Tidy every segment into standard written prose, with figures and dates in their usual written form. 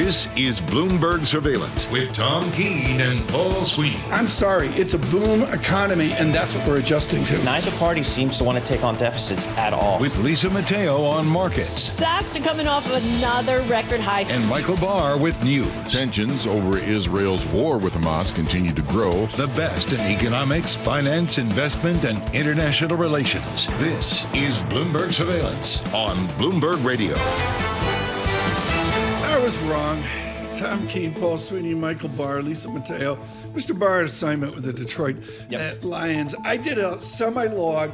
This is Bloomberg Surveillance with Tom Keene and Paul Sweeney. I'm sorry, it's a boom economy, and that's what we're adjusting to. Neither party seems to want to take on deficits at all. With Lisa Mateo on markets. Stocks are coming off of another record high. And Michael Barr with news. Tensions over Israel's war with Hamas continue to grow. The best in economics, finance, investment, and international relations. This is Bloomberg Surveillance on Bloomberg Radio. I was wrong. Tom Keene, Paul Sweeney, Michael Barr, Lisa Mateo. Mr. Barr had assignment with the Detroit Lions. I did a semi-log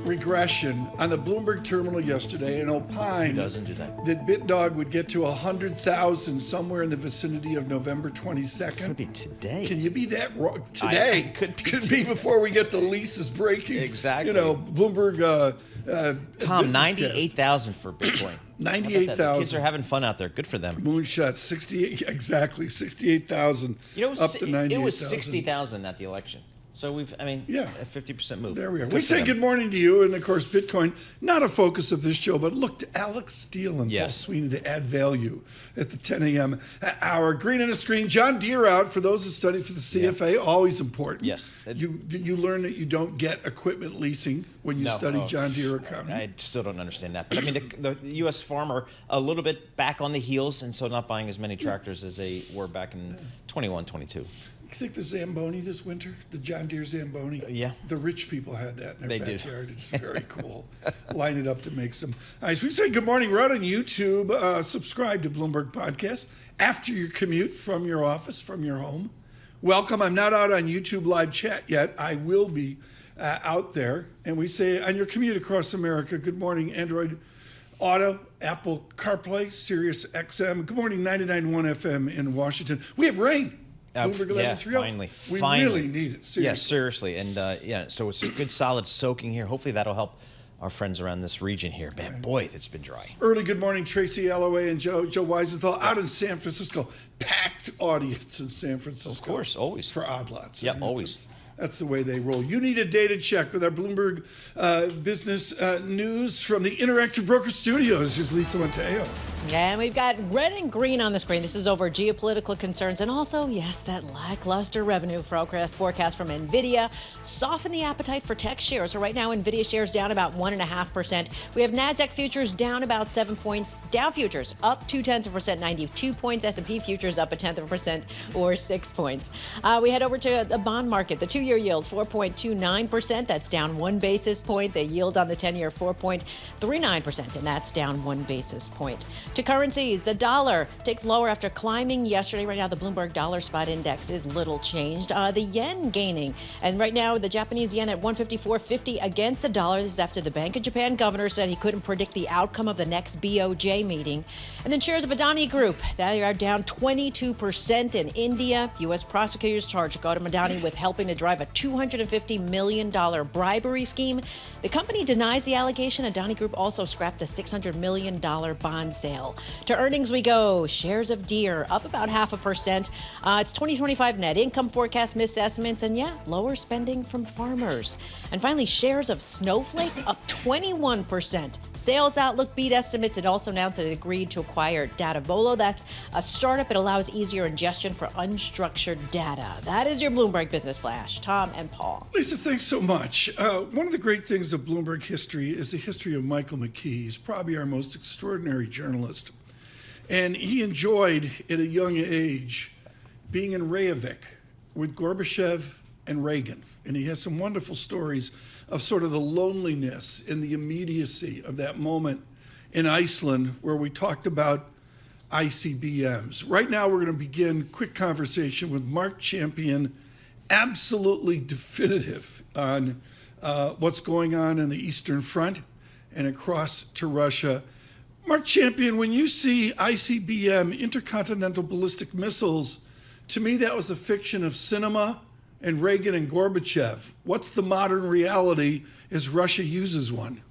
regression on the Bloomberg terminal yesterday and opined that BitDog would get to 100,000 somewhere in the vicinity of November 22nd. Could be today. Can you be that wrong? Today. Could be before we get to Lisa's breaking. Exactly. You know, Bloomberg. Tom, 98,000 for Bitcoin. 98,000. The kids are having fun out there. Good for them. Moonshot, 68,000. You know, up to 98,000. It was 60,000 at the election. So a 50% move. There we are. We say good morning to you, and of course, Bitcoin, not a focus of this show, but look to Alex Steele and Paul Sweeney to add value at the 10 a.m. hour. Green on the screen, John Deere out for those who study for the CFA, always important. Yes. Did you learn that you don't get equipment leasing when you study John Deere accounting? I still don't understand that. But I mean, the U.S. farmer a little bit back on the heels, and so not buying as many tractors as they were back in 21, 22. You think the Zamboni this winter, the John Deere Zamboni? Yeah. The rich people had that in their backyard. Did. It's very cool. Line it up to make some nice. We say good morning. We're out on YouTube. Subscribe to Bloomberg Podcast after your commute from your office, from your home. Welcome. I'm not out on YouTube live chat yet. I will be out there. And we say on your commute across America, good morning, Android Auto, Apple CarPlay, Sirius XM. Good morning, 99.1 FM in Washington. We have rain. Finally. We really need it, seriously. Yeah, seriously. And so it's a good solid soaking here. Hopefully that'll help our friends around this region here. Man, boy, it's been dry. Early good morning, Tracy Alloway and Joe Weisenthal out in San Francisco. Packed audience in San Francisco. Of course, always. For Odd Lots. Yeah, always. That's the way they roll. You need a data check with our Bloomberg Business News from the Interactive Broker Studios. Here's Lisa Mateo. And we've got red and green on the screen. This is over geopolitical concerns and also, yes, that lackluster revenue forecast from Nvidia softened the appetite for tech shares. So right now, Nvidia shares down about 1.5%. We have NASDAQ futures down about 7 points. Dow futures up 0.2%, 92 points. S&P futures up 0.1% or 6 points. We head over to the bond market. The 2-year yield, 4.29%. That's down 1 basis point. The yield on the 10-year, 4.39%, and that's down 1 basis point. To currencies, the dollar takes lower after climbing yesterday. Right now, the Bloomberg Dollar Spot Index is little changed. The yen gaining. And right now, the Japanese yen at 154.50 against the dollar. This is after the Bank of Japan governor said he couldn't predict the outcome of the next BOJ meeting. And then shares of Adani Group, they are down 22% in India. U.S. prosecutors charged Gautam Adani with helping to drive a $250 million bribery scheme. The company denies the allegation. Adani Group also scrapped a $600 million bond sale. To earnings we go. Shares of Deere up about 0.5%. It's 2025 net income forecast missed estimates and lower spending from farmers. And finally, shares of Snowflake up 21%. Sales outlook beat estimates. It also announced that it agreed to acquire Datavolo. That's a startup. It allows easier ingestion for unstructured data. That is your Bloomberg Business Flash. Tom and Paul. Lisa, thanks so much. One of the great things of Bloomberg history is the history of Michael McKee. He's probably our most extraordinary journalist. And he enjoyed, at a young age, being in Reykjavik with Gorbachev and Reagan. And he has some wonderful stories of sort of the loneliness and the immediacy of that moment in Iceland where we talked about ICBMs. Right now, we're going to begin quick conversation with Mark Champion, absolutely definitive on what's going on in the Eastern Front and across to Russia. Mark Champion, when you see ICBM, intercontinental ballistic missiles, to me that was a fiction of cinema and Reagan and Gorbachev. What's the modern reality as Russia uses one?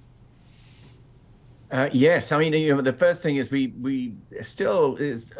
Yes, I mean, the first thing is we still is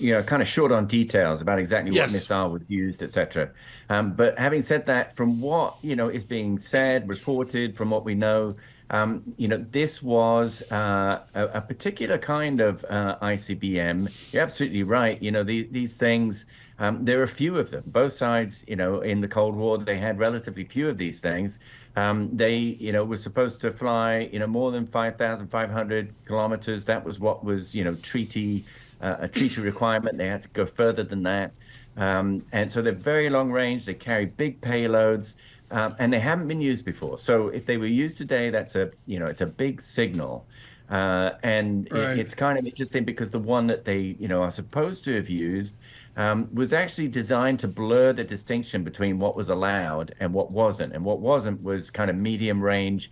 kind of short on details about exactly what missile was used, etc. But having said that, from what is being said, reported, from what we know, This was a particular kind of ICBM. You're absolutely right. These things, there are a few of them. Both sides, in the Cold War, they had relatively few of these things. They, were supposed to fly, more than 5,500 kilometers. That was what was, a treaty requirement. They had to go further than that. And so they're very long range. They carry big payloads. And they haven't been used before. So if they were used today, it's a big signal. And it's kind of interesting because the one that they, are supposed to have used was actually designed to blur the distinction between what was allowed and what wasn't. And what wasn't was kind of medium range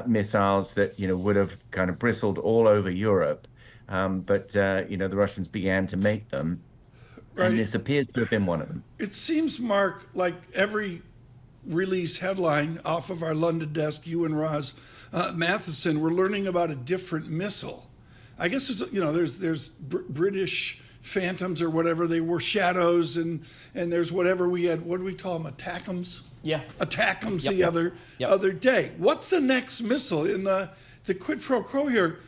missiles that, would have kind of bristled all over Europe. But the Russians began to make them. Right. And this appears to have been one of them. It seems, Mark, like every release headline off of our London desk, you and Roz Matheson, we're learning about a different missile. I guess there's British Phantoms or whatever they were, Shadows, and there's whatever we had. What do we call them? Attackums. Yeah. Attackums. Other day. What's the next missile in the quid pro quo here,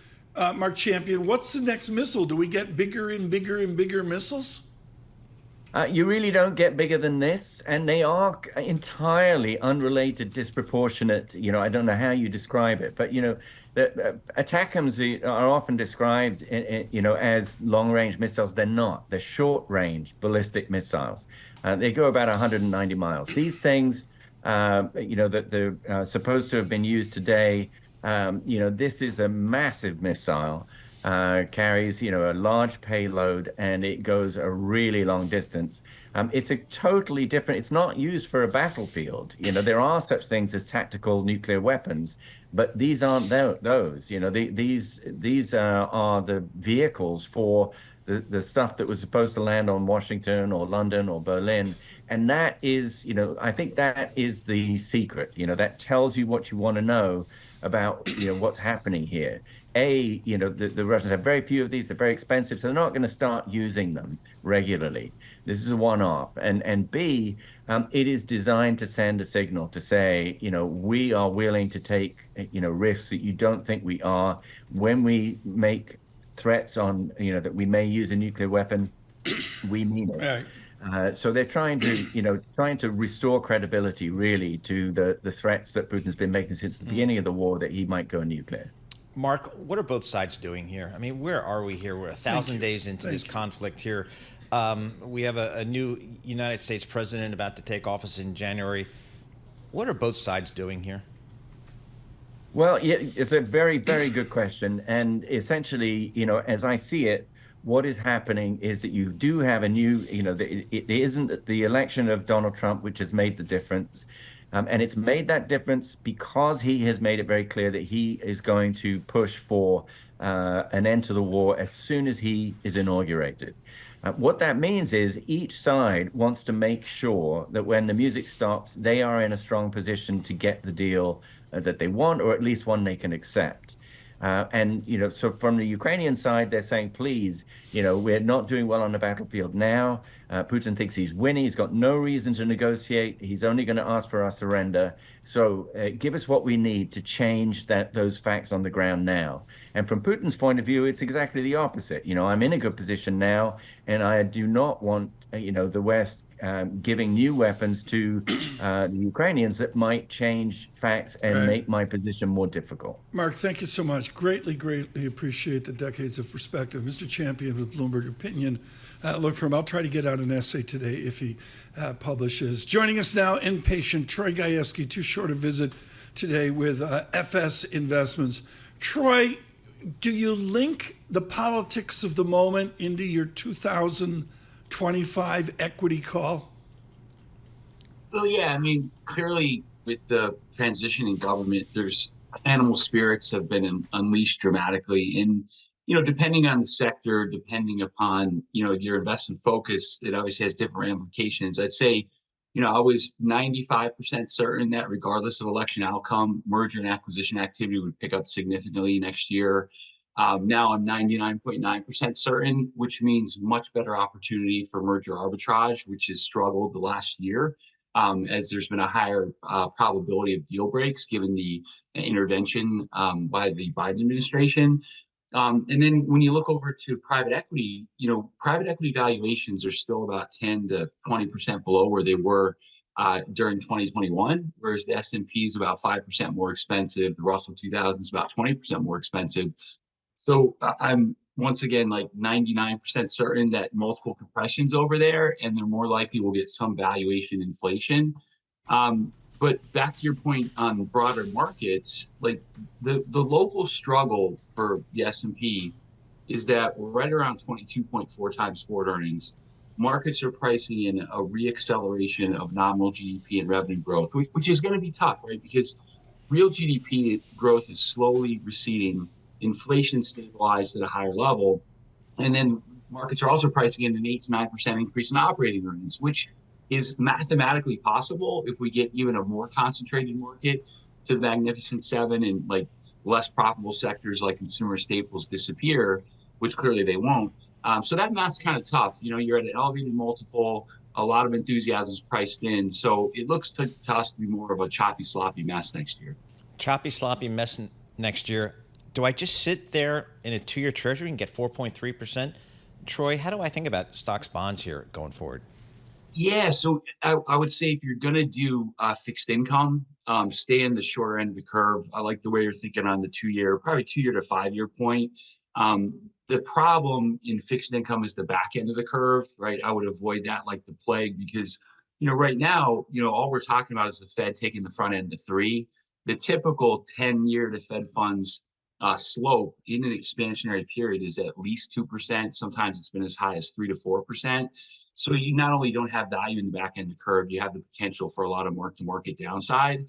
Mark Champion? What's the next missile? Do we get bigger and bigger and bigger missiles? You really don't get bigger than this, and they are entirely unrelated, disproportionate. I don't know how you describe it, but the ATACMS are often described, as long-range missiles. They're not. They're short-range ballistic missiles. They go about 190 miles. These things, that they're supposed to have been used today. This is a massive missile. Carries, a large payload, and it goes a really long distance. It's a totally different, it's not used for a battlefield. There are such things as tactical nuclear weapons, but these aren't those. These are the vehicles for the stuff that was supposed to land on Washington or London or Berlin. And that is, I think that is the secret. That tells you what you want to know about, what's happening here. The Russians have very few of these. They're very expensive, so they're not going to start using them regularly. This is a one-off. And B, it is designed to send a signal to say, we are willing to take, risks that you don't think we are. When we make threats on, that we may use a nuclear weapon, we mean it. Right. So they're trying to restore credibility, really, to the threats that Putin's been making since the beginning of the war, that he might go nuclear. Mark, what are both sides doing here? I mean, where are we here? We're 1,000 days into this conflict here. We have a new United States president about to take office in January. What are both sides doing here? Well, yeah, it's a very, very good question. And essentially, as I see it, what is happening is that you do have a new, it isn't the election of Donald Trump which has made the difference. And it's made that difference because he has made it very clear that he is going to push for an end to the war as soon as he is inaugurated. What that means is each side wants to make sure that when the music stops, they are in a strong position to get the deal that they want, or at least one they can accept. So from the Ukrainian side, they're saying, please, we're not doing well on the battlefield now. Putin thinks he's winning. He's got no reason to negotiate. He's only going to ask for our surrender. So give us what we need to change those facts on the ground now. And from Putin's point of view, it's exactly the opposite. I'm in a good position now, and I do not want, the West giving new weapons to the Ukrainians that might change facts and make my position more difficult. Mark, thank you so much. Greatly, greatly appreciate the decades of perspective. Mr. Champion with Bloomberg Opinion. Look for him. I'll try to get out an essay today if he publishes. Joining us now, inpatient, Troy Gajewski, too short a visit today with FS Investments. Troy, do you link the politics of the moment into your 2025 equity call? Well, yeah, clearly with the transition in government, there's animal spirits have been unleashed dramatically. And, depending on the sector, depending upon, your investment focus, it obviously has different ramifications. I'd say, I was 95% certain that regardless of election outcome, merger and acquisition activity would pick up significantly next year. Now I'm 99.9% certain, which means much better opportunity for merger arbitrage, which has struggled the last year. as there's been a higher probability of deal breaks given the intervention by the Biden administration. And then when you look over to private equity, private equity valuations are still about 10 to 20% below where they were during 2021, whereas the S&P is about 5% more expensive. The Russell 2000 is about 20% more expensive. So I'm once again like 99% certain that multiple compressions over there, and they're more likely will get some valuation inflation. But back to your point on broader markets, like the local struggle for the S&P is that we're right around 22.4 times forward earnings. Markets are pricing in a reacceleration of nominal GDP and revenue growth, which is going to be tough, right? Because real GDP growth is slowly receding, inflation stabilized at a higher level, and then markets are also pricing in an 8 to 9% increase in operating earnings, which is mathematically possible if we get even a more concentrated market to the Magnificent Seven and like less profitable sectors like consumer staples disappear, which clearly they won't. So that math's kind of tough. You're at an elevated multiple, a lot of enthusiasm is priced in. So it looks to us to be more of a choppy, sloppy mess next year. Choppy, sloppy mess next year. Do I just sit there in a 2-year treasury and get 4.3%? Troy, how do I think about stocks, bonds here going forward? Yeah, so I would say if you're going to do fixed income, stay in the shorter end of the curve. I like the way you're thinking on the 2-year, probably 2-year to 5-year point. The problem in fixed income is the back end of the curve, right? I would avoid that like the plague because, right now, all we're talking about is the Fed taking the front end to 3. The typical 10-year to Fed funds slope in an expansionary period is at least 2%. Sometimes it's been as high as 3 to 4%. So you not only don't have value in the back end of the curve, you have the potential for a lot of mark-to-market downside.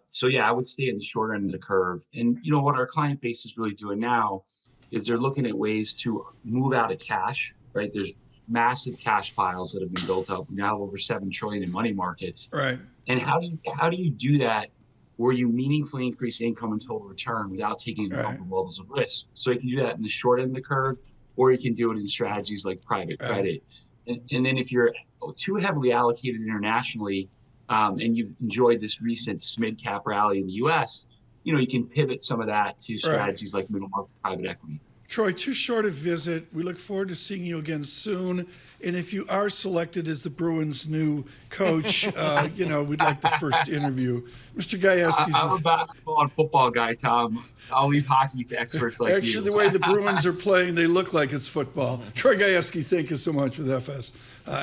So yeah, I would stay in the short end of the curve. And what our client base is really doing now is they're looking at ways to move out of cash, right? There's massive cash piles that have been built up. We now have over $7 trillion in money markets. Right. And how do you do that where you meaningfully increase income and total return without taking uncomfortable levels of risk? So you can do that in the short end of the curve, or you can do it in strategies like private credit. And then if you're too heavily allocated internationally, and you've enjoyed this recent mid-cap rally in the U.S., you can pivot some of that to strategies like middle market private equity. Troy, too short a visit. We look forward to seeing you again soon. And if you are selected as the Bruins' new coach, we'd like the first interview. Mr. Gajewski. I'm a basketball and football guy, Tom. I'll leave hockey to experts like you. Actually, the way the Bruins are playing, they look like it's football. Troy Gajewski, thank you so much with FS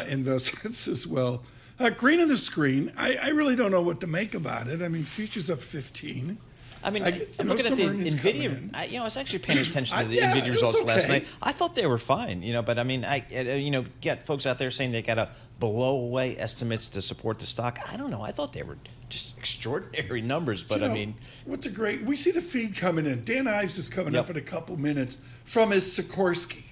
Investments as well. Green on the screen. I really don't know what to make about it. I mean, futures up 15. I'm looking at the Nvidia. I was actually paying attention to the Nvidia results last night. I thought they were fine, but get folks out there saying they got to blow away estimates to support the stock. I don't know. I thought they were just extraordinary numbers, but we see the feed coming in. Dan Ives is coming up in a couple minutes from his Sikorsky.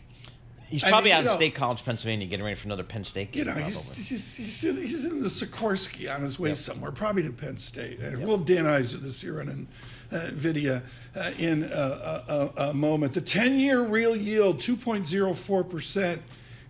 He's probably out in State College, Pennsylvania, getting ready for another Penn State game. He's in the Sikorsky on his way somewhere, probably to Penn State. And we'll have Dan Ives with us here on Nvidia in a moment. The 10-year real yield, 2.04%.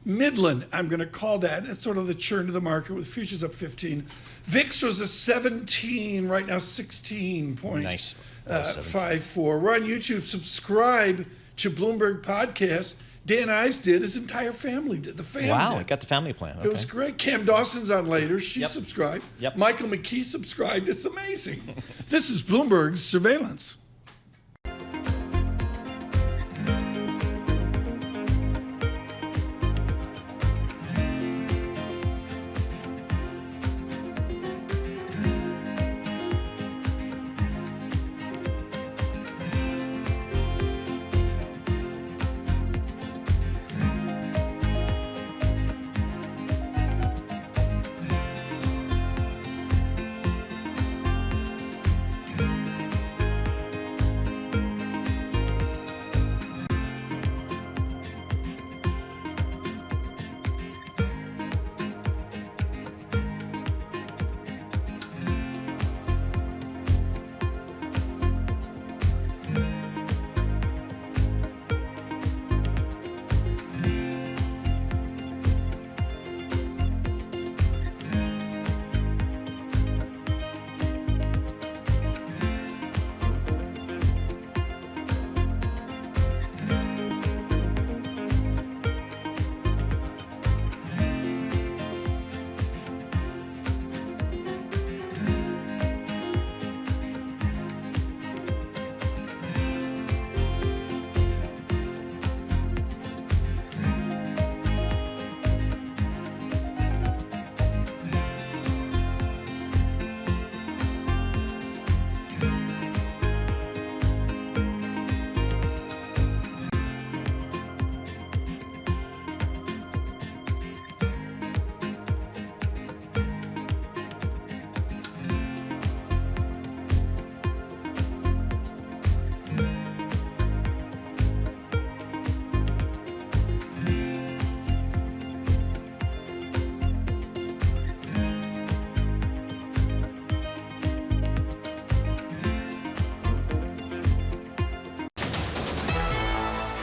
Midland, I'm going to call that. It's sort of the churn to the market with futures up 15. VIX was a 17, right now 16.54. Nice. 54. We're on YouTube. Subscribe to Bloomberg Podcast. Dan Ives did. His entire family did. The family. Wow, did. Got the family plan. Okay. It was great. Cam Dawson's on later. She subscribed. Yep. Michael McKee subscribed. It's amazing. This is Bloomberg Surveillance.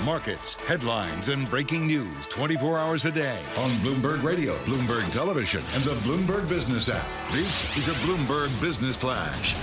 markets, headlines, and breaking news 24 hours a day on Bloomberg Radio, Bloomberg Television, and the Bloomberg Business app. This is a Bloomberg Business Flash.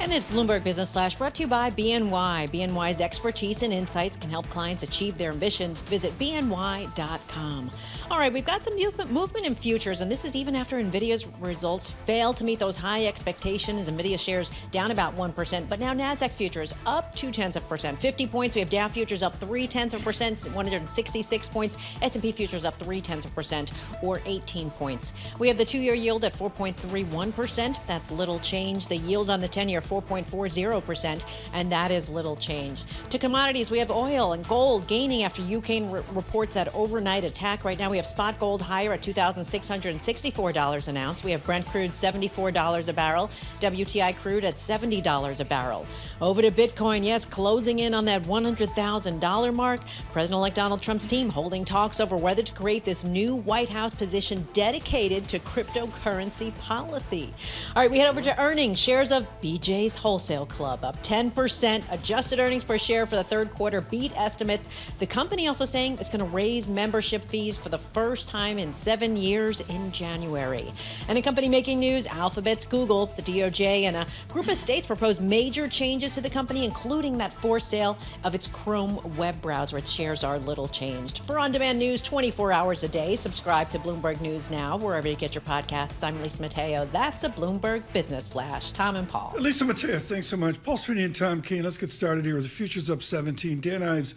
And this Bloomberg Business Flash brought to you by BNY. BNY's expertise and insights can help clients achieve their ambitions. Visit BNY.com. All right, we've got some movement in futures, and this is even after Nvidia's results failed to meet those high expectations. Nvidia shares down about 1%, but now NASDAQ futures up 0.2%. 50 points. We have Dow futures up 0.3%, 166 points. S&P futures up 0.3%, or 18 points. We have the 2-year yield at 4.31%. That's little change. The yield on the 10-year 4.40%, and that is little change. To commodities, we have oil and gold gaining after Ukraine reports that overnight attack. Right now, we have spot gold higher at $2,664 an ounce. We have Brent crude $74 a barrel, WTI crude at $70 a barrel. Over to Bitcoin, yes, closing in on that $100,000 mark. President-elect Donald Trump's team holding talks over whether to create this new White House position dedicated to cryptocurrency policy. All right, we head over to earnings. Shares of BJ's Wholesale Club up 10%. Adjusted earnings per share for the third quarter beat estimates. The company also saying it's going to raise membership fees for the first time in 7 years in January. And a company making news, Alphabet's Google, the DOJ, and a group of states proposed major changes to the company, including that forced sale of its Chrome web browser. Its shares are little changed. For on-demand news 24 hours a day, subscribe to Bloomberg News Now, wherever you get your podcasts. I'm Lisa Mateo. That's a Bloomberg Business Flash. Tom and Paul. Lisa Mateo, thanks so much. Paul Sweeney and Tom Keene. Let's get started here with the futures up 17. Dan Ives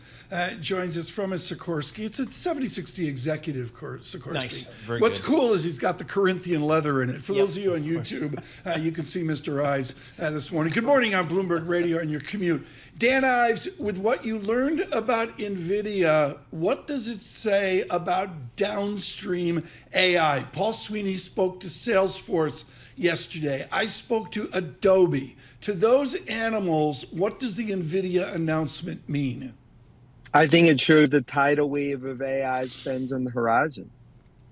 joins us from his Sikorsky. It's a 7060 executive Sikorsky. Nice. What's cool is he's got the Corinthian leather in it. For those of you on YouTube, you can see Mr. Ives this morning. Good morning on Bloomberg Radio and your commute. Dan Ives, with what you learned about Nvidia, what does it say about downstream AI? Paul Sweeney spoke to Salesforce yesterday. I spoke to Adobe. To those animals, what does the Nvidia announcement mean? I think it shows the tidal wave of AI spends on the horizon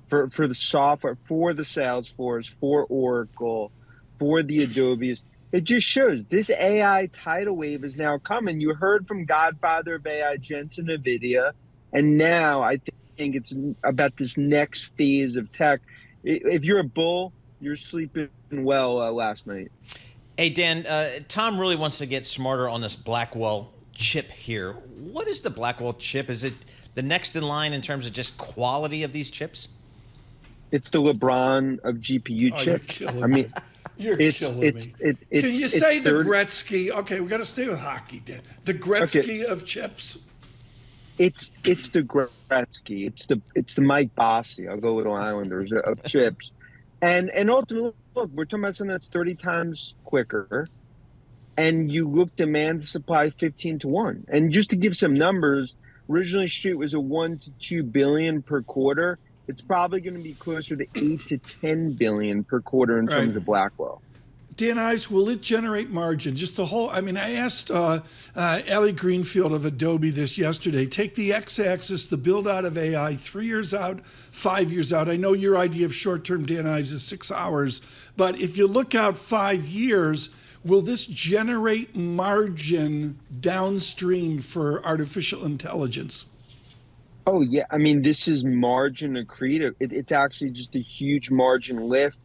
for the software, for the Salesforce, for Oracle, for the Adobes. It just shows this AI tidal wave is now coming. You heard from Godfather of AI, Jensen Nvidia, and now I think it's about this next phase of tech. If you're a bull, you're sleeping well last night. Hey, Dan, Tom really wants to get smarter on this Blackwell chip here. What is the Blackwell chip? Is it the next in line in terms of just quality of these chips? It's the LeBron of GPU chips. I mean, you're killing me. Can you say the Gretzky? Okay, we got to stay with hockey, Dan. The Gretzky of chips. It's the Gretzky. It's the Mike Bossy. I'll go with Islanders of chips. And ultimately, look, we're talking about something that's 30 times quicker. And you look demand to supply 15 to 1. And just to give some numbers, originally Street was a 1 to 2 billion per quarter. It's probably going to be closer to 8 to 10 billion per quarter in terms of Blackwell. Dan Ives, will it generate margin? Just the whole, I mean, I asked Ellie Greenfield of Adobe this yesterday. Take the x-axis, the build out of AI, 3 years out, 5 years out. I know your idea of short-term, Dan Ives, is 6 hours. But if you look out 5 years, will this generate margin downstream for artificial intelligence? Oh, yeah. I mean, this is margin accretive. It's actually just a huge margin lift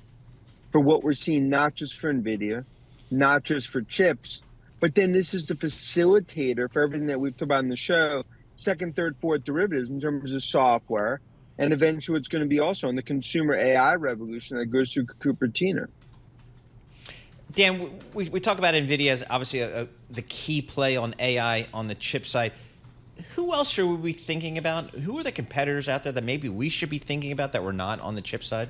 for what we're seeing, not just for NVIDIA, not just for chips, but then this is the facilitator for everything that we've talked about in the show, second, third, fourth derivatives in terms of software, and eventually it's going to be also on the consumer AI revolution that goes through Cupertino. Dan, we talk about NVIDIA as obviously the key play on AI on the chip side. Who else should we be thinking about? Who are the competitors out there that maybe we should be thinking about that we're not on the chip side?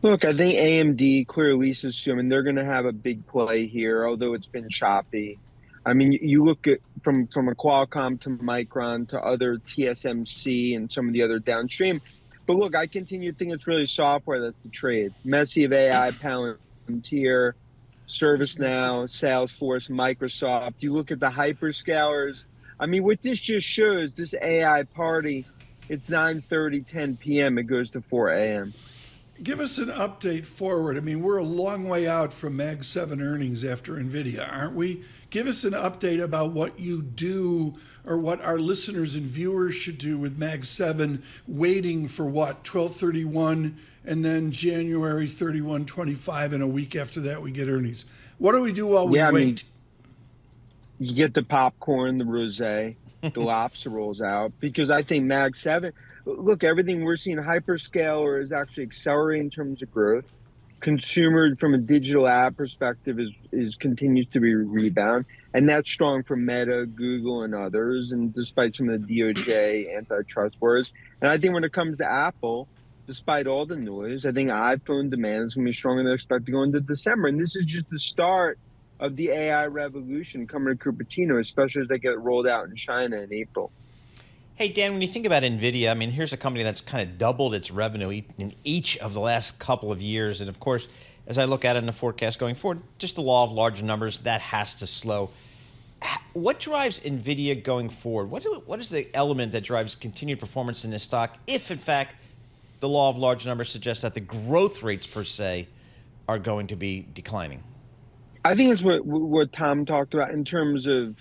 Look, I think AMD, clearly is assuming they're going to have a big play here, although it's been choppy. I mean, you look at from a Qualcomm to Micron to other TSMC and some of the other downstream. But look, I continue to think it's really software that's the trade. Messi of AI, Palantir, ServiceNow, Salesforce, Microsoft. You look at the hyperscalers. I mean, what this just shows, this AI party, it's 9:30, 10 p.m. It goes to 4 a.m. Give us an update forward. I mean, we're a long way out from Mag 7 earnings after NVIDIA, aren't we? Give us an update about what you do or what our listeners and viewers should do with Mag 7 waiting for what, 12/31 and then January 31/25, and a week after that we get earnings. What do we do while we wait? You get the popcorn, the rosé, the lobster rolls out, because I think Mag 7, look, everything we're seeing, hyperscaler is actually accelerating in terms of growth. Consumer from a digital ad perspective is continues to be rebound, and that's strong for Meta, Google, and others, and despite some of the DOJ antitrust words. And I think when it comes to Apple, despite all the noise, I think iPhone demand is going to be stronger than expected going into December. And this is just the start of the AI revolution coming to Cupertino, especially as they get rolled out in China in April. Hey, Dan, when you think about Nvidia, I mean, here's a company that's kind of doubled its revenue in each of the last couple of years. And of course, as I look at it in the forecast going forward, just the law of large numbers, that has to slow. What drives Nvidia going forward? What is the element that drives continued performance in this stock if, in fact, the law of large numbers suggests that the growth rates per se are going to be declining? I think it's what Tom talked about in terms of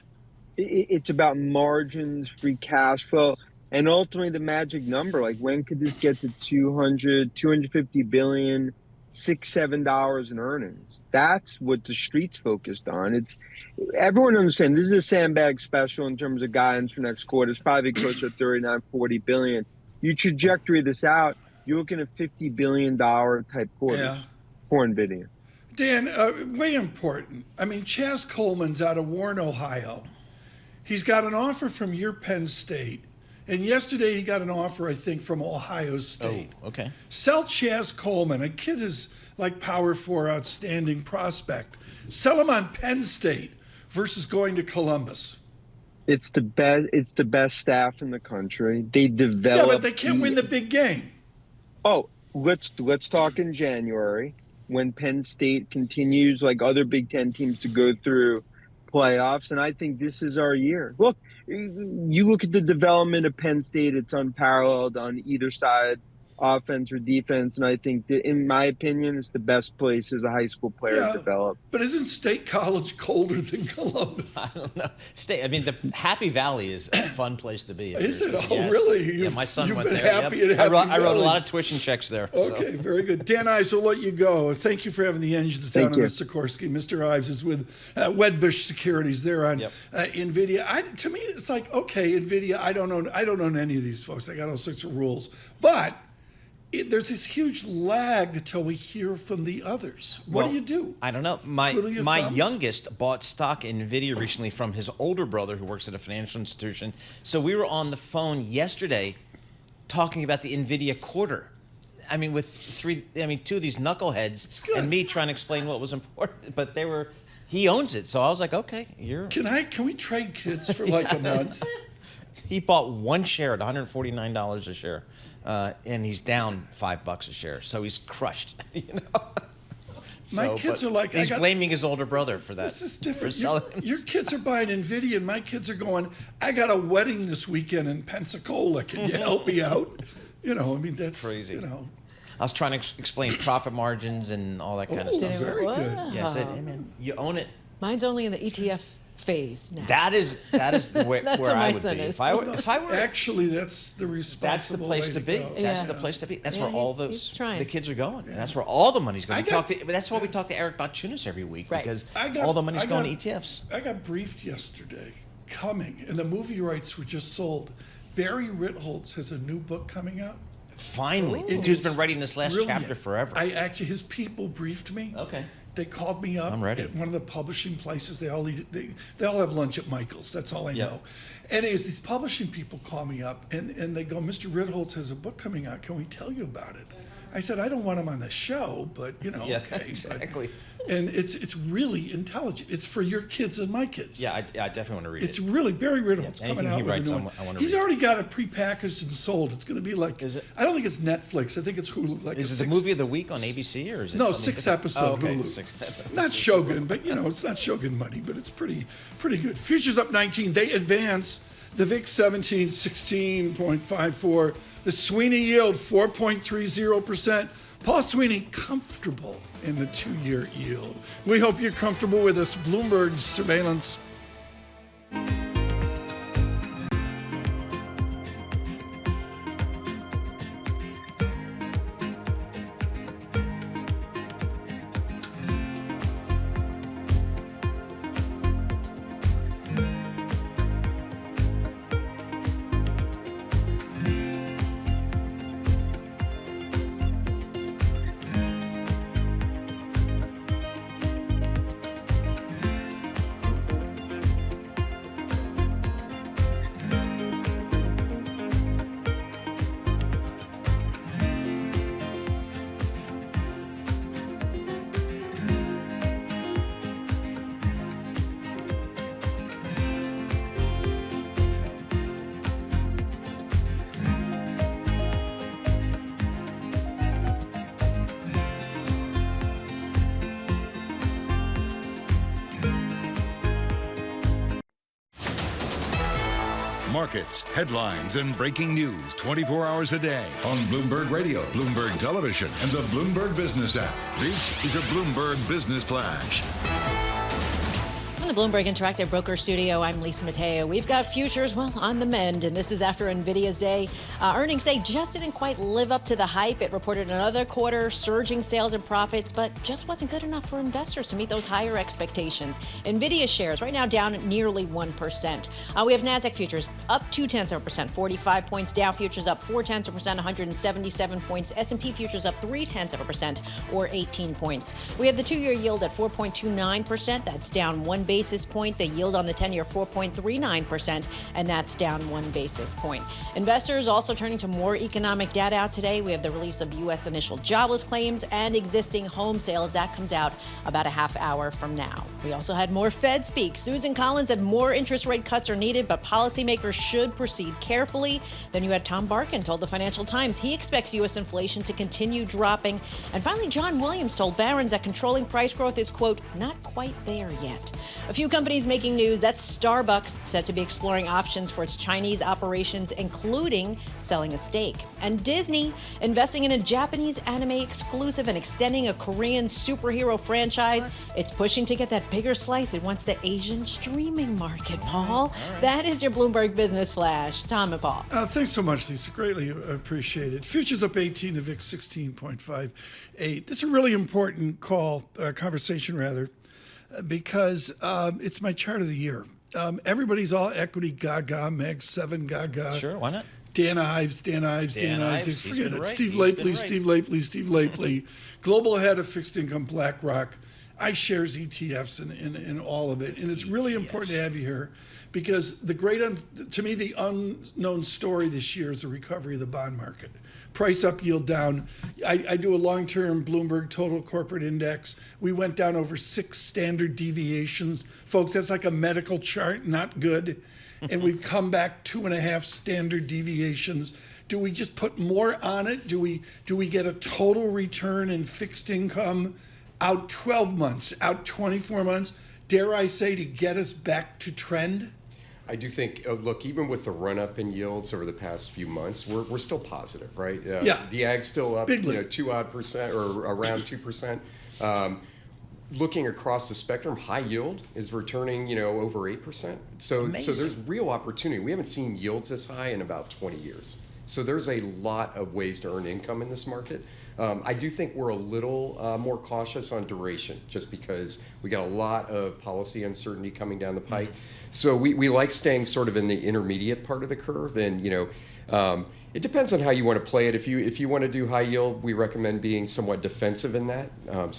it's about margins, free cash flow, and ultimately the magic number. Like, when could this get to 250 billion, $6-7 in earnings? That's what the street's focused on. It's everyone understands this is a sandbag special in terms of guidance for next quarter. It's probably closer to 39, 40 billion. You trajectory this out, you're looking at $50 billion type quarters for Nvidia. Dan, way important. I mean, Chaz Coleman's out of Warren, Ohio. He's got an offer from your Penn State. And yesterday he got an offer, I think, from Ohio State. Oh, okay. Sell Chaz Coleman. A kid is like Power 4 outstanding prospect. Sell him on Penn State versus going to Columbus. It's the best staff in the country. They develop. Yeah, but they can't win the big game. Oh, let's talk in January when Penn State continues, like other Big Ten teams, to go through playoffs, and I think this is our year. Look, you look at the development of Penn State; it's unparalleled on either side, offense or defense, and I think that, in my opinion, it's the best place as a high school player to develop. But isn't State College colder than Columbus? I don't know. I mean, the Happy Valley is a fun place to be. Is it? Oh, really? Yeah, my son went been there. Happy at Happy I wrote a Valley. lot of tuition checks there. Okay, very good. Dan Ives will let you go. Thank you for having the engines down on the Sikorsky. Mr. Ives is with Wedbush Securities there on Nvidia. To me, it's like, okay, Nvidia. I don't own any of these folks. I got all sorts of rules, but there's this huge lag until we hear from the others. What do you do? I don't know. My youngest bought stock in Nvidia recently from his older brother who works at a financial institution. So we were on the phone yesterday talking about the Nvidia quarter. I mean, with two of these knuckleheads and me trying to explain what was important, but he owns it. So I was like, okay, Can we trade kids for like a month? He bought one share at $149 a share. And he's down $5 a share, so he's crushed. My kids are like, he's blaming his older brother for that. This is different. For selling your kids are buying Nvidia, and my kids are going, I got a wedding this weekend in Pensacola. Can you help me out? I mean, that's crazy. I was trying to explain profit margins and all that kind of stuff. Very good. Yeah, I said, hey man, you own it. Mine's only in the ETF phase now. That is the way That's where what I my would son be. is. If I were actually, that's the responsible place to be. go. That's the place to be. That's where all the kids are going. Yeah. And that's where all the money's going. That's why we talk to Eric Balchunas every week, because all the money's going to ETFs. I got briefed yesterday, and the movie rights were just sold. Barry Ritholtz has a new book coming out. Finally, the dude's been writing this last chapter forever. His people briefed me. Okay. They called me up at one of the publishing places. They all have lunch at Michael's. That's all I know. Anyways, these publishing people call me up and they go, Mr. Ritholtz has a book coming out. Can we tell you about it? I said, I don't want him on the show, but okay. Exactly. And it's really intelligent. It's for your kids and my kids. Yeah, I definitely want to read it. It's really Barry Ritholtz coming out. Anything he writes, I want to read. He's already got it prepackaged and sold. It's going to be like, is it? I don't think it's Netflix. I think it's Hulu. Is it the movie of the week on ABC or is it? No, 6-episode Hulu. 6 episodes. Not Shogun, but it's not Shogun money, but it's pretty good. Futures up 19. They advance. The VIX 17, 16.54. The Sweeney yield 4.30%. Paul Sweeney, comfortable in the 2-year yield. We hope you're comfortable with us. Bloomberg Surveillance. Markets, headlines, and breaking news 24 hours a day on Bloomberg Radio, Bloomberg Television, and the Bloomberg Business app. This is a Bloomberg Business Flash. From the Bloomberg Interactive Broker Studio, I'm Lisa Mateo. We've got futures, well, on the mend, and this is after Nvidia's day. Earnings day just didn't quite live up to the hype. It reported another quarter, surging sales and profits, but just wasn't good enough for investors to meet those higher expectations. Nvidia shares right now down nearly 1%. We have NASDAQ futures up 0.2%, 45 points. Dow futures up 0.4%, 177 points. S&P futures up 0.3%, or 18 points. We have the 2-year yield at 4.29%. That's down 1 basis point. The yield on the 10-year 4.39%, and that's down 1 basis point. Investors also turning to more economic data out today. We have the release of U.S. initial jobless claims and existing home sales. That comes out about a half hour from now. We also had more Fed speak. Susan Collins said more interest rate cuts are needed, but policymakers should proceed carefully. Then you had Tom Barkin told the Financial Times he expects U.S. inflation to continue dropping. And finally, John Williams told Barron's that controlling price growth is, quote, not quite there yet. A few companies making news. That's Starbucks, said to be exploring options for its Chinese operations, including selling a stake. And Disney, investing in a Japanese anime exclusive and extending a Korean superhero franchise. It's pushing to get that bigger slice. It wants the Asian streaming market, Paul. Right. That is your Bloomberg Business Flash. Tom and Paul. Thanks so much, Lisa. Greatly appreciated. Futures up 18, the VIX 16.58. This is a really important conversation rather, because it's my chart of the year. Everybody's all equity gaga, Mag 7 gaga. Sure, why not? Dan Ives. Forget it. Right. Steve Lapley. Global head of fixed income, BlackRock. iShares ETFs and all of it. And it's really important to have you here because to me, the unknown story this year is the recovery of the bond market. Price up, yield down. I do a long-term Bloomberg Total Corporate Index. We went down over 6 standard deviations. Folks, that's like a medical chart, not good. And we've come back 2.5 standard deviations. Do we just put more on it? Do we get a total return in fixed income out 12 months, out 24 months? Dare I say to get us back to trend? I do think, look, even with the run-up in yields over the past few months, we're still positive, right? Yeah. The ag's still up, 2% or around 2%. Looking across the spectrum, high yield is returning, over 8%. So there's real opportunity. We haven't seen yields this high in about 20 years. So there's a lot of ways to earn income in this market. I do think we're a little more cautious on duration just because we got a lot of policy uncertainty coming down the pike. So we like staying sort of in the intermediate part of the curve. And, it depends on how you want to play it. If you want to do high yield, we recommend being somewhat defensive in that.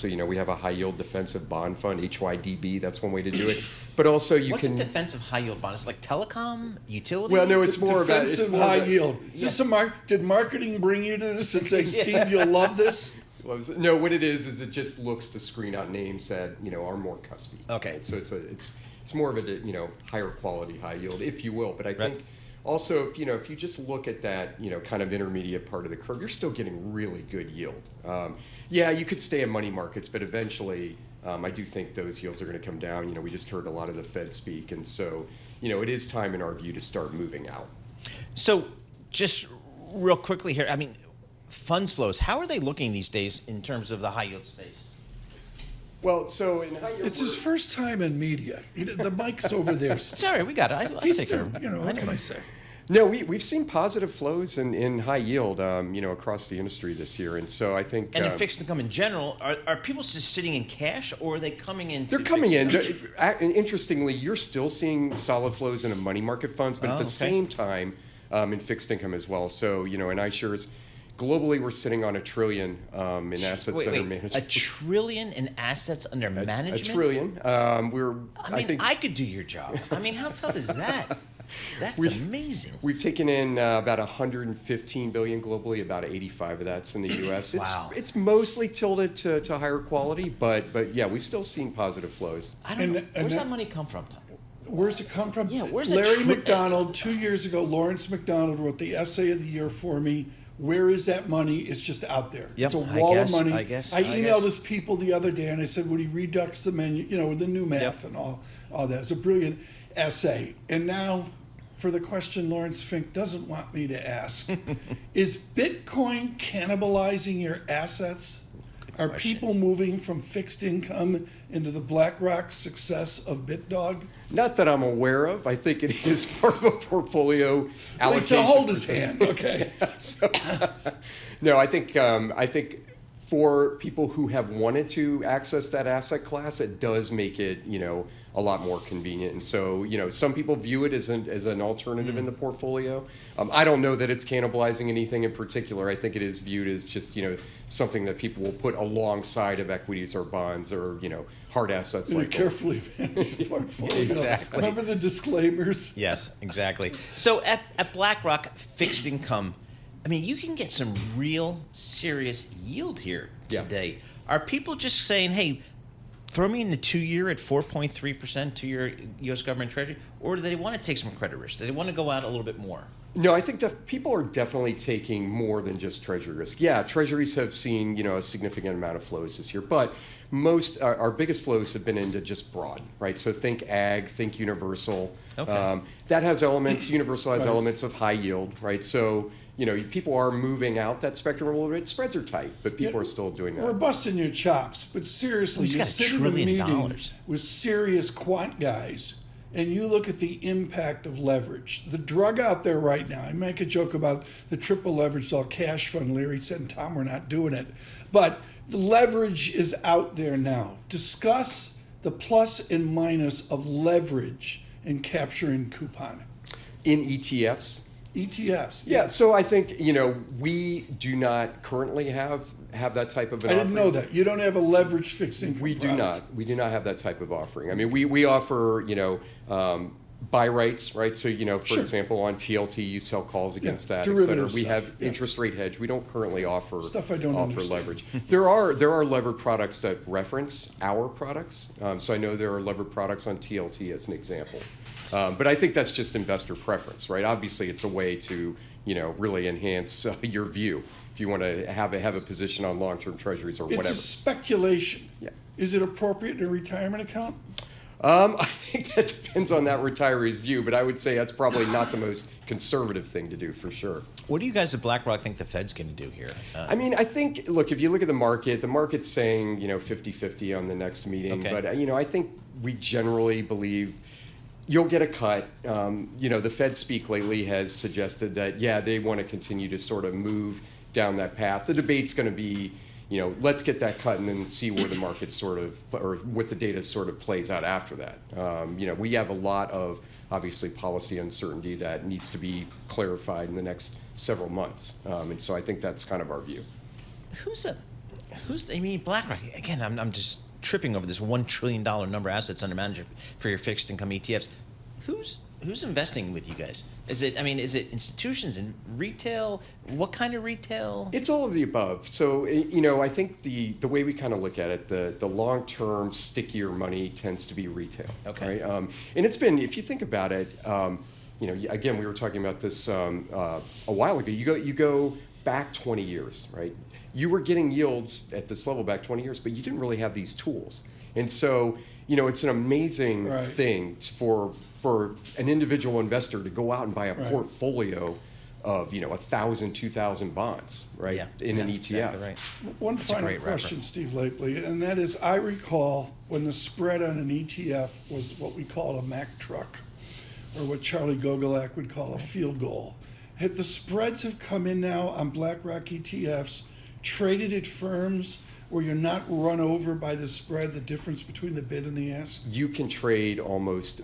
We have a high yield defensive bond fund, HYDB. That's one way to do it. But also What's a defensive high yield bond? Is it like telecom, utility? Well, no, it's more defensive high yield. Is this did marketing bring you to this and say, Steve, you'll love this? No, what it is it just looks to screen out names that are more cuspy. Okay. Right? So it's more of a higher quality high yield, if you will. But I think. Also, if you just look at that, kind of intermediate part of the curve, you're still getting really good yield. You could stay in money markets, but eventually, I do think those yields are going to come down. We just heard a lot of the Fed speak, and so, it is time in our view to start moving out. So, just real quickly here, funds flows. How are they looking these days in terms of the high yield space? Well, so in high yield, it's his first time in media. The mic's over there. Sorry, we got it. I take her. What can I say? No, we've seen positive flows in high yield, across the industry this year, and so I think. And in fixed income in general, are people just sitting in cash, or are they coming in? They're coming in. Interestingly, you're still seeing solid flows into money market funds, but at the same time, in fixed income as well. So in iShares, globally, we're sitting on $1 trillion in assets under management. $1 trillion in assets under management. $1 trillion. I think I could do your job. I mean, how tough is that? That's amazing. We've taken in about 115 billion globally. About 85 of that's in the U.S. Wow. It's mostly tilted to higher quality, but yeah, we've still seen positive flows. I don't know. Where's that money come from, Tom? Where's it come from? Yeah, where's Larry McDonald? 2 years ago, Lawrence McDonald wrote the essay of the year for me. Where is that money? It's just out there. Yep, It's a wall of money. I emailed his people the other day and I said, would he redux the menu, with the new math and all that. It's a brilliant essay. And now, for the question Lawrence Fink doesn't want me to ask, is Bitcoin cannibalizing your assets? Are people moving from fixed income into the BlackRock success of BitDog? Not that I'm aware of. I think it is part of a portfolio allocation. At least to hold his hand, okay. No, I think for people who have wanted to access that asset class, it does make it, a lot more convenient. And so, some people view it as an alternative in the portfolio. I don't know that it's cannibalizing anything in particular. I think it is viewed as just, something that people will put alongside of equities or bonds or, hard assets like carefully managed portfolio. Exactly. Remember the disclaimers? Yes, exactly. So at BlackRock fixed income, I mean, you can get some real serious yield here today. Yeah. Are people just saying, hey, throw me in the 2-year at 4.3%, 2-year U.S. government treasury, or do they want to take some credit risk? Do they want to go out a little bit more? No, I think people are definitely taking more than just treasury risk. Yeah, treasuries have seen, a significant amount of flows this year, but most, our biggest flows have been into just broad, right? So think ag, think universal. Okay. That has elements, universal has elements of high yield, right? So, people are moving out that spectrum a little bit. Spreads are tight, but people are still doing that. We're busting your chops, but seriously, you sit in a meeting with serious quant guys, and you look at the impact of leverage. The drug out there right now, I make a joke about the triple leveraged all cash fund. Larry said, and Tom, we're not doing it. But the leverage is out there now. Discuss the plus and minus of leverage in capturing coupon. In ETFs? ETFs. Yeah, so I think, we do not currently have that type of an offering. I didn't know that. You don't have a leveraged fixed income We do not. We do not have that type of offering. I mean, we offer, buy rights, right? So, for example, on TLT, you sell calls against that, et cetera. We have interest rate hedge. We don't currently offer leverage. There are levered products that reference our products. So I know there are levered products on TLT as an example. But I think that's just investor preference, right? Obviously, it's a way to, really enhance your view if you want to have a position on long-term treasuries or whatever. It's a speculation. Yeah. Is it appropriate in a retirement account? I think that depends on that retiree's view, but I would say that's probably not the most conservative thing to do for sure. What do you guys at BlackRock think the Fed's going to do here? I mean, I think, look, if you look at the market's saying, 50-50 on the next meeting. Okay. But, I think we generally believe you'll get a cut. The Fed speak lately has suggested that, they want to continue to sort of move down that path. The debate's going to be, let's get that cut and then see where the market or what the data sort of plays out after that. We have a lot of, obviously, policy uncertainty that needs to be clarified in the next several months. And so I think that's kind of our view. BlackRock, again, I'm just tripping over this $1 trillion number of assets under management for your fixed income ETFs. Who's investing with you guys? Is it institutions and retail? What kind of retail? It's all of the above. So, I think the way we kind of look at it, the long-term stickier money tends to be retail. Okay. Right? And it's been, if you think about it, again, we were talking about this a while ago. You go back 20 years, right? You were getting yields at this level back 20 years, but you didn't really have these tools. And so, it's an amazing thing for an individual investor to go out and buy a portfolio of 1,000, 2,000 bonds, right? Yeah, in an that's ETF. exactly right. One That's a final great question, reference. Steve Lapley, and that is, I recall when the spread on an ETF was what we call a Mack truck, or what Charlie Gogolak would call a field goal. Have the spreads have come in now on BlackRock ETFs, traded at firms where you're not run over by the spread, the difference between the bid and the ask? You can trade almost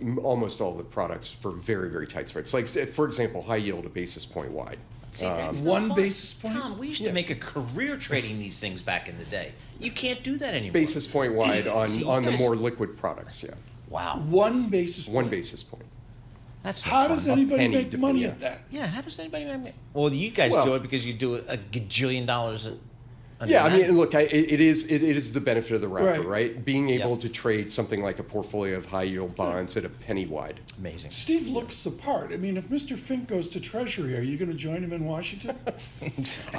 all the products for very, very tight spreads. Like, for example, high yield a basis point wide. See, that's not One fun. basis point? Tom, we used to make a career trading these things back in the day. You can't do that anymore. Basis point wide on, See, on the guys- more liquid products, yeah. Wow. One basis point? One basis point. That's not How fun. does anybody penny make money depending- at that? Yeah, how does anybody make money? Well, you guys Well- do it because you do a gajillion dollars. Yeah, I mean, look, it is the benefit of the wrapper, Right. right? Being able Yep. to trade something like a portfolio of high yield bonds at a penny wide. Amazing. Steve looks the part. I mean, if Mr. Fink goes to Treasury, are you going to join him in Washington?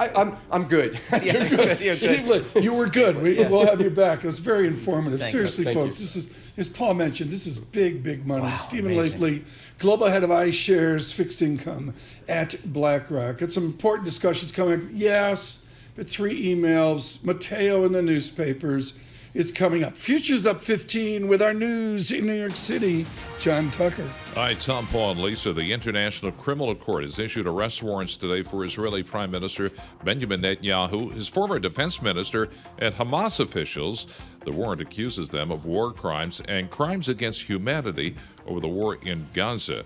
I'm good. You're good. Steve, look, you were good. We'll have you back. It was very informative. Thank you. Seriously, Thank you. folks, this is, as Paul mentioned, this is big money. Wow, Stephen amazing. Lapley, Global Head of iShares Fixed Income at BlackRock. Got some important discussions coming. Yes, but 3 emails. Mateo in the newspapers. It's coming up. Futures up 15 with our news in New York City. John Tucker. Hi, Tom, Paul, and Lisa. The International Criminal Court has issued arrest warrants today for Israeli Prime Minister Benjamin Netanyahu, his former defense minister, and Hamas officials. The warrant accuses them of war crimes and crimes against humanity over the war in Gaza.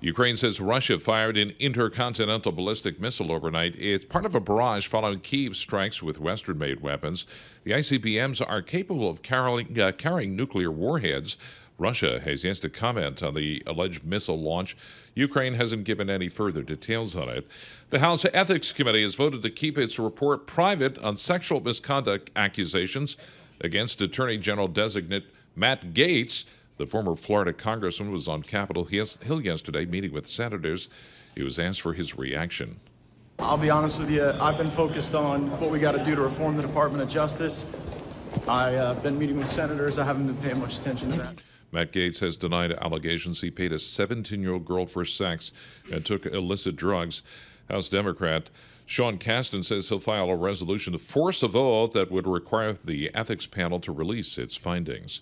Ukraine says Russia fired an intercontinental ballistic missile overnight. It's part of a barrage following Kyiv strikes with Western-made weapons. The ICBMs are capable of carrying nuclear warheads. Russia has yet to comment on the alleged missile launch. Ukraine hasn't given any further details on it. The House Ethics Committee has voted to keep its report private on sexual misconduct accusations against Attorney General designate Matt Gaetz. The former Florida congressman was on Capitol Hill yesterday meeting with senators. He was asked for his reaction. I'll be honest with you, I've been focused on what we got to do to reform the Department of Justice. I've been meeting with senators. I haven't been paying much attention to that. Matt Gaetz has denied allegations he paid a 17-year-old girl for sex and took illicit drugs. House Democrat Sean Casten says he'll file a resolution to force a vote that would require the ethics panel to release its findings.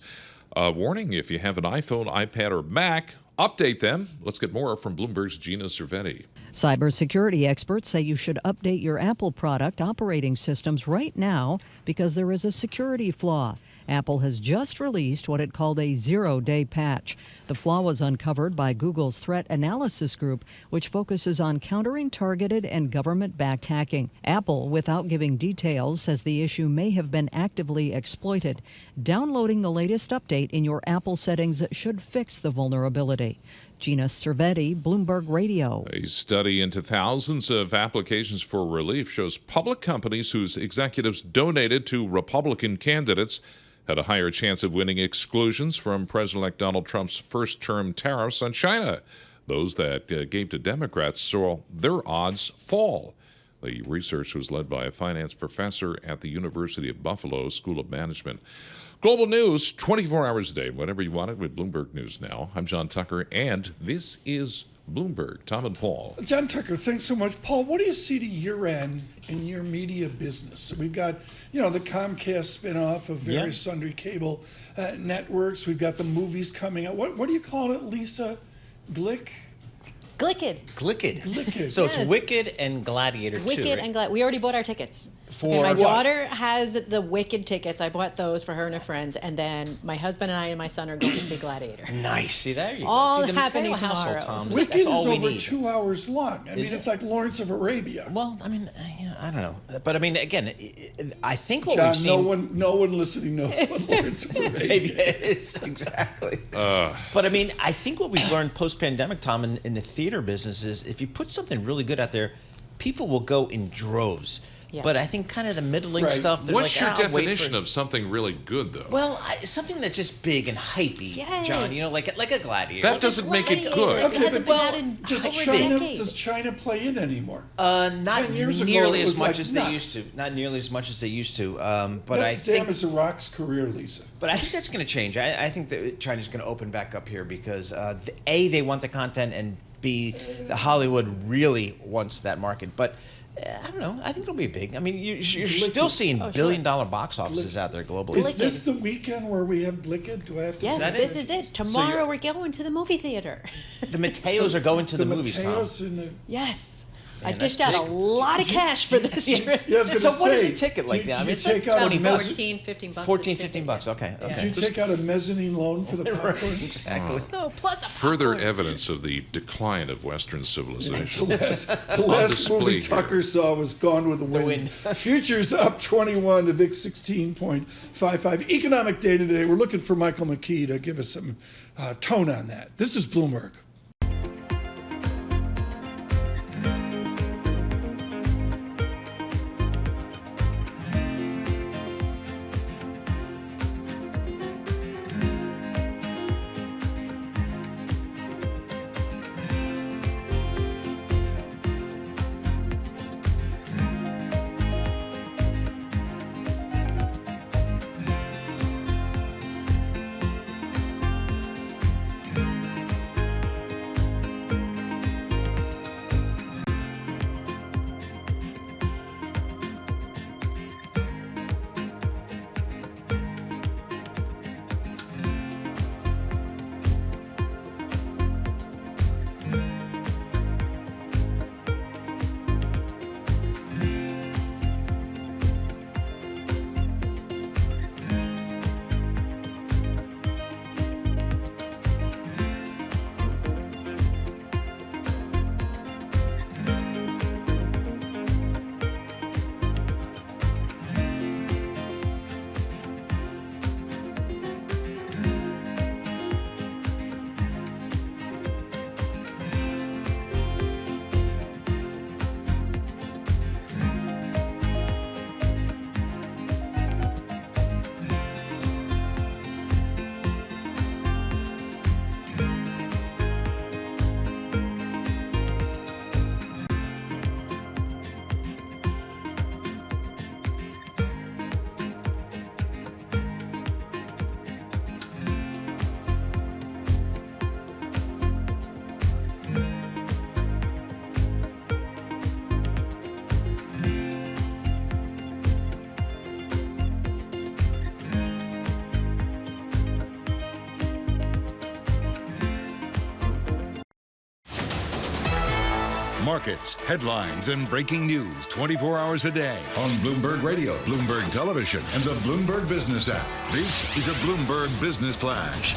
Warning, if you have an iPhone, iPad, or Mac, update them. Let's get more from Bloomberg's Gina Cervetti. Cybersecurity experts say you should update your Apple product operating systems right now because there is a security flaw. Apple has just released what it called a zero-day patch. The flaw was uncovered by Google's threat analysis group, which focuses on countering targeted and government-backed hacking. Apple, without giving details, says the issue may have been actively exploited. Downloading the latest update in your Apple settings should fix the vulnerability. Gina Cervetti, Bloomberg Radio. A study into thousands of applications for relief shows public companies whose executives donated to Republican candidates had a higher chance of winning exclusions from President-elect Donald Trump's first-term tariffs on China. Those that gave to Democrats saw their odds fall. The research was led by a finance professor at the University of Buffalo School of Management. Global news, 24 hours a day, whenever you want it, with Bloomberg News Now. I'm John Tucker, and this is Bloomberg. Tom and Paul. John Tucker, thanks so much. Paul, what do you see to year end in your media business? We've got, the Comcast spinoff of various sundry cable networks. We've got the movies coming out. What do you call it, Lisa? Glicked. So it's Yes. Wicked and Gladiator 2, Wicked right? and Glad. We already bought our tickets. For my what? daughter has the Wicked tickets. I bought those for her and her friends, and then my husband and I and my son are going to see Gladiator. Nice. See, there you go. All See, the happening Mateo household, tomorrow. Tom. Wicked That's is all we over need. 2 hours long. I mean, Is it's it? like Lawrence of Arabia. Well, I mean, I don't know. But I mean, again, I think what John, we've seen... no one listening knows what Lawrence of Arabia Maybe it is, exactly. But I mean, I think what we've learned post-pandemic, Tom, in the theater business is if you put something really good out there, people will go in droves. Yeah. But I think kind of the middling Right. stuff, they're What's like, your "Ah, wait definition for-" of something really good, though? Well, something that's just big and hypey, Yes. John. Like a Gladiator. That doesn't make it good. Okay, but does does China play in anymore? Not 10 years ago, nearly it as was much like as nuts. they used to. Not nearly as much as they used to. But That's I think. damaged The Rock's career, Lisa. But I think that's going to change. I think that China's going to open back up here because they want the content, and be Hollywood really wants that market. But I don't know. I think it'll be big. I mean, you're still seeing billion-dollar box offices out there globally. Is this the weekend where we have Liquid? Do I have to? Yes, this is it. Tomorrow we're going to the movie theater. The Mateos are going to the movies, Tom. Yes. I dished out a lot of cash for this trip. So what is a ticket like that? I mean, it's like 20 bucks. 14, 15 bucks. 14, 15 bucks. Okay. Did you take out a mezzanine loan for the popcorn? Exactly. No, plus the Further evidence of the decline of Western civilization. The last movie Tucker saw was Gone with the Wind. Futures up 21, the VIX 16.55. Economic day today. We're looking for Michael McKee to give us some tone on that. This is Bloomberg. Markets, headlines, and breaking news 24 hours a day on Bloomberg Radio, Bloomberg Television, and the Bloomberg Business app. This is a Bloomberg Business Flash.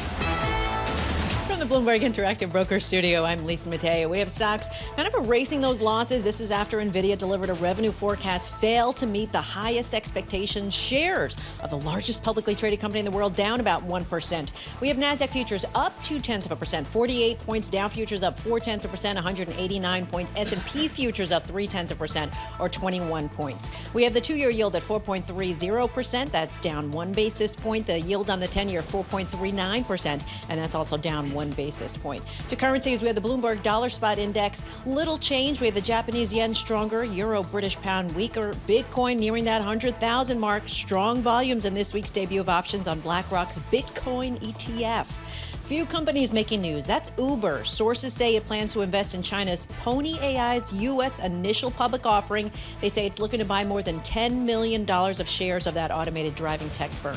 From the Bloomberg Interactive Broker Studio, I'm Lisa Mateo. We have stocks kind of erasing those losses. This is after Nvidia delivered a revenue forecast failed to meet the highest expectations. Shares of the largest publicly traded company in the world down about 1%. We have NASDAQ futures up 0.2%, 48 points. Dow futures up 0.4%, 189 points. S&P futures up 0.3%, or 21 points. We have the 2-year yield at 4.30%. That's down 1 basis point. The yield on the 10-year 4.39%, and that's also down 1 basis point. To currencies, we have the Bloomberg Dollar Spot Index. Little change. We have the Japanese yen stronger, euro, British pound weaker, Bitcoin nearing that 100,000 mark. Strong volumes in this week's debut of options on BlackRock's Bitcoin ETF. Few companies making news. That's Uber. Sources say it plans to invest in China's Pony AI's U.S. initial public offering. They say it's looking to buy more than $10 million of shares of that automated driving tech firm.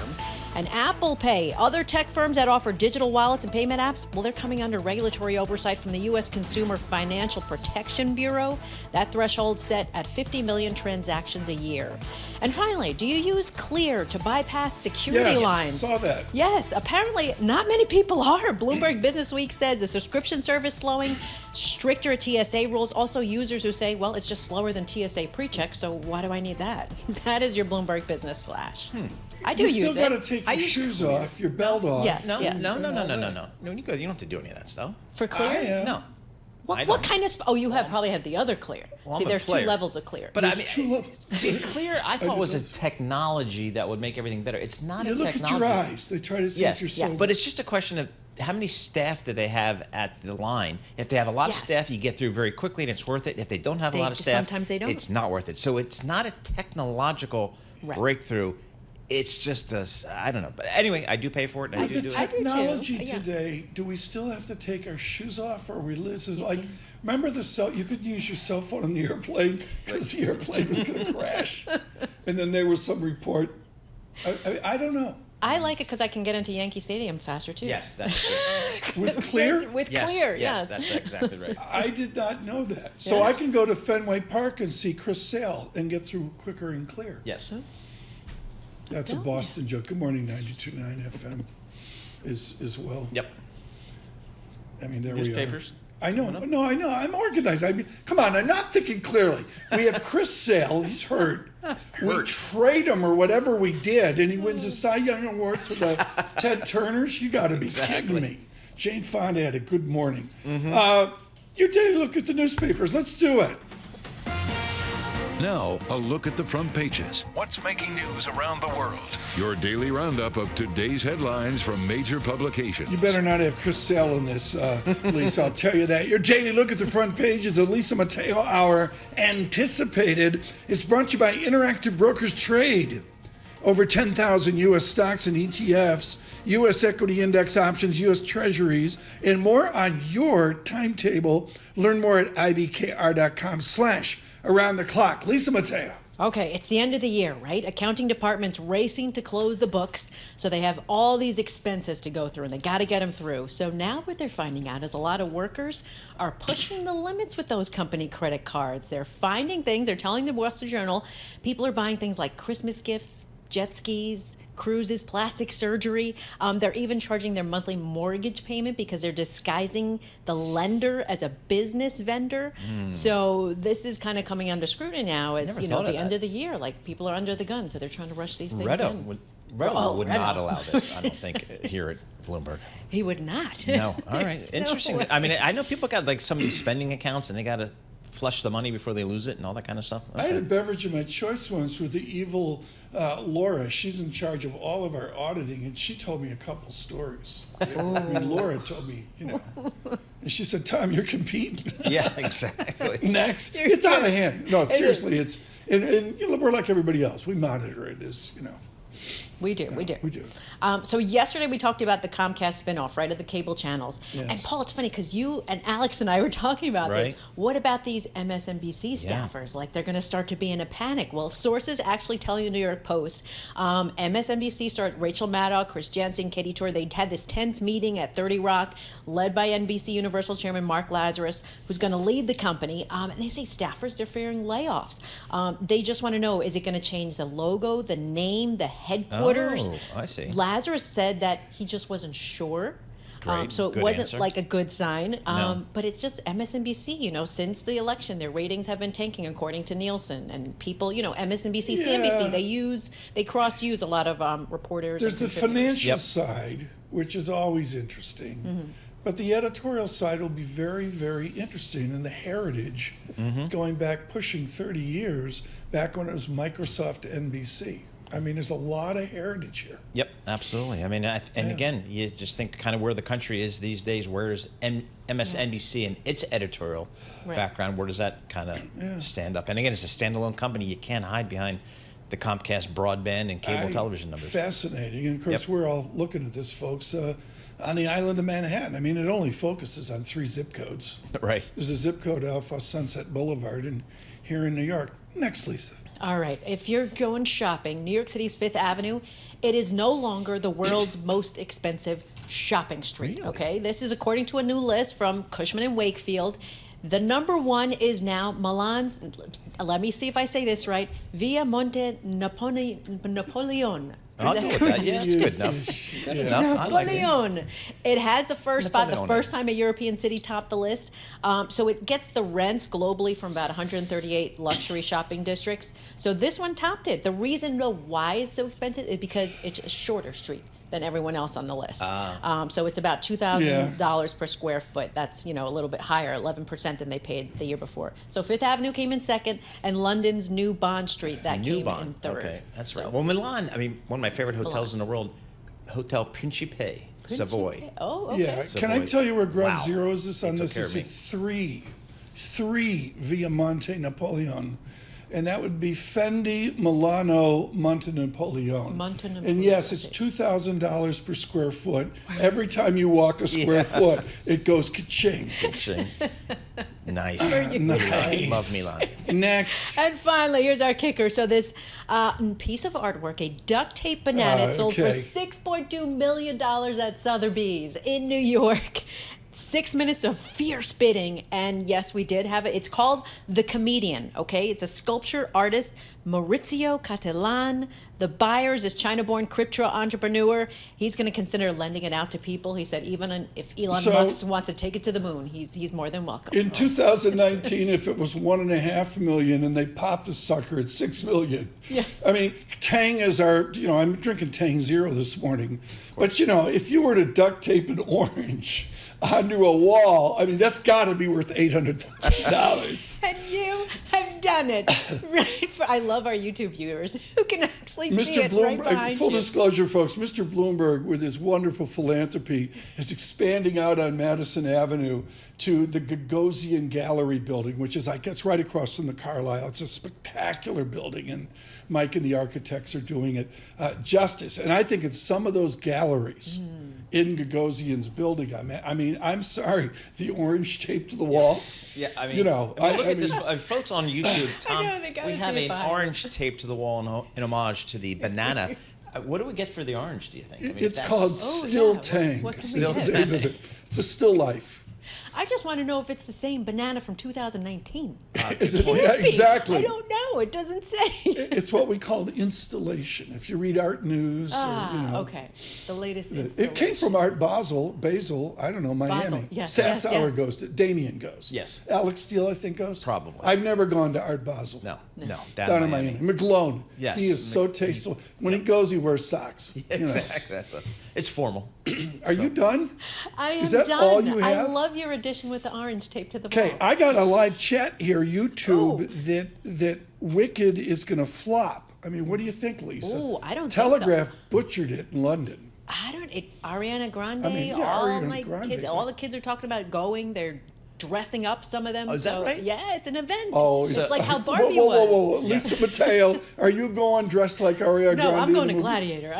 And Apple Pay, other tech firms that offer digital wallets and payment apps, well, they're coming under regulatory oversight from the U.S. Consumer Financial Protection Bureau. That threshold set at 50 million transactions a year. And finally, do you use Clear to bypass security lines? Yes, saw that. Yes, apparently not many people are. Bloomberg Business Week says the subscription service slowing, stricter TSA rules. Also users who say, well, it's just slower than TSA pre-check, so why do I need that? That is your Bloomberg Business Flash. I do use it. You still got to take your shoes off, your belt off. Yes, No. yes. No, you don't have to do any of that stuff. For Clear? No. What kind of? Oh, you probably have the other Clear. Well, See, I'm a there's player. 2 levels of Clear. But There's I mean, 2 levels. See, Clear, I thought was a technology that would make everything better. It's not You a look technology. at your eyes. They try to see if you're sober. But it's just a question of how many staff do they have at the line. If they have a lot of staff, you get through very quickly and it's worth it. If they don't have a lot of staff, sometimes they don't. It's not worth it. So it's not a technological breakthrough. it's just I don't know. But anyway, I do pay for it. And I do the it. technology today, do we still have to take our shoes off, or this is like, remember you could use your cell phone on the airplane because the airplane was going to crash, and then there was some report. I don't know. I like it because I can get into Yankee Stadium faster too. Yes, that's good. With Clear? With yes, Clear, yes, that's exactly right. I did not know that. So I can go to Fenway Park and see Chris Sale and get through quicker and clear. Yes. That's a Boston joke. Good morning, 92.9 FM is well. Yep. I mean, there Newspapers? we are. I know. No, I know. I'm organized. I mean, come on. I'm not thinking clearly. We have Chris Sale. He's hurt. We trade him or whatever we did, and he wins a Cy Young Award for the Ted Turners. You got to be kidding me. Jane Fonda had a good morning. Your daily look at the newspapers. Let's do it. Now, a look at the front pages. What's making news around the world? Your daily roundup of today's headlines from major publications. You better not have Chris Sale in this, Lisa. I'll tell you that. Your daily look at the front pages of Lisa Mateo Hour Anticipated is brought to you by Interactive Brokers Trade. Over 10,000 U.S. stocks and ETFs, U.S. equity index options, U.S. treasuries, and more on your timetable. Learn more at ibkr.com/around the clock. Lisa Mateo. Okay, it's the end of the year, right? Accounting departments racing to close the books, so they have all these expenses to go through, and they got to get them through. So now what they're finding out is a lot of workers are pushing the limits with those company credit cards. They're finding things. They're telling the Wall Street Journal people are buying things like Christmas gifts, jet skis, cruises, plastic surgery. They're even charging their monthly mortgage payment because they're disguising the lender as a business vendor. So this is kind of coming under scrutiny now as, the end of the year. Like, people are under the gun, so they're trying to rush these things in. Would not allow this, I don't think, here at Bloomberg. He would not. No. All right. Interesting. No. I mean, I know people got like some of these spending accounts and they got to flush the money before they lose it and all that kind of stuff. Okay. I had a beverage of my choice once with the evil Laura. She's in charge of all of our auditing, and she told me a couple stories. I mean, Laura told me, and she said, "Tom, you're competing." Yeah, exactly. Next, it's out of hand. No, seriously, it's and we're like everybody else. We monitor it as We do. So yesterday we talked about the Comcast spinoff, right, of the cable channels. Yes. And Paul, it's funny because you and Alex and I were talking about this. What about these MSNBC staffers? Like, they're going to start to be in a panic. Well, sources actually telling the New York Post, MSNBC started Rachel Maddow, Chris Jensen, Katie Torr. They had this tense meeting at 30 Rock, led by NBC Universal Chairman Mark Lazarus, who's going to lead the company. And they say staffers, they're fearing layoffs. They just want to know, is it going to change the logo, the name, the headquarters? Oh, I see. Lazarus said that he just wasn't sure. Great. So it Good wasn't answer. like a good sign. No. But it's just MSNBC, since the election, their ratings have been tanking according to Nielsen. And people, MSNBC, CNBC, they cross-use a lot of reporters. There's and the financial side, which is always interesting. But the editorial side will be very, very interesting. And the heritage, going back, pushing 30 years, back when it was Microsoft NBC. I mean, there's a lot of heritage here. Yep, absolutely. I mean, again, you just think kind of where the country is these days. Where is MSNBC and its editorial background? Where does that kind of stand up? And again, it's a standalone company. You can't hide behind the Comcast broadband and cable television numbers. Fascinating. And of course, we're all looking at this, folks, on the island of Manhattan. I mean, it only focuses on 3 zip codes. Right. There's a zip code off Sunset Boulevard and here in New York. Next, Lisa. All right. If you're going shopping, New York City's Fifth Avenue, it is no longer the world's most expensive shopping street. Really? Okay. This is according to a new list from Cushman & Wakefield. The number 1 is now Milan's, let me see if I say this right, Via Monte Napoleon. I'll go with that. Yeah, it's good enough. Good enough. I like it. Napoleon. It has the first spot, the Napoleon. first time a European city topped the list. So it gets the rents globally from about 138 luxury shopping districts. So this one topped it. The reason why it's so expensive is because it's a shorter street than everyone else on the list. So it's about $2,000 per square foot. That's, a little bit higher, 11% than they paid the year before. So Fifth Avenue came in second, and London's New Bond Street, that came in third. Okay, that's right. Well, Milan, I mean, one of my favorite hotels in the world, Hotel Principe, Savoy. Oh, okay. Yeah, Savoy. can I tell you where ground Wow. zero is this on They this? took care It's of me. three Via Monte Napoleon. and that would be Fendi Milano Montenapoleone. And yes, it's $2,000 per square foot. Every time you walk a square foot, it goes ka-ching. Ka-ching. Nice. Nice. Love Milan. Next. And finally, here's our kicker. So this piece of artwork, a duct tape banana, it sold for $6.2 million at Sotheby's in New York. 6 minutes of fierce bidding, and yes, we did have it. It's called The Comedian, okay? It's a sculpture artist, Maurizio Cattelan. The buyers is China-born crypto entrepreneur. He's going to consider lending it out to people. He said even if Elon Musk wants to take it to the moon, he's more than welcome. In 2019, if it was $1.5 million and they popped the sucker at $6 million. Yes. I mean, Tang is our, I'm drinking Tang Zero this morning. But, if you were to duct tape an orange onto a wall, I mean, that's got to be worth $800,000. And you have done it. Right? I love our YouTube viewers who can actually see it right behind full you. disclosure, folks, Mr. Bloomberg, with his wonderful philanthropy, is expanding out on Madison Avenue to the Gagosian Gallery building, which is, it's right across from the Carlyle. It's a spectacular building, and Mike and the architects are doing it justice. And I think it's some of those galleries in Gagosian's building. I mean, I'm sorry, the orange tape to the wall. Yeah, I mean, look at this. Folks on YouTube, Tom, we have an orange tape to the wall in homage to the banana. What do we get for the orange, do you think? I mean, it's called Still Tang. What can we get? It's a still life. I just want to know if it's the same banana from 2019. Is it? Yeah, exactly. I don't know. It doesn't say. It's what we call an installation. If you read Art News, okay, the latest installation. It came from Art Basel. I don't know, Miami. Yes, Sassauer goes to. Damien goes. Yes. Alex Steele, I think, goes. Probably. I've never gone to Art Basel. No. Down in Miami. McGlone. Yes. He is so tasteful. When he goes, he wears socks. Exactly. It's formal. Are you done? I am Is that done. all you have? I love your addition with the orange tape to the wall. Okay, I got a live chat here, YouTube, that Wicked is going to flop. I mean, what do you think, Lisa? Ooh, I don't Telegraph think so. butchered it in London. Ariana Grande, Ariana Grande, kids, all the kids are talking about going. They're dressing up, some of them. Oh, is that right? Yeah, it's an event. Oh, just like how Barbie whoa. Lisa Mateo, are you going dressed like Ariana Grande? No, I'm going to Gladiator.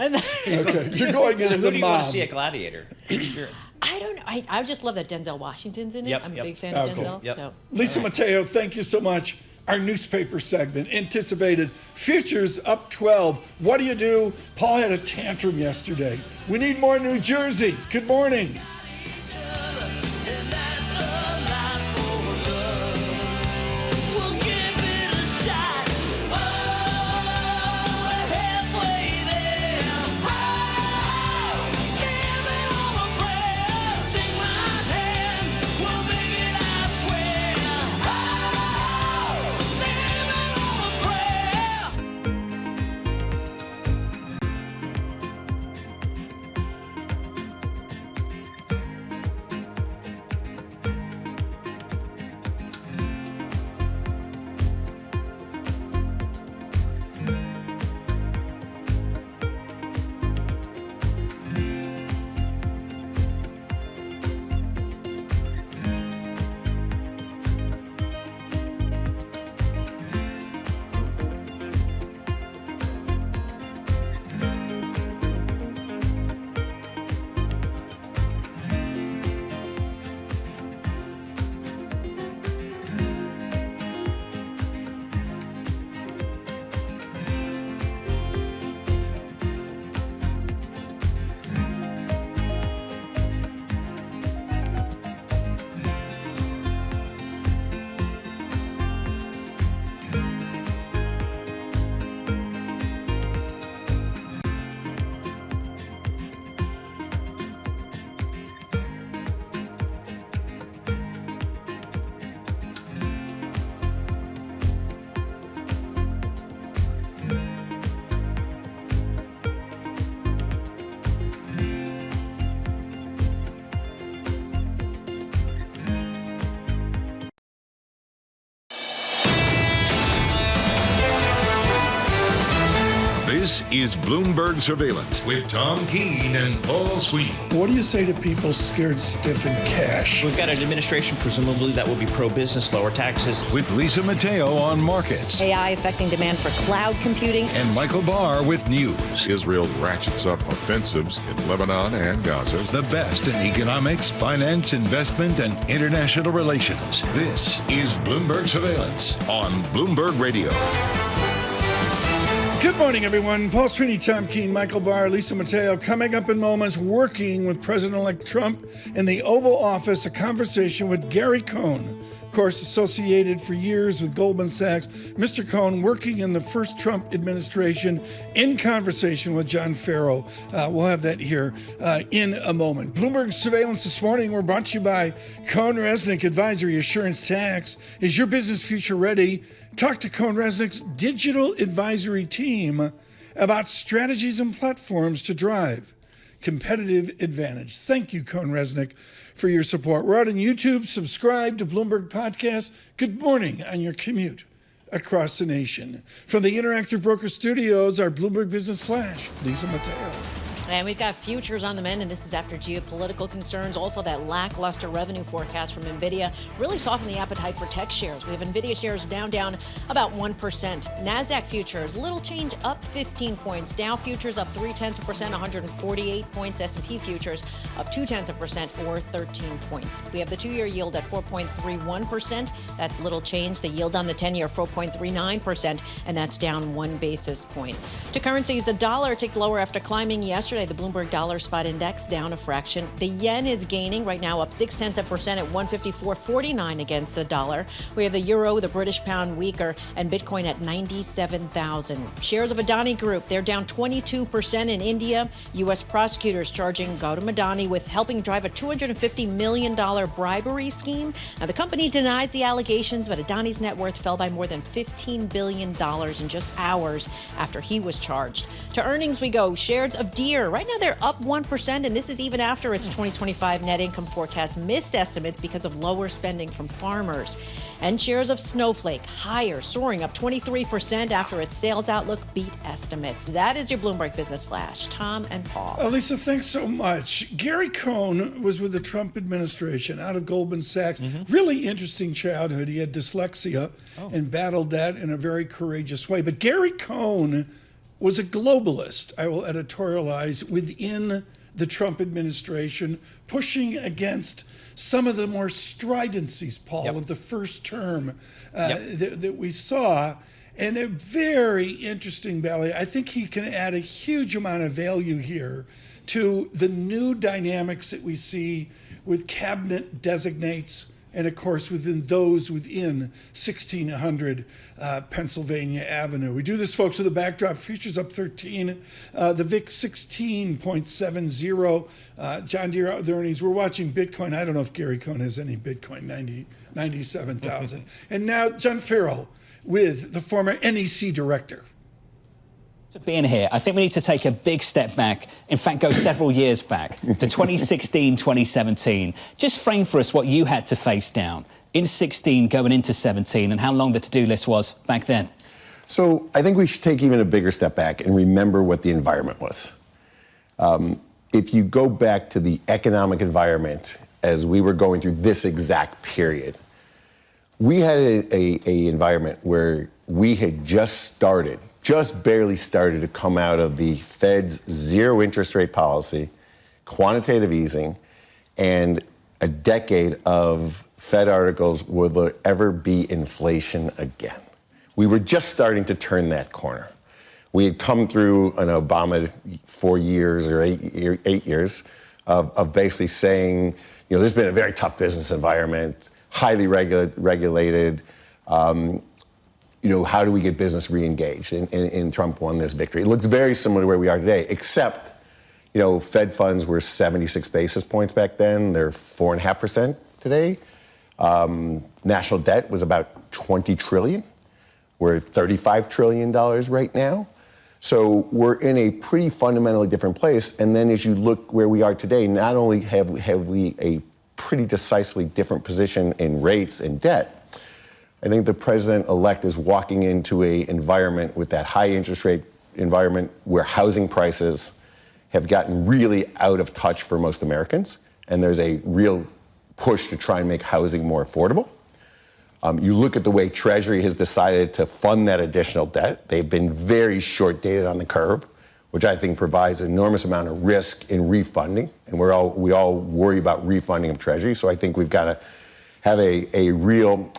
Okay, you're going into the who do you want mob. to see at Gladiator? Sure. I don't know. I just love that Denzel Washington's in it. I'm a big fan of Denzel. Cool. So. Lisa Mateo, thank you so much. Our newspaper segment, anticipated. Futures up 12. What do you do? Paul had a tantrum yesterday. We need more New Jersey. Good morning. is Bloomberg Surveillance with Tom Keene and Paul Sweeney. What do you say to people scared stiff in cash? We've got an administration, presumably, that will be pro-business, lower taxes. With Lisa Mateo on markets. AI affecting demand for cloud computing. And Michael Barr with news. Israel ratchets up offensives in Lebanon and Gaza. The best in economics, finance, investment, and international relations. This is Bloomberg Surveillance on Bloomberg Radio. Good morning, everyone. Paul Sweeney, Tom Keene, Michael Barr, Lisa Mateo. Coming up in moments, working with President-elect Trump in the Oval Office, a conversation with Gary Cohn. Of course, associated for years with Goldman Sachs. Mr. Cohn working in the first Trump administration in conversation with John Farrow. We'll have that here in a moment. Bloomberg Surveillance this morning, we're brought to you by Cohn-Resnick Advisory Assurance Tax. Is your business future ready? Talk to Cohn-Resnick's digital advisory team about strategies and platforms to drive competitive advantage. Thank you, Cohn-Resnick, for your support. We're out on YouTube. Subscribe to Bloomberg Podcast. Good morning on your commute across the nation. From the Interactive Broker Studios, our Bloomberg Business Flash, Lisa Mateo. And we've got futures on the mend, and this is after geopolitical concerns. Also, that lackluster revenue forecast from Nvidia really softened the appetite for tech shares. We have Nvidia shares down about 1%. NASDAQ futures, little change, up 15 points. Dow futures up 0.3%, 148 points. S&P futures up 0.2% or 13 points. We have the 2-year yield at 4.31%. That's little change. The yield on the 10-year, 4.39%, and that's down 1 basis point. To currencies, the dollar ticked lower after climbing yesterday. The Bloomberg Dollar Spot Index down a fraction. The yen is gaining right now, up 0.6% at 154.49 against the dollar. We have the euro, the British pound weaker, and Bitcoin at 97,000. Shares of Adani Group, they're down 22% in India. U.S. prosecutors charging Gautam Adani with helping drive a $250 million bribery scheme. Now, the company denies the allegations, but Adani's net worth fell by more than $15 billion in just hours after he was charged. To earnings we go. Shares of Deere, right now they're up 1%, and this is even after its 2025 net income forecast missed estimates because of lower spending from farmers. And shares of Snowflake, higher, soaring up 23% after its sales outlook beat estimates. That is your Bloomberg Business Flash. Tom and Paul. Lisa, thanks so much. Gary Cohn was with the Trump administration out of Goldman Sachs. Really interesting childhood. He had dyslexia and battled that in a very courageous way. But Gary Cohn was a globalist, I will editorialize, within the Trump administration, pushing against some of the more stridencies, Paul, of the first term that we saw. And a very interesting value. I think he can add a huge amount of value here to the new dynamics that we see with cabinet designates, and of course within 1600 Pennsylvania Avenue. We do this, folks, with a backdrop. Futures up 13. The VIX 16.70. John Deere, the earnings. We're watching Bitcoin. I don't know if Gary Cohn has any Bitcoin, 97,000. And now John Farrow with the former NEC director. Being here, I think we need to take a big step back, in fact, go several years back to 2016, 2017. Just frame for us what you had to face down in 16 going into 17 and how long the to-do list was back then. So I think we should take even a bigger step back and remember what the environment was. If you go back to the economic environment as we were going through this exact period, we had a environment where we had just barely started to come out of the Fed's zero interest rate policy, quantitative easing, and a decade of Fed articles, will there ever be inflation again? We were just starting to turn that corner. We had come through an Obama 4 years or 8 years of basically saying, there's been a very tough business environment, highly regulated. How do we get business re-engaged? And Trump won this victory. It looks very similar to where we are today, except, Fed funds were 76 basis points back then. They're 4.5% today. National debt was about $20 trillion. We're at $35 trillion right now. So we're in a pretty fundamentally different place. And then as you look where we are today, not only have we a pretty decisively different position in rates and debt, I think the president-elect is walking into an environment with that high interest rate environment where housing prices have gotten really out of touch for most Americans, and there's a real push to try and make housing more affordable. You look at the way Treasury has decided to fund that additional debt. They've been very short-dated on the curve, which I think provides an enormous amount of risk in refunding, and we all worry about refunding of Treasury. So I think we've got to have a real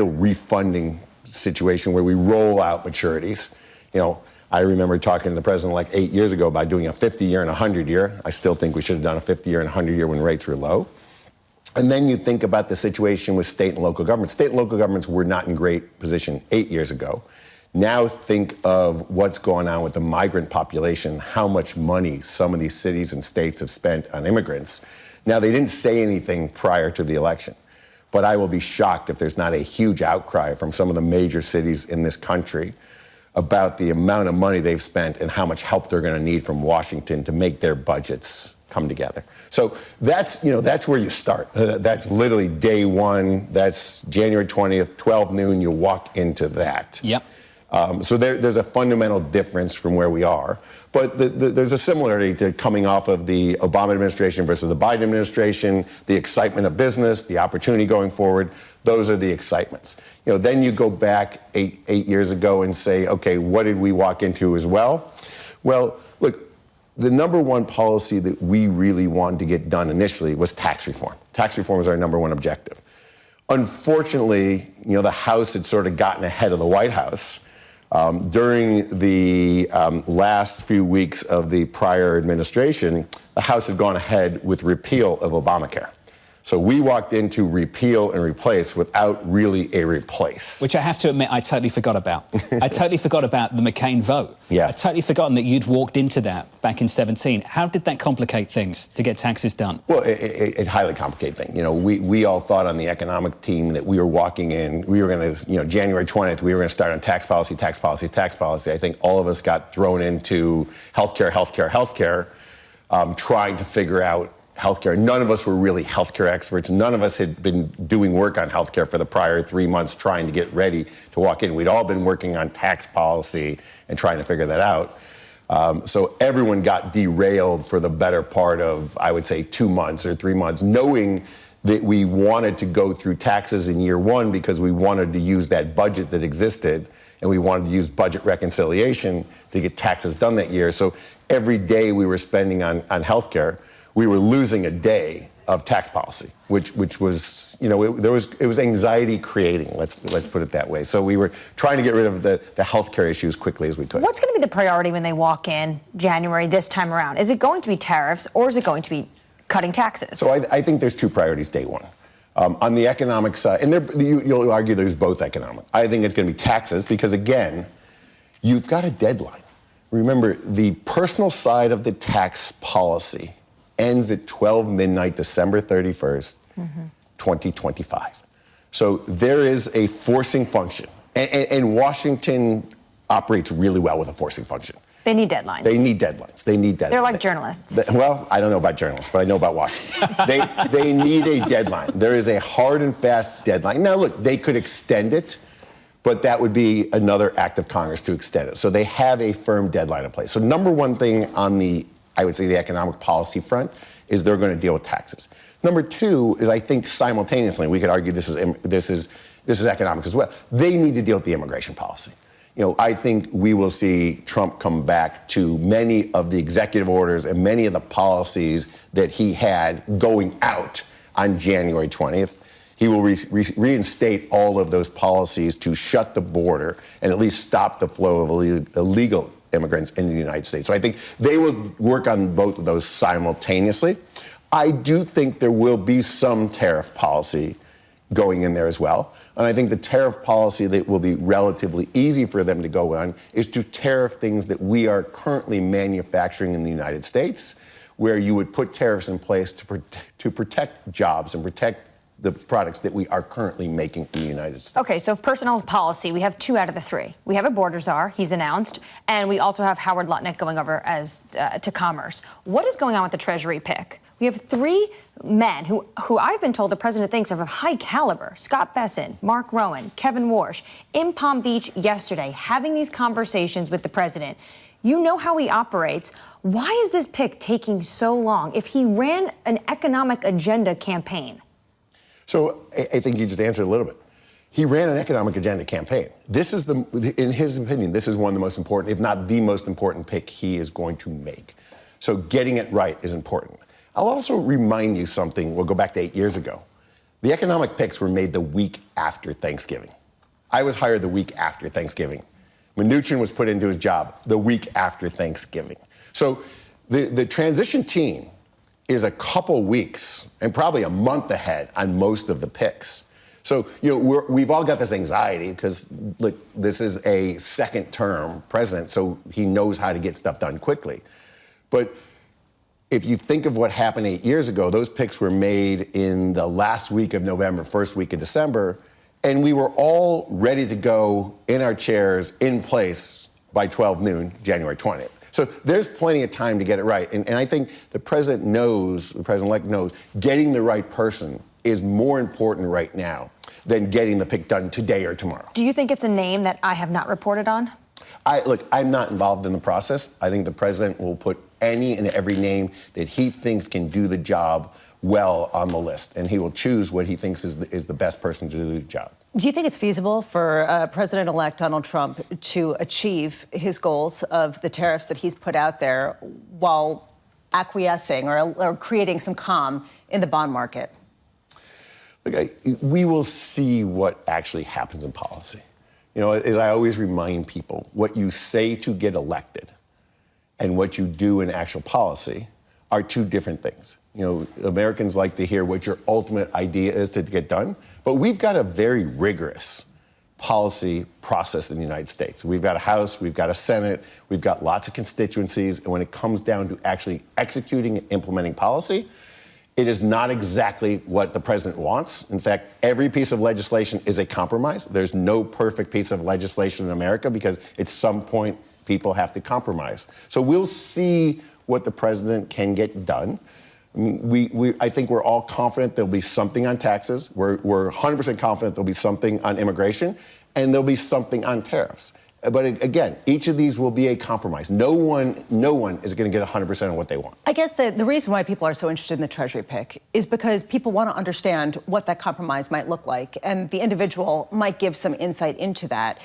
refunding situation where we roll out maturities. You know, I remember talking to the president like 8 years ago about doing a 50-year and a 100-year. I still think we should have done a 50-year and a 100-year when rates were low. And then you think about the situation with state and local governments. State and local governments were not in great position 8 years ago. Now think of what's going on with the migrant population, how much money some of these cities and states have spent on immigrants. Now, they didn't say anything prior to the election, but I will be shocked if there's not a huge outcry from some of the major cities in this country about the amount of money they've spent and how much help they're going to need from Washington to make their budgets come together. So that's where you start. That's literally day one. That's January 20th, 12 noon. You walk into that. Yep. So there's a fundamental difference from where we are. But there's a similarity to coming off of the Obama administration versus the Biden administration, the excitement of business, the opportunity going forward. Those are the excitements. You know, then you go back eight years ago and say, okay, what did we walk into as well? Well, look, the number one policy that we really wanted to get done initially was tax reform. Tax reform was our number one objective. Unfortunately, you know, the House had sort of gotten ahead of the White House. During the last few weeks of the prior administration, the House had gone ahead with repeal of Obamacare. So we walked into repeal and replace without really a replace. Which I have to admit, I totally forgot about. I totally forgot about the McCain vote. Yeah. I totally forgotten that you'd walked into that back in 17. How did that complicate things to get taxes done? Well, it highly complicated things. You know, we all thought on the economic team that we were walking in, we were going to, you know, January 20th, we were going to start on tax policy. I think all of us got thrown into healthcare, trying to figure out healthcare. None of us were really healthcare experts. None of us had been doing work on healthcare for the prior 3 months trying to get ready to walk in. We'd all been working on tax policy and trying to figure that out. So everyone got derailed for the better part of, I would say, 2 months or 3 months, knowing that we wanted to go through taxes in year one because we wanted to use that budget that existed, and we wanted to use budget reconciliation to get taxes done that year. So every day we were spending on healthcare, we were losing a day of tax policy, which was, you know, it was anxiety creating. Let's put it that way. So we were trying to get rid of the healthcare issue as quickly as we could. What's going to be the priority when they walk in January this time around? Is it going to be tariffs or is it going to be cutting taxes? So I think there's two priorities day one. On the economic side, and you'll argue there's both economic. I think it's going to be taxes because, again, you've got a deadline. Remember, the personal side of the tax policy ends at 12 midnight, December 31st, 2025. So there is a forcing function. And Washington operates really well with a forcing function. They need deadlines. They need deadlines. They're like journalists. Well, I don't know about journalists, but I know about Washington. They need a deadline. There is a hard and fast deadline. Now, look, they could extend it, but that would be another act of Congress to extend it. So they have a firm deadline in place. So number one thing on the, I would say, the economic policy front is they're going to deal with taxes. Number two is, I think, simultaneously, we could argue this is economics as well. They need to deal with the immigration policy. You know, I think we will see Trump come back to many of the executive orders and many of the policies that he had going out on January 20th. He will reinstate all of those policies to shut the border and at least stop the flow of illegal immigrants into the United States. So I think they will work on both of those simultaneously. I do think there will be some tariff policy going in there as well. And I think the tariff policy that will be relatively easy for them to go on is to tariff things that we are currently manufacturing in the United States, where you would put tariffs in place to protect jobs and protect the products that we are currently making in the United States. Okay, so if personnel policy, we have 2 out of the 3. We have a border czar, he's announced, and we also have Howard Lutnick going over as to commerce. What is going on with the Treasury pick? We have three men who I've been told the president thinks are of high caliber: Scott Bessent, Mark Rowan, Kevin Warsh, in Palm Beach yesterday, having these conversations with the president. You know how he operates. Why is this pick taking so long if he ran an economic agenda campaign? So I think you just answered a little bit. He ran an economic agenda campaign. This is in his opinion, this is one of the most important, if not the most important pick he is going to make. So getting it right is important. I'll also remind you something. We'll go back to 8 years ago. The economic picks were made the week after Thanksgiving. I was hired the week after Thanksgiving. Mnuchin was put into his job the week after Thanksgiving. So the transition team is a couple weeks and probably a month ahead on most of the picks. So, we've all got this anxiety because, look, this is a second-term president, so he knows how to get stuff done quickly. But if you think of what happened 8 years ago, those picks were made in the last week of November, first week of December, and we were all ready to go in our chairs, in place by 12 noon, January 20th. So there's plenty of time to get it right. And I think the president-elect knows, getting the right person is more important right now than getting the pick done today or tomorrow. Do you think it's a name that I have not reported on? Look, I'm not involved in the process. I think the president will put any and every name that he thinks can do the job well on the list, and he will choose what he thinks is the best person to do the job. Do you think it's feasible for President-elect Donald Trump to achieve his goals of the tariffs that he's put out there while acquiescing or creating some calm in the bond market? Look, we will see what actually happens in policy. As I always remind people, what you say to get elected and what you do in actual policy are two different things. Americans like to hear what your ultimate idea is to get done, but we've got a very rigorous policy process in the United States. We've got a House, we've got a Senate, we've got lots of constituencies, and when it comes down to actually executing and implementing policy, it is not exactly what the president wants. In fact, every piece of legislation is a compromise. There's no perfect piece of legislation in America because at some point people have to compromise. So we'll see what the president can get done. I think we're all confident there'll be something on taxes. We're 100% confident there'll be something on immigration, and there'll be something on tariffs. But again, each of these will be a compromise. No one is going to get 100% of what they want. I guess the reason why people are so interested in the Treasury pick is because people want to understand what that compromise might look like, and the individual might give some insight into that.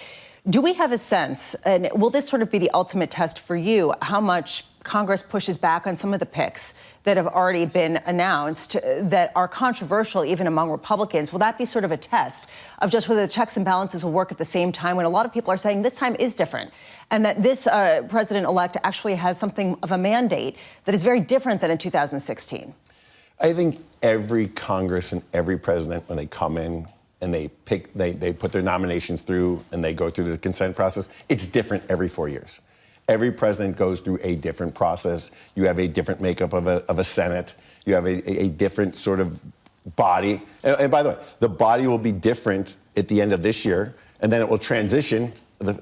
Do we have a sense, and will this sort of be the ultimate test for you, how much Congress pushes back on some of the picks that have already been announced that are controversial even among Republicans? Will that be sort of a test of just whether the checks and balances will work at the same time when a lot of people are saying this time is different and that this president-elect actually has something of a mandate that is very different than in 2016? I think every Congress and every president, when they come in and they put their nominations through and they go through the consent process, it's different every 4 years. Every president goes through a different process. You have a different makeup of a Senate. You have a different sort of body. And by the way, the body will be different at the end of this year, and then it will transition.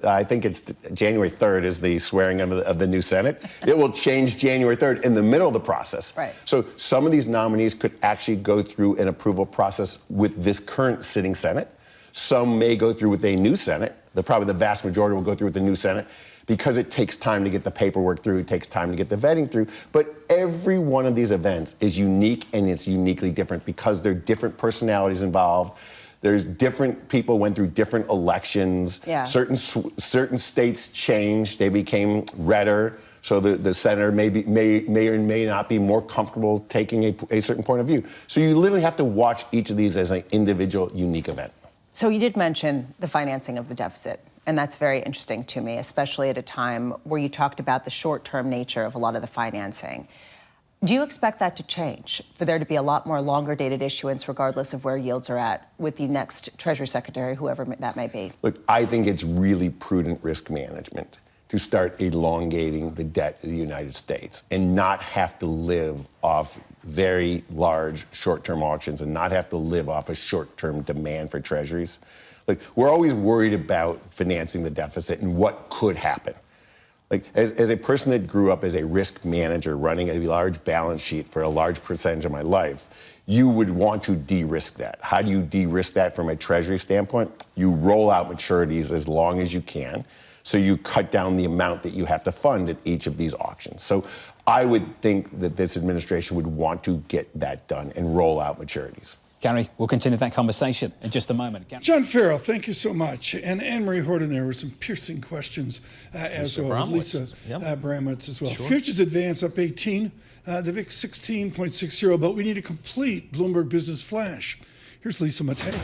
I think it's January 3rd is the swearing of the new Senate. It will change January 3rd in the middle of the process. Right. So some of these nominees could actually go through an approval process with this current sitting Senate. Some may go through with a new Senate. Probably the vast majority will go through with the new Senate because it takes time to get the paperwork through. It takes time to get the vetting through. But every one of these events is unique, and it's uniquely different because there are different personalities involved. There's different people went through different elections. Yeah. Certain states changed. They became redder. So the senator may or may not be more comfortable taking a certain point of view. So you literally have to watch each of these as an individual, unique event. So you did mention the financing of the deficit, and that's very interesting to me, especially at a time where you talked about the short-term nature of a lot of the financing. Do you expect that to change, for there to be a lot more longer-dated issuance, regardless of where yields are at, with the next Treasury Secretary, whoever that may be? Look, I think it's really prudent risk management to start elongating the debt of the United States and not have to live off very large short-term auctions and not have to live off a short-term demand for treasuries. Look, we're always worried about financing the deficit and what could happen. Like, as a person that grew up as a risk manager running a large balance sheet for a large percentage of my life, you would want to de-risk that. How do you de-risk that from a treasury standpoint? You roll out maturities as long as you can, so you cut down the amount that you have to fund at each of these auctions. So I would think that this administration would want to get that done and roll out maturities. Gary, we'll continue that conversation in just a moment. John Farrell, thank you so much. And Anne-Marie Horton, there were some piercing questions as well. Lisa Bramowitz as well. Sure. Futures advance up 18, the VIX 16.60, but we need a complete Bloomberg Business Flash. Here's Lisa Mateo.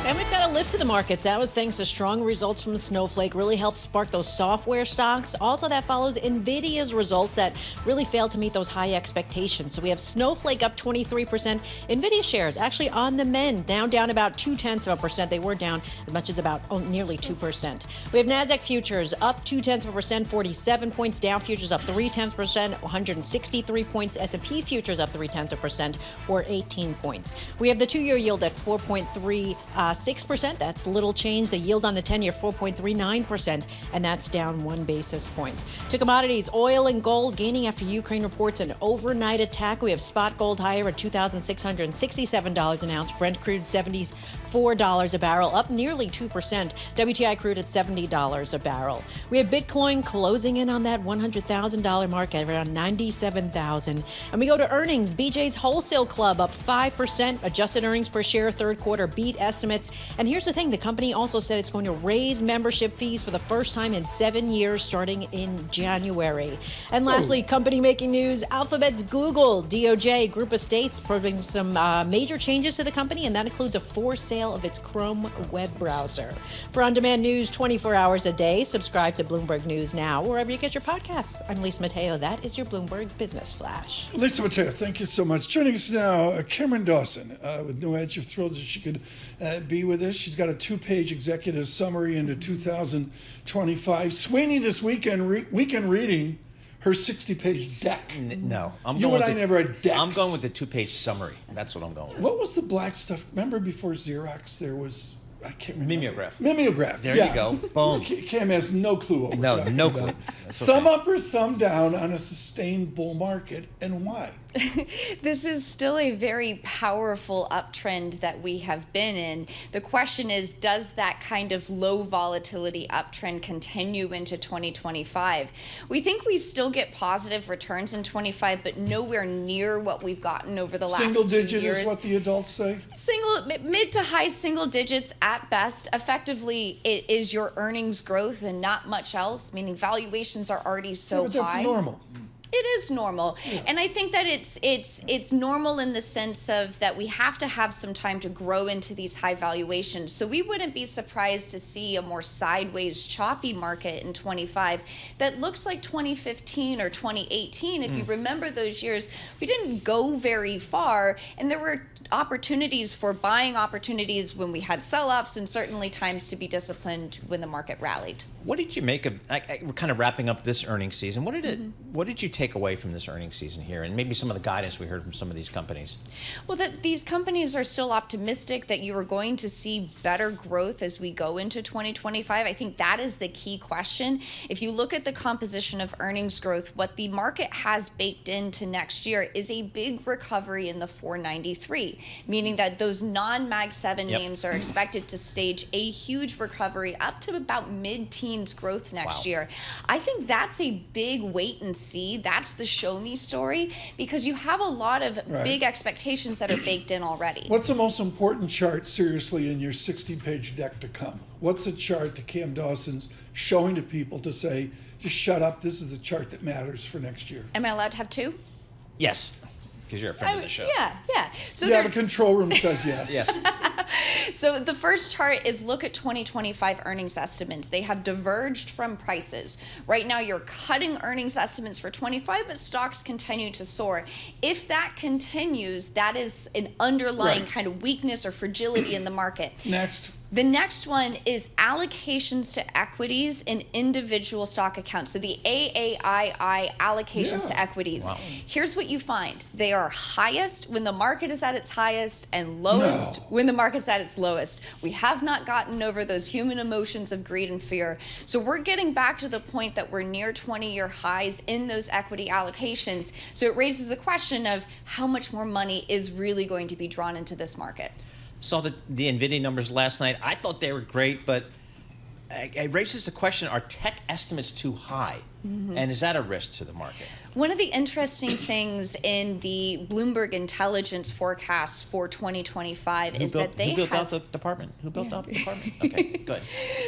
And we've got a lift to the markets. That was thanks to strong results from the Snowflake, really helped spark those software stocks. Also, that follows Nvidia's results that really failed to meet those high expectations. So we have Snowflake up 23%. Nvidia shares actually on the mend, down about 0.2%. They were down as much as about nearly 2%. We have NASDAQ futures up 0.2%, 47 points. Dow futures up 0.3%, 163 points. S&P futures up 0.3%, or 18 points. We have the 2-year yield at 4.36%. That's little change. The yield on the 10-year, 4.39%, and that's down 1 basis point. To commodities, oil and gold gaining after Ukraine reports an overnight attack. We have spot gold higher at $2,667 an ounce. Brent crude $74 a barrel, up nearly 2%. WTI crude at $70 a barrel. We have Bitcoin closing in on that $100,000 mark at around 97,000. And we go to earnings. BJ's Wholesale Club up 5%. Adjusted earnings per share third quarter beat estimates. And here's the thing, the company also said it's going to raise membership fees for the first time in 7 years starting in January. And lastly, company making news, Alphabet's Google, DOJ, group of states proving some major changes to the company, and that includes a forced sale of its Chrome web browser. For on-demand news 24 hours a day, subscribe to Bloomberg News Now, wherever you get your podcasts. I'm Lisa Mateo. That is your Bloomberg Business Flash. Lisa Mateo, thank you so much. Joining us now, Cameron Dawson with New Edge. You're thrilled that she could be with us. She's got a 2-page executive summary into 2025. Sweeney this weekend reading her 60-page deck. No, I never had decks. I'm going with the 2-page summary. That's what I'm going with. What was the black stuff? Remember before Xerox, there was, I can't remember. Mimeograph. Mimeograph. There you go. Boom. Cam has no clue what we're talking no about. clue. Thumb up or thumb down on a sustained bull market, and why? This is still a very powerful uptrend that we have been in. The question is, does that kind of low volatility uptrend continue into 2025? We think we still get positive returns in 25, but nowhere near what we've gotten over the last 2 years. Single digit is what the adults say? Mid to high single digits at best. Effectively, it is your earnings growth and not much else, meaning valuations are already so but high. That's normal. It is normal. Yeah. And I think that it's normal in the sense of that we have to have some time to grow into these high valuations. So we wouldn't be surprised to see a more sideways choppy market in 25 that looks like 2015 or 2018. If you remember those years, we didn't go very far, and there were opportunities for buying opportunities when we had sell-offs, and certainly times to be disciplined when the market rallied. What did you make of, we're kind of wrapping up this earnings season. What did you take away from this earnings season here, and maybe some of the guidance we heard from some of these companies? Well, that these companies are still optimistic that you are going to see better growth as we go into 2025. I think that is the key question. If you look at the composition of earnings growth, what the market has baked into next year is a big recovery in the 493, meaning that those non-Mag 7 names are expected to stage a huge recovery up to about mid-teen growth next year. I think that's a big wait and see. That's the show me story, because you have a lot of big expectations that are baked in already. What's the most important chart, seriously, in your 60-page deck to come? What's a chart that Cam Dawson's showing to people to say, just shut up, this is the chart that matters for next year? Am I allowed to have two? Yes, because you're a friend of the show. Yeah. So the control room says yes. Yes. So the first chart is look at 2025 earnings estimates. They have diverged from prices. Right now, you're cutting earnings estimates for 25, but stocks continue to soar. If that continues, that is an underlying kind of weakness or fragility in the market. Next. The next one is allocations to equities in individual stock accounts. So the AAII allocations to equities. Wow. Here's what you find. They are highest when the market is at its highest and lowest when the market's at its lowest. We have not gotten over those human emotions of greed and fear. So we're getting back to the point that we're near 20-year highs in those equity allocations. So it raises the question of how much more money is really going to be drawn into this market. Saw the Nvidia numbers last night. I thought they were great, but it raises the question, are tech estimates too high? Mm-hmm. And is that a risk to the market? One of the interesting things in the Bloomberg intelligence forecasts for 2025 is that they Who built out the department? Who built out the department? Okay, good.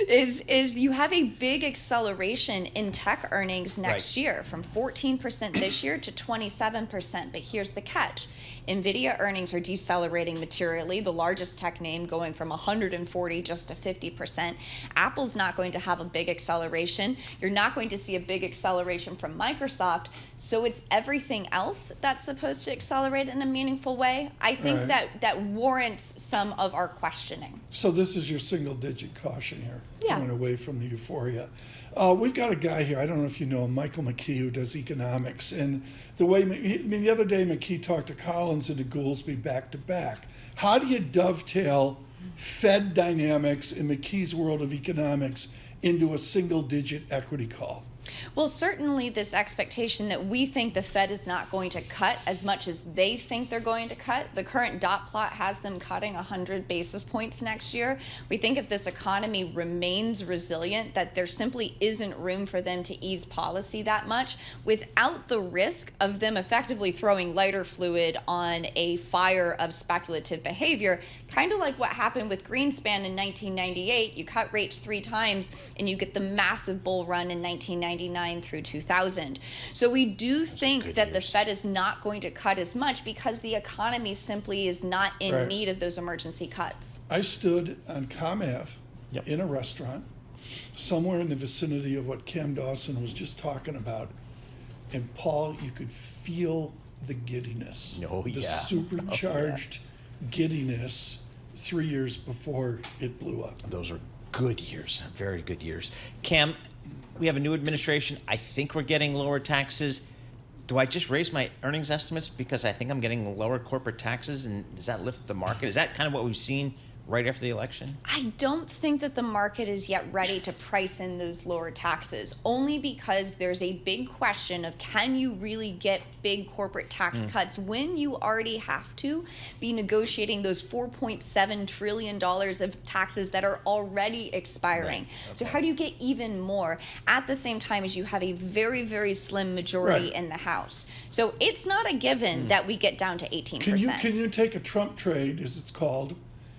Is you have a big acceleration in tech earnings next year from 14% this year to 27%. But here's the catch. Nvidia earnings are decelerating materially, the largest tech name going from 140 just to 50%. Apple's not going to have a big acceleration. You're not going to see a big acceleration from Microsoft. So it's everything else that's supposed to accelerate in a meaningful way. I think that warrants some of our questioning. So this is your single-digit caution here, going away from the euphoria. We've got a guy here, I don't know if you know him, Michael McKee, who does economics. And the way, the other day McKee talked to Collins and to Goolsbee back to back. How do you dovetail Fed dynamics in McKee's world of economics into a single-digit equity call? Well, certainly this expectation that we think the Fed is not going to cut as much as they think they're going to cut. The current dot plot has them cutting 100 basis points next year. We think if this economy remains resilient, that there simply isn't room for them to ease policy that much without the risk of them effectively throwing lighter fluid on a fire of speculative behavior, kind of like what happened with Greenspan in 1998. You cut rates 3 times and you get the massive bull run in 1999 through 2000. So we do think that the Fed is not going to cut as much because the economy simply is not in need of those emergency cuts. I stood on Comm Ave in a restaurant somewhere in the vicinity of what Cam Dawson was just talking about. And Paul, you could feel the giddiness, the supercharged giddiness 3 years before it blew up. Those are good years, very good years. Cam, we have a new administration. I think we're getting lower taxes. Do I just raise my earnings estimates because I think I'm getting lower corporate taxes, and does that lift the market? Is that kind of what we've seen right after the election? I don't think that the market is yet ready to price in those lower taxes, only because there's a big question of can you really get big corporate tax cuts when you already have to be negotiating those $4.7 trillion of taxes that are already expiring. Right. Okay. So how do you get even more at the same time as you have a very, very slim majority in the House? So it's not a given that we get down to 18%. Can you take a Trump trade, as it's called,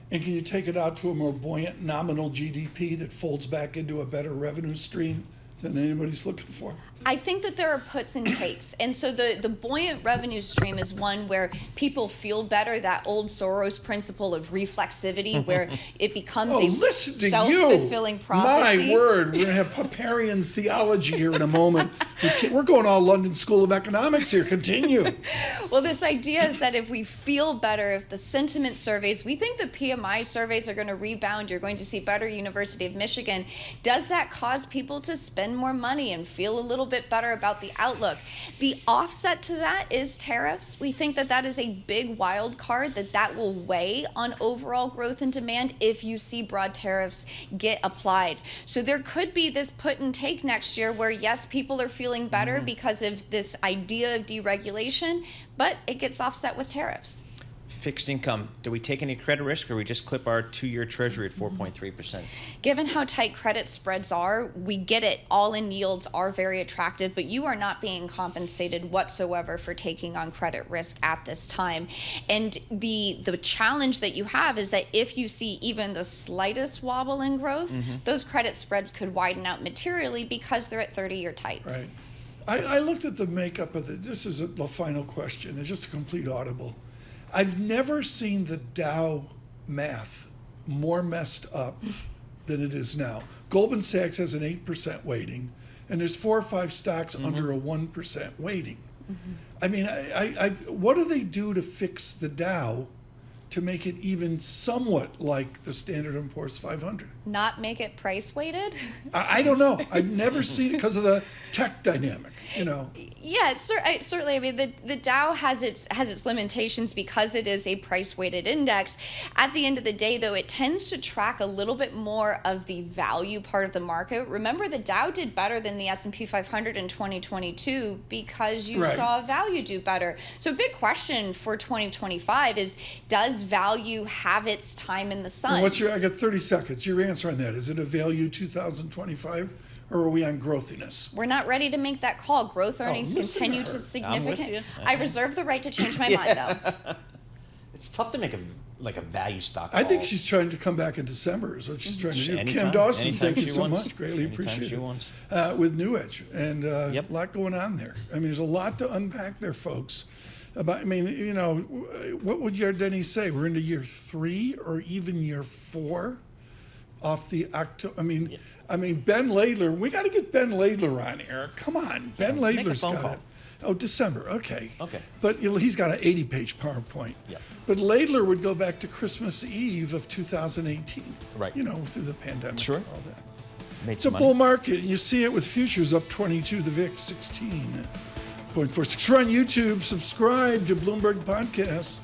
and can you take it out to a more buoyant nominal GDP that folds back into a better revenue stream than anybody's looking for? I think that there are puts and takes. And so the buoyant revenue stream is one where people feel better, that old Soros principle of reflexivity, where it becomes a self-fulfilling prophecy. My word, we're going to have Popperian theology here in a moment. We're going all London School of Economics here. Continue. Well, this idea is that if we feel better, if the sentiment surveys, we think the PMI surveys are going to rebound, you're going to see better University of Michigan. Does that cause people to spend more money and feel a little bit better about the outlook? The offset to that is tariffs. We think that that is a big wild card, that will weigh on overall growth and demand if you see broad tariffs get applied. So there could be this put and take next year where, yes, people are feeling better because of this idea of deregulation, but it gets offset with tariffs. Fixed income, do we take any credit risk, or we just clip our 2-year treasury at 4.3%? Given how tight credit spreads are, we get it. All-in yields are very attractive, but you are not being compensated whatsoever for taking on credit risk at this time. And the challenge that you have is that if you see even the slightest wobble in growth, those credit spreads could widen out materially because they're at 30-year tights. Right. I looked at the makeup of this is the final question. It's just a complete audible. I've never seen the Dow math more messed up than it is now. Goldman Sachs has an 8% weighting, and there's 4 or 5 stocks under a 1% weighting. I mean, what do they do to fix the Dow to make it even somewhat like the Standard & Poor's 500? Not make it price weighted? I don't know. I've never seen it because of the tech dynamic, Yeah, certainly. I mean, the Dow has its limitations because it is a price-weighted index. At the end of the day, though, it tends to track a little bit more of the value part of the market. Remember, the Dow did better than the S&P 500 in 2022 because you saw value do better. So a big question for 2025 is, does value have its time in the sun? I got 30 seconds. Your answer on that. Is it a value 2025? Or are we on growthiness? We're not ready to make that call. Growth earnings continue to significantly. I reserve the right to change my mind, though. It's tough to make a value stock I think call. she's trying to come back in December is what she's trying to do. Anytime, Kim Dawson, anytime thank you she so wants. much. Greatly Anytime appreciate she it. wants. With New Edge. And a lot going on there. I mean, there's a lot to unpack there, folks. What would Yardeni say? We're into year 3 or even year 4 off the October. I mean, Ben Laidler. We got to get Ben Laidler on here. Come on, Ben Laidler's got it. Oh, December. Okay. Okay. But he's got an 80-page PowerPoint. Yep. But Laidler would go back to Christmas Eve of 2018. Right. Through the pandemic. Sure. And all that. Made It's a bull market. You see it with futures up 22. The VIX 16.46. We're on YouTube. Subscribe to Bloomberg Podcast.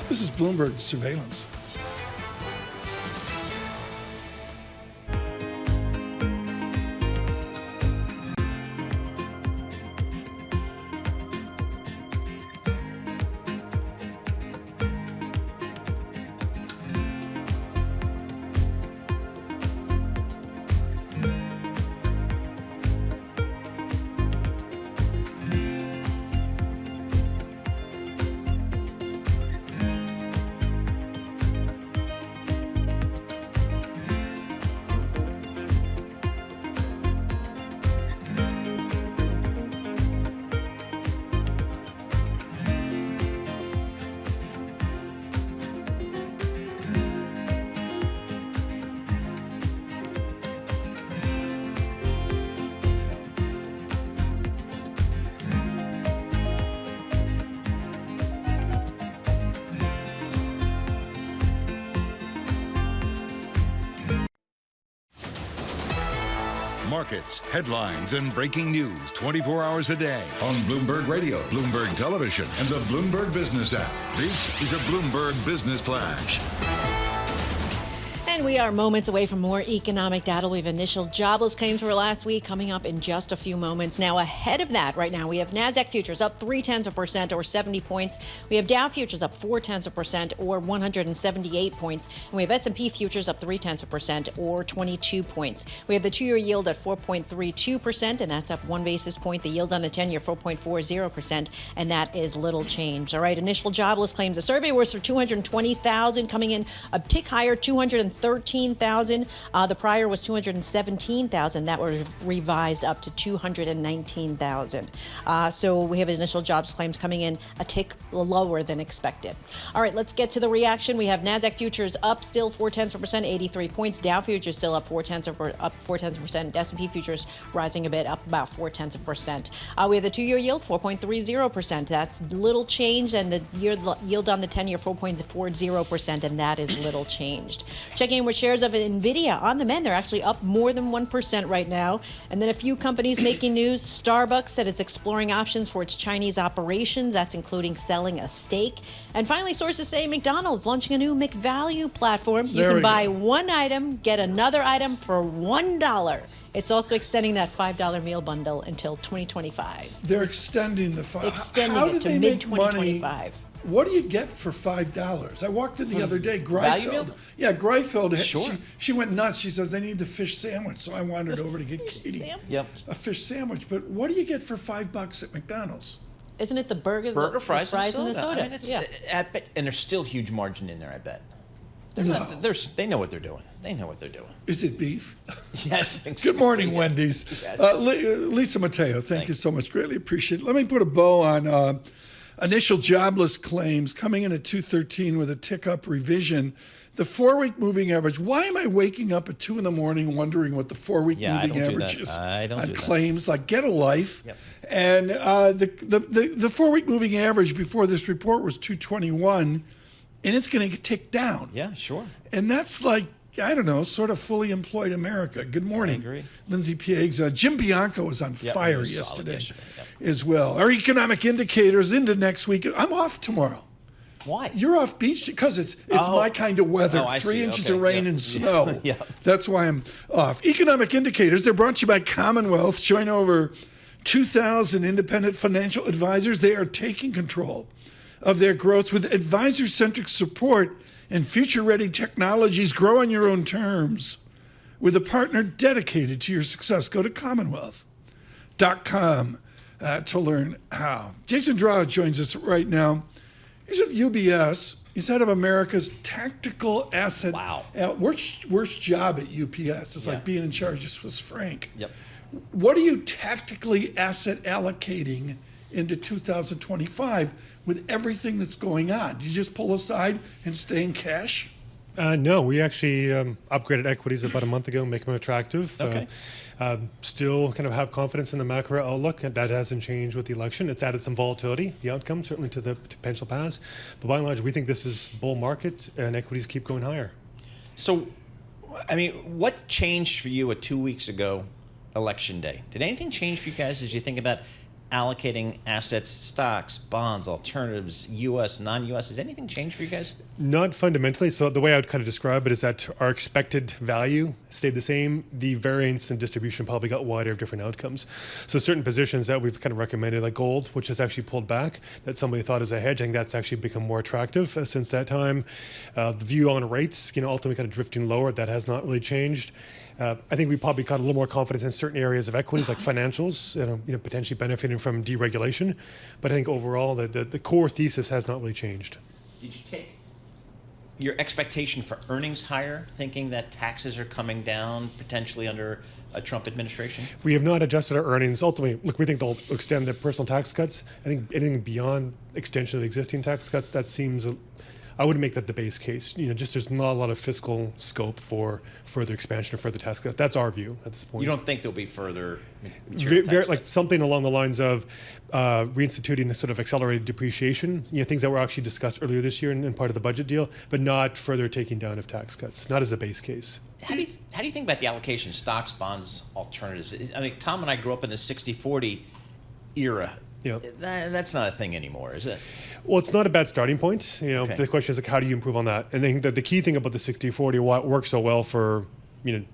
This is Bloomberg Surveillance. Markets, headlines, and breaking news 24 hours a day on Bloomberg Radio, Bloomberg Television, and the Bloomberg Business app. This is a Bloomberg Business Flash. And we are moments away from more economic data. We have initial jobless claims for last week coming up in just a few moments. Now, ahead of that, right now, we have NASDAQ futures up 0.3% or 70 points. We have Dow futures up 0.4% or 178 points. And we have S&P futures up 0.3% or 22 points. We have the 2-year yield at 4.32%, and that's up 1 basis point. The yield on the 10-year, 4.40%, and that is little change. All right, initial jobless claims. The survey was for 220,000, coming in a tick higher, 213,000. The prior was 217,000. That was revised up to 219,000. So we have initial jobs claims coming in a tick lower than expected. All right, let's get to the reaction. We have NASDAQ futures up still 0.4%, 83 points. Dow futures still up 0.4%. S&P futures rising a bit, up about 0.4%. We have the 2-year yield 4.30%. That's little changed, and the yield on the 10-year 4.40%, and that is little changed. Checking in with shares of Nvidia on the mend. They're actually up more than 1% right now. And then a few companies making news. Starbucks said it's exploring options for its Chinese operations. That's including selling a stake. And finally, sources say McDonald's launching a new McValue platform. You can buy one item, get another item for $1. It's also extending that $5 meal bundle until 2025. They're extending the $5. Extending it to mid-2025. What do you get for $5? I walked in the other day. Greifeld. Yeah, Greifeld. Sure. She went nuts. She says, I need the fish sandwich. So I wandered over to get Katie a fish sandwich. But what do you get for $5 at McDonald's? Isn't it the burger, fries, and the soda? I mean, and there's still huge margin in there, I bet. They know what they're doing. They know what they're doing. Is it beef? Yes. Good morning, Wendy's. Yes. Lisa Mateo, thank you so much. Greatly appreciate it. Let me put a bow on initial jobless claims coming in at 213 with a tick-up revision. The 4-week moving average. Why am I waking up at 2 in the morning wondering what the 4-week moving average is on claims? Like, get a life. Yep. And the 4-week moving average before this report was 221. and it's going to tick down. Yeah, sure. And that's like, I don't know, sort of fully employed America. Good morning. I agree. Lindsay Pieggs. Jim Bianco was on fire was yesterday Yep. as well. Our economic indicators into next week. I'm off tomorrow. Why? You're off beach because it's my kind of weather. Oh, I 3 see. inches Okay. of rain Yeah. and snow. Yeah. That's why I'm off. Economic indicators, they're brought to you by Commonwealth. Join over 2,000 independent financial advisors. They are taking control of their growth with advisor-centric support and future-ready technologies. Grow on your own terms with a partner dedicated to your success. Go to commonwealth.com to learn how. Jason Draho joins us right now. He's with UBS. He's head of America's Tactical Asset. Wow. Worst job at UPS. It's like being in charge of Swiss franc. Yep. What are you tactically asset allocating into 2025 with everything that's going on? Do you just pull aside and stay in cash? No, we actually upgraded equities about a month ago, make them attractive. Okay. Still kind of have confidence in the macro outlook. That hasn't changed with the election. It's added some volatility, the outcome, certainly to the potential pass. But by and large, we think this is bull market and equities keep going higher. So, I mean, what changed for you 2 weeks ago, election day? Did anything change for you guys as you think about allocating assets, stocks, bonds, alternatives, U.S., non-U.S.? Has anything changed for you guys? Not fundamentally. So the way I would kind of describe it is that our expected value stayed the same. The variance and distribution probably got wider of different outcomes. So certain positions that we've kind of recommended, like gold, which has actually pulled back, that somebody thought is a hedge, I think that's actually become more attractive since that time. The view on rates, ultimately kind of drifting lower, that has not really changed. I think we probably got a little more confidence in certain areas of equities like financials, potentially benefiting from deregulation. But I think overall the core thesis has not really changed. Did you take your expectation for earnings higher, thinking that taxes are coming down potentially under a Trump administration? We have not adjusted our earnings. Ultimately, look, we think they'll extend the personal tax cuts. I think anything beyond extension of existing tax cuts, that seems, I wouldn't make that the base case. Just there's not a lot of fiscal scope for further expansion or further tax cuts. That's our view at this point. You don't think there'll be further material tax like cuts? something along the lines of reinstituting this sort of accelerated depreciation, things that were actually discussed earlier this year in part of the budget deal, but not further taking down of tax cuts, not as a base case. How do you think about the allocation, stocks, bonds, alternatives? I mean, Tom and I grew up in the 60-40 era. That's not a thing anymore, is it? Well, it's not a bad starting point. Okay. The question is how do you improve on that? And I think that the key thing about the 60-40, why it works so well for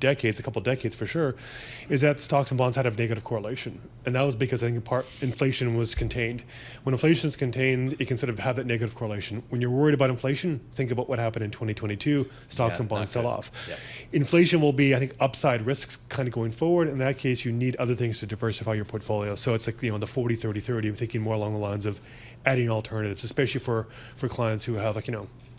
decades, a couple of decades for sure, is that stocks and bonds had a negative correlation. And that was because I think in part inflation was contained. When inflation is contained, it can sort of have that negative correlation. When you're worried about inflation, think about what happened in 2022, stocks and bonds sell off. Yeah. Inflation will be, I think, upside risks kind of going forward. In that case, you need other things to diversify your portfolio. So it's like, the 40-30-30, I'm thinking more along the lines of adding alternatives, especially for clients who have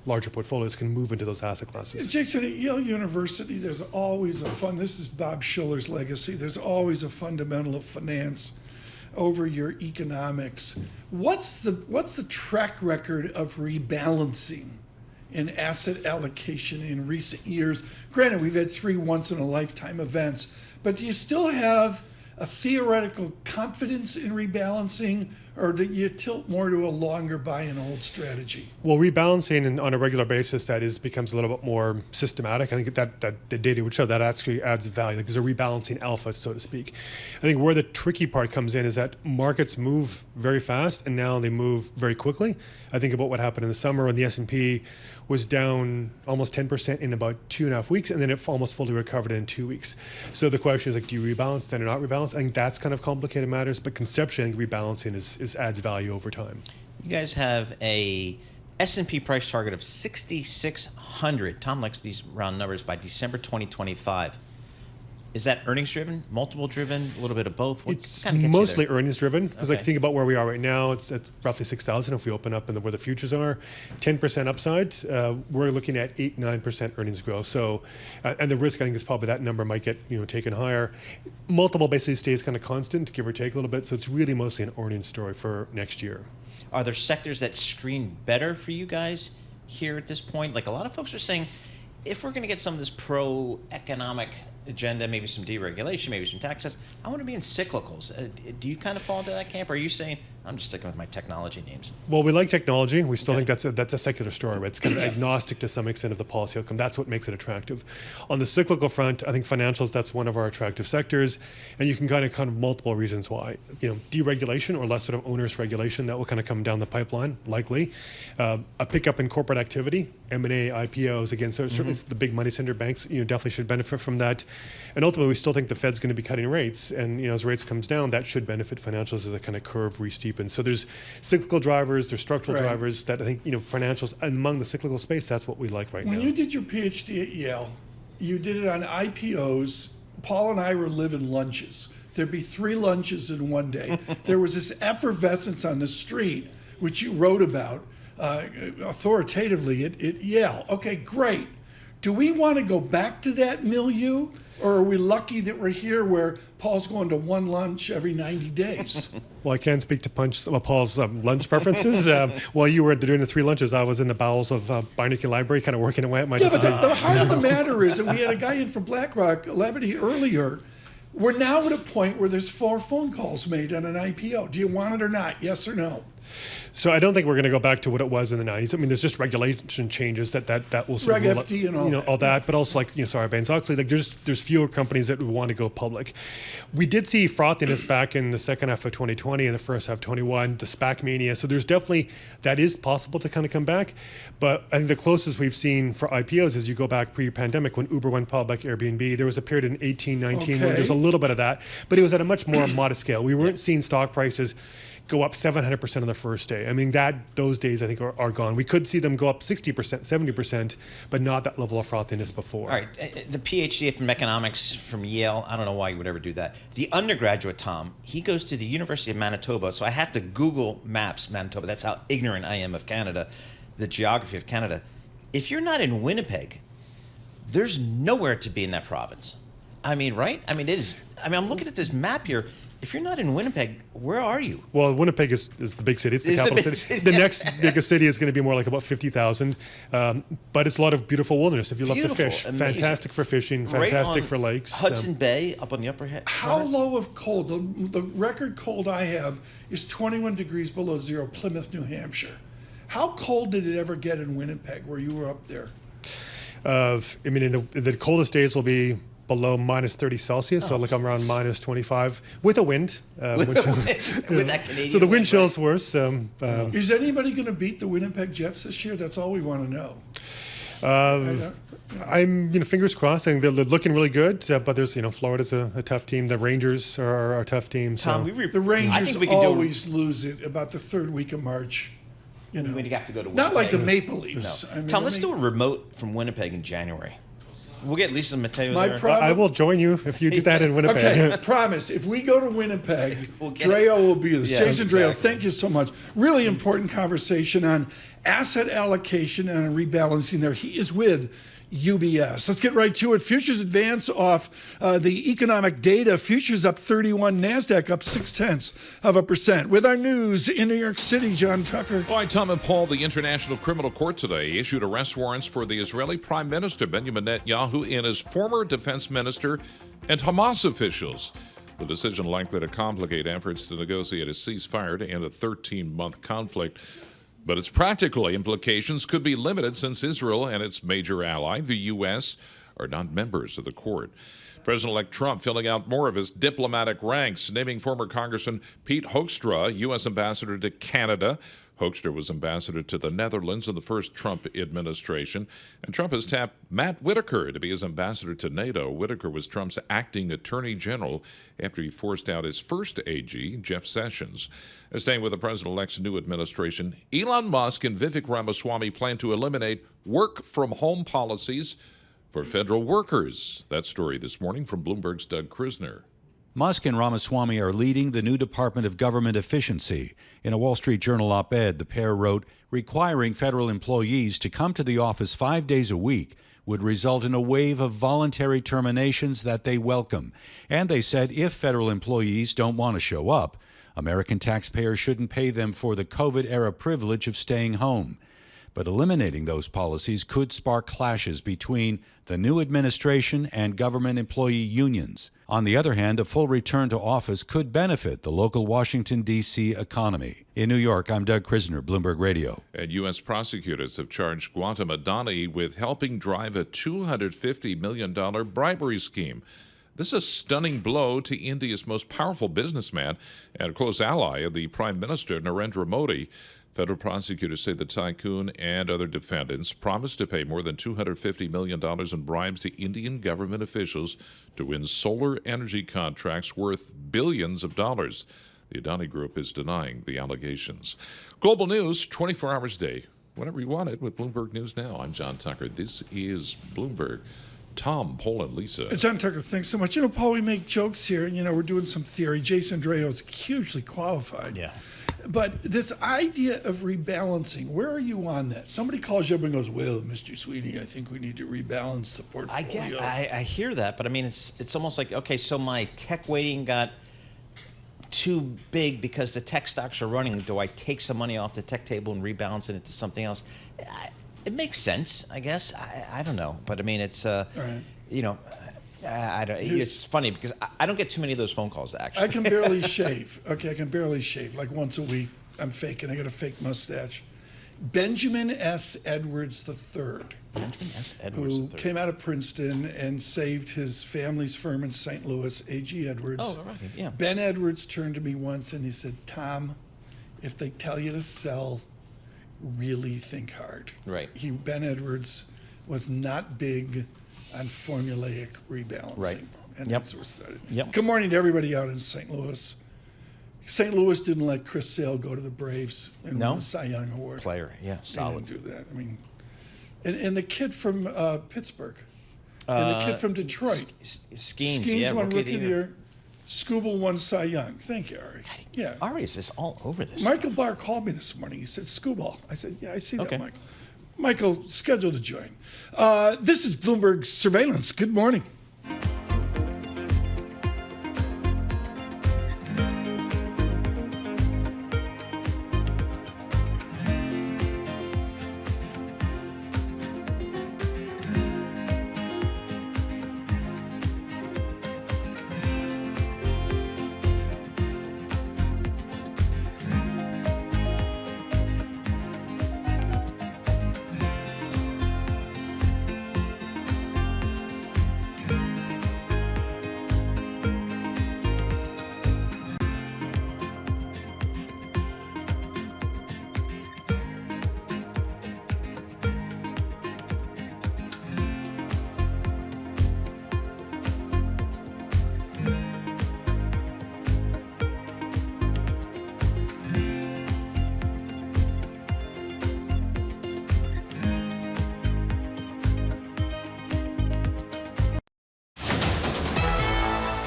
larger portfolios can move into those asset classes. Jason, at Yale University, there's always this is Bob Schiller's legacy, there's always a fundamental of finance over your economics. What's the track record of rebalancing in asset allocation in recent years? Granted, we've had 3 once-in-a-lifetime events, but do you still have a theoretical confidence in rebalancing, or do you tilt more to a longer buy and hold strategy? Well, rebalancing on a regular basis, becomes a little bit more systematic. I think that the data would show that actually adds value. Like there's a rebalancing alpha, so to speak. I think where the tricky part comes in is that markets move very fast, and now they move very quickly. I think about what happened in the summer when the S&P was down almost 10% in about 2.5 weeks, and then it almost fully recovered in 2 weeks. So the question is, do you rebalance then or not rebalance? I think that's kind of complicated matters, but conceptually, I think rebalancing is adds value over time. You guys have a S&P price target of 6,600. Tom likes these round numbers by December 2025. Is that earnings driven, multiple driven, a little bit of both? It's mostly earnings driven, because Okay. think about where we are right now. It's roughly 6,000 if we open up where the futures are. 10% upside. We're looking at 8-9% earnings growth. So, and the risk I think is probably that number might get taken higher. Multiple basically stays kind of constant, give or take a little bit. So it's really mostly an earnings story for next year. Are there sectors that screen better for you guys here at this point? Like a lot of folks are saying, if we're going to get some of this pro-economic agenda, maybe some deregulation, maybe some taxes. I want to be in cyclicals. Do you kind of fall into that camp? Or are you saying, I'm just sticking with my technology names? Well, we like technology. We still think that's a secular story, but it's kind of agnostic to some extent of the policy outcome. That's what makes it attractive. On the cyclical front, I think financials, that's one of our attractive sectors, and you can kind of multiple reasons why. Deregulation or less sort of onerous regulation, that will kind of come down the pipeline, likely. A pickup in corporate activity, M&A, IPOs, again, so certainly the big money center banks, definitely should benefit from that. And ultimately, we still think the Fed's going to be cutting rates, and as rates comes down, that should benefit financials as the kind of curve re-steepens. So there's cyclical drivers, there's structural drivers that I think, financials, among the cyclical space, that's what we like right now. When you did your PhD at Yale, you did it on IPOs. Paul and I were living lunches. There'd be 3 lunches in one day. There was this effervescence on the street, which you wrote about authoritatively at Yale. Okay, great. Do we want to go back to that milieu, or are we lucky that we're here where Paul's going to one lunch every 90 days? Well, I can't speak to Paul's lunch preferences. While you were doing the 3 lunches, I was in the bowels of Beinecke Library, kind of working away at my dissertation. But the heart of the matter is, and we had a guy in from BlackRock, Labadie, earlier, we're now at a point where there's 4 phone calls made on an IPO. Do you want it or not? Yes or no? So I don't think we're going to go back to what it was in the 90s. I mean, there's just regulation changes that will sort Reg of FD and all that. But also, like Sarbanes-Oxley, like there's fewer companies that would want to go public. We did see frothiness back in the second half of 2020 and the first half of 21, the SPAC mania. So there's definitely, that is possible to kind of come back. But I think the closest we've seen for IPOs is you go back pre-pandemic when Uber went public, Airbnb. There was a period in 18, 19 where there's a little bit of that, but it was at a much more modest scale. We weren't seeing stock prices go up 700% on the first day. I mean, those days I think are gone. We could see them go up 60%, 70%, but not that level of frothiness before. All right, the PhD from economics from Yale, I don't know why you would ever do that. The undergraduate, Tom, he goes to the University of Manitoba, so I have to Google Maps Manitoba. That's how ignorant I am of Canada, the geography of Canada. If you're not in Winnipeg, there's nowhere to be in that province. I mean, right? I mean, I'm looking at this map here. If you're not in Winnipeg, where are you? Well, Winnipeg is the big city. It's the capital city. The next biggest city is going to be more like about 50,000. But it's a lot of beautiful wilderness. If you love to fish, amazing. Fantastic for fishing, fantastic for lakes. Hudson Bay up on the upper head. How low of cold? The record cold I have is 21 degrees below zero, Plymouth, New Hampshire. How cold did it ever get in Winnipeg where you were up there? I mean, in the coldest days will be below minus 30 Celsius, so like I'm around minus 25 with a wind. With that Canadian so the wind chill's right? worse. Is anybody going to beat the Winnipeg Jets this year? That's all we want to know. I'm, fingers crossed. I think they're looking really good, but there's, Florida's a tough team. The Rangers are a tough team. Tom, the Rangers always lose it about the third week of March. We'd have to go to Winnipeg. Not like the Maple Leafs. No. I mean, Tom, let's do a remote from Winnipeg in January. We'll get Lisa Mateo there. I will join you if you do that in Winnipeg. Okay, promise. If we go to Winnipeg, Draho will be with us. Jason Draho, thank you so much. Really important conversation on asset allocation and rebalancing there. He is with UBS. Let's get right to it. Futures advance off the economic data. Futures up 31, NASDAQ up 0.6%. With our news in New York City, John Tucker. Hi, Tom and Paul. The International Criminal Court today issued arrest warrants for the Israeli Prime Minister Benjamin Netanyahu and his former defense minister and Hamas officials. The decision likely to complicate efforts to negotiate a ceasefire to end a 13-month conflict. But its practical implications could be limited since Israel and its major ally, the U.S., are not members of the court. President-elect Trump filling out more of his diplomatic ranks, naming former Congressman Pete Hoekstra U.S. ambassador to Canada. Hoekstra was ambassador to the Netherlands in the first Trump administration. And Trump has tapped Matt Whitaker to be his ambassador to NATO. Whitaker was Trump's acting attorney general after he forced out his first AG, Jeff Sessions. Staying with the president-elect's new administration, Elon Musk and Vivek Ramaswamy plan to eliminate work-from-home policies for federal workers. That story this morning from Bloomberg's Doug Krisner. Musk and Ramaswamy are leading the new Department of Government Efficiency. In a Wall Street Journal op-ed, the pair wrote, requiring federal employees to come to the office 5 days a week would result in a wave of voluntary terminations that they welcome. And they said if federal employees don't want to show up, American taxpayers shouldn't pay them for the COVID-era privilege of staying home. But eliminating those policies could spark clashes between the new administration and government employee unions. On the other hand, a full return to office could benefit the local Washington, D.C. economy. In New York, I'm Doug Krisner, Bloomberg Radio. And U.S. prosecutors have charged Gautam Adani with helping drive a $250 million bribery scheme. This is a stunning blow to India's most powerful businessman and a close ally of the Prime Minister, Narendra Modi. Federal prosecutors say the tycoon and other defendants promised to pay more than $250 million in bribes to Indian government officials to win solar energy contracts worth billions of dollars. The Adani Group is denying the allegations. Global news, 24 hours a day, whenever you want it, with Bloomberg News Now. I'm John Tucker. This is Bloomberg. Tom, Paul, and Lisa. John Tucker, thanks so much. Paul, we make jokes here. We're doing some theory. Jason Draho is hugely qualified. Yeah. But this idea of rebalancing, where are you on that? Somebody calls you up and goes, well, Mr. Sweeney, I think we need to rebalance the portfolio. I hear that, but I mean, it's almost like, okay, so my tech weighting got too big because the tech stocks are running. Do I take some money off the tech table and rebalance it into something else? It makes sense, I guess. I don't know, but I mean, it's I don't. It's funny because I don't get too many of those phone calls. Actually, I can barely shave. Okay, I can barely shave. Like once a week, I'm faking. I got a fake mustache. Benjamin S. Edwards III. Benjamin S. Edwards III. Who came out of Princeton and saved his family's firm in St. Louis, A.G. Edwards. Oh, right, yeah. Ben Edwards turned to me once and he said, Tom, if they tell you to sell, really think hard. Right. Ben Edwards was not big on formulaic rebalancing. Right. And that's where it started. Yep. Good morning to everybody out in St. Louis. St. Louis didn't let Chris Sale go to the Braves and win the Cy Young Award. Player, yeah, solid. They didn't do that. I mean, and the kid from Pittsburgh, and the kid from Detroit. Skeens, won Rookie of the Year. Scooble won Cy Young. Thank you, Ari. Yeah. Ari is just all over this. Michael Barr called me this morning. He said, Scooble. I said, yeah, I see that, Michael. Michael, scheduled to join. This is Bloomberg Surveillance. Good morning.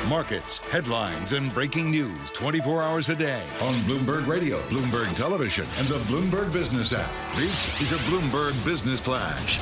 Markets, headlines, and breaking news 24 hours a day on Bloomberg Radio, Bloomberg Television, and the Bloomberg Business app. This is a Bloomberg Business Flash.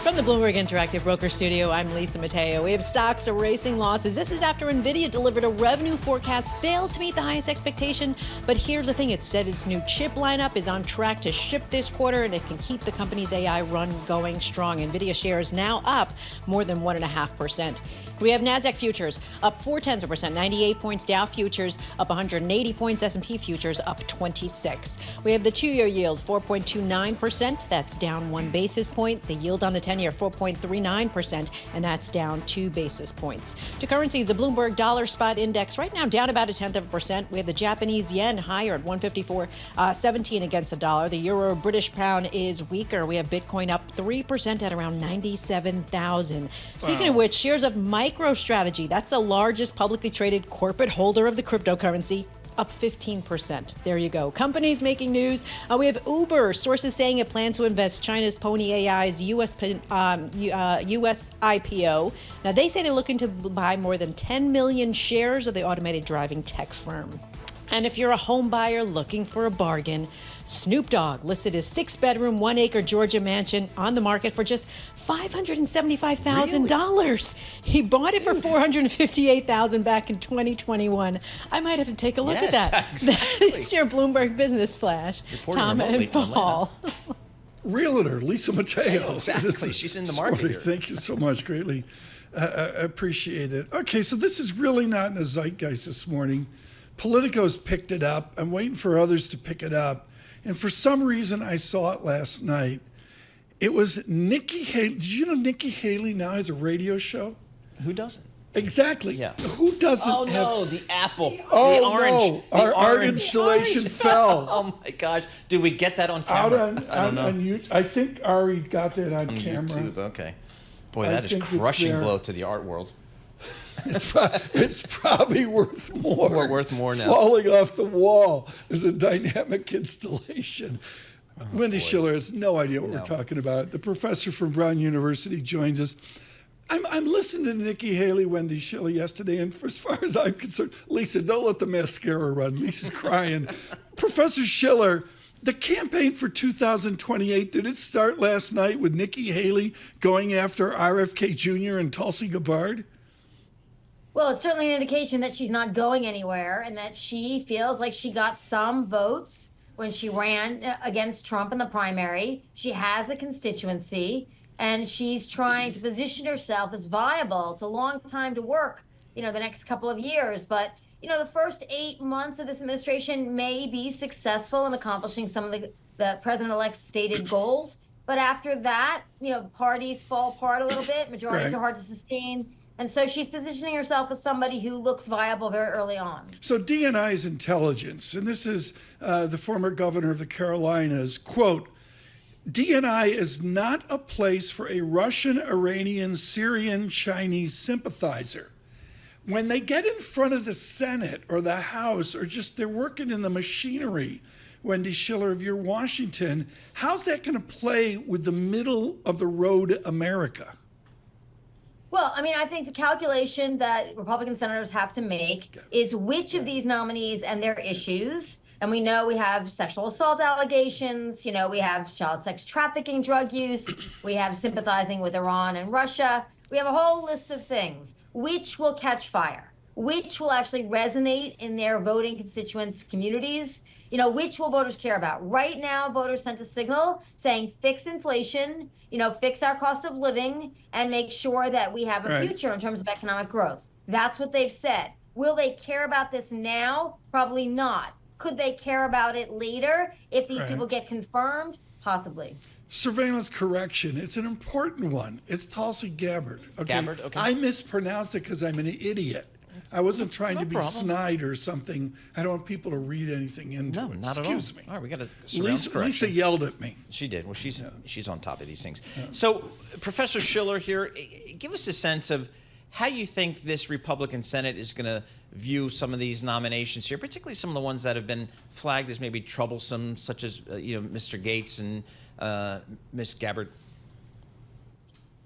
From the Bloomberg Interactive Broker Studio, I'm Lisa Mateo. We have stocks erasing losses. This is after Nvidia delivered a revenue forecast, failed to meet the highest expectation. But here's the thing, it said its new chip lineup is on track to ship this quarter, and it can keep the company's AI run going strong. Nvidia shares now up more than 1.5%. We have NASDAQ futures up 0.4%, 98 points. Dow futures up 180 points. S&P futures up 26. We have the 2-year yield 4.29%. That's down 1 basis point. The yield on the 10-year 4.39%, and that's down 2 basis points. To currencies, the Bloomberg Dollar Spot Index right now down about 0.1%. We have the Japanese yen higher at 154.17 against the dollar. The euro British pound is weaker. We have Bitcoin up 3% at around 97,000. Speaking of which, shares of MicroStrategy, that's the largest publicly traded corporate holder of the cryptocurrency, up 15%. There you go. Companies making news. We have Uber. Sources saying it plans to invest China's Pony AI's U.S. IPO. Now, they say they're looking to buy more than 10 million shares of the automated driving tech firm. And if you're a home buyer looking for a bargain, Snoop Dogg listed his 6-bedroom, 1-acre Georgia mansion on the market for just $575,000. He bought it for $458,000 back in 2021. I might have to take a look at that. Exactly. That is your Bloomberg Business Flash. Reporting Tom remotely and from Paul. Realtor Lisa Mateo. Exactly. She's in the market here. Thank you so much. Greatly appreciate it. Okay, so this is really not in the zeitgeist this morning. Politico's picked it up. I'm waiting for others to pick it up. And for some reason, I saw it last night. It was Nikki Haley. Did you know Nikki Haley now has a radio show? Who doesn't? Exactly. Yeah. Who doesn't Oh, have... no, the apple. Oh, the orange. no. The Our orange. installation fell. Oh, my gosh. Did we get that on Out camera? on, I don't know. on YouTube. I think Ari got that on camera. YouTube, okay. Boy, I that is think it's crushing there. blow to the art world. It's probably worth more. We're worth more now. Falling off the wall is a dynamic installation. Wendy Schiller has no idea what we're talking about. The professor from Brown University joins us. I'm listening to Nikki Haley, Wendy Schiller yesterday, and as far as I'm concerned, Lisa, don't let the mascara run. Lisa's crying. Professor Schiller, the campaign for 2028, did it start last night with Nikki Haley going after RFK Jr. and Tulsi Gabbard? Well, it's certainly an indication that she's not going anywhere and that she feels like she got some votes when she ran against Trump in the primary. She has a constituency, and she's trying to position herself as viable. It's a long time to work, the next couple of years. But, the first 8 months of this administration may be successful in accomplishing some of the president-elect's stated goals. But after that, parties fall apart a little bit. Majorities are hard to sustain. And so she's positioning herself as somebody who looks viable very early on. So DNI's intelligence, and this is the former governor of the Carolinas, quote, DNI is not a place for a Russian, Iranian, Syrian, Chinese sympathizer. When they get in front of the Senate or the House, or just they're working in the machinery, Wendy Schiller of your Washington, how's that going to play with the middle of the road America? Well, I think the calculation that Republican senators have to make is which of these nominees and their issues, and we know we have sexual assault allegations, we have child sex trafficking, drug use, we have sympathizing with Iran and Russia, we have a whole list of things. Which will catch fire? Which will actually resonate in their voting constituents' communities? Which will voters care about? Right now, voters sent a signal saying fix inflation, fix our cost of living, and make sure that we have a future in terms of economic growth. That's what they've said. Will they care about this now? Probably not. Could they care about it later if these people get confirmed? Possibly. Surveillance correction. It's an important one. It's Tulsi Gabbard. Okay. Gabbard, okay. I mispronounced it because I'm an idiot. I wasn't trying to be snide or something. I don't want people to read anything into it. Not Excuse at all. me. All right, we got a surveillance correction. Lisa yelled at me. She did. Well, she's on top of these things. So, Professor Schiller here, give us a sense of how you think this Republican Senate is going to view some of these nominations here, particularly some of the ones that have been flagged as maybe troublesome, such as Mr. Gates and Ms. Gabbard.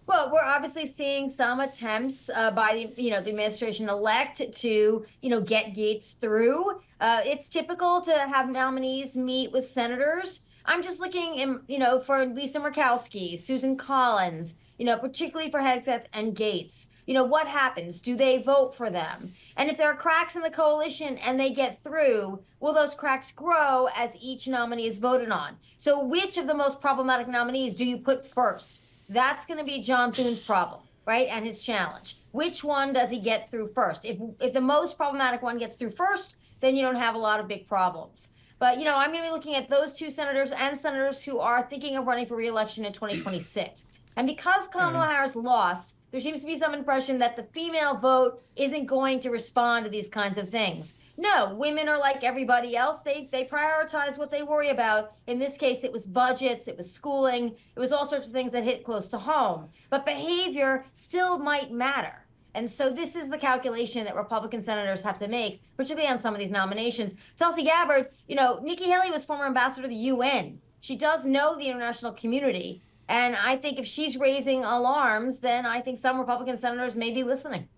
Well, we're obviously seeing some attempts by the administration-elect to, get Gates through. It's typical to have nominees meet with senators. I'm just looking, for Lisa Murkowski, Susan Collins, particularly for Hegseth and Gates. What happens? Do they vote for them? And if there are cracks in the coalition and they get through, will those cracks grow as each nominee is voted on? So which of the most problematic nominees do you put first? That's going to be John Thune's problem, right? And his challenge. Which one does he get through first? If the most problematic one gets through first, then you don't have a lot of big problems. But, I'm going to be looking at those two senators and senators who are thinking of running for re-election in 2026. And because Kamala Harris lost, there seems to be some impression that the female vote isn't going to respond to these kinds of things. No, women are like everybody else. They prioritize what they worry about. In this case, it was budgets, it was schooling, it was all sorts of things that hit close to home. But behavior still might matter. And so this is the calculation that Republican senators have to make, particularly on some of these nominations. Tulsi Gabbard, Nikki Haley was former ambassador to the UN. She does know the international community. And I think if she's raising alarms, then I think some Republican senators may be listening.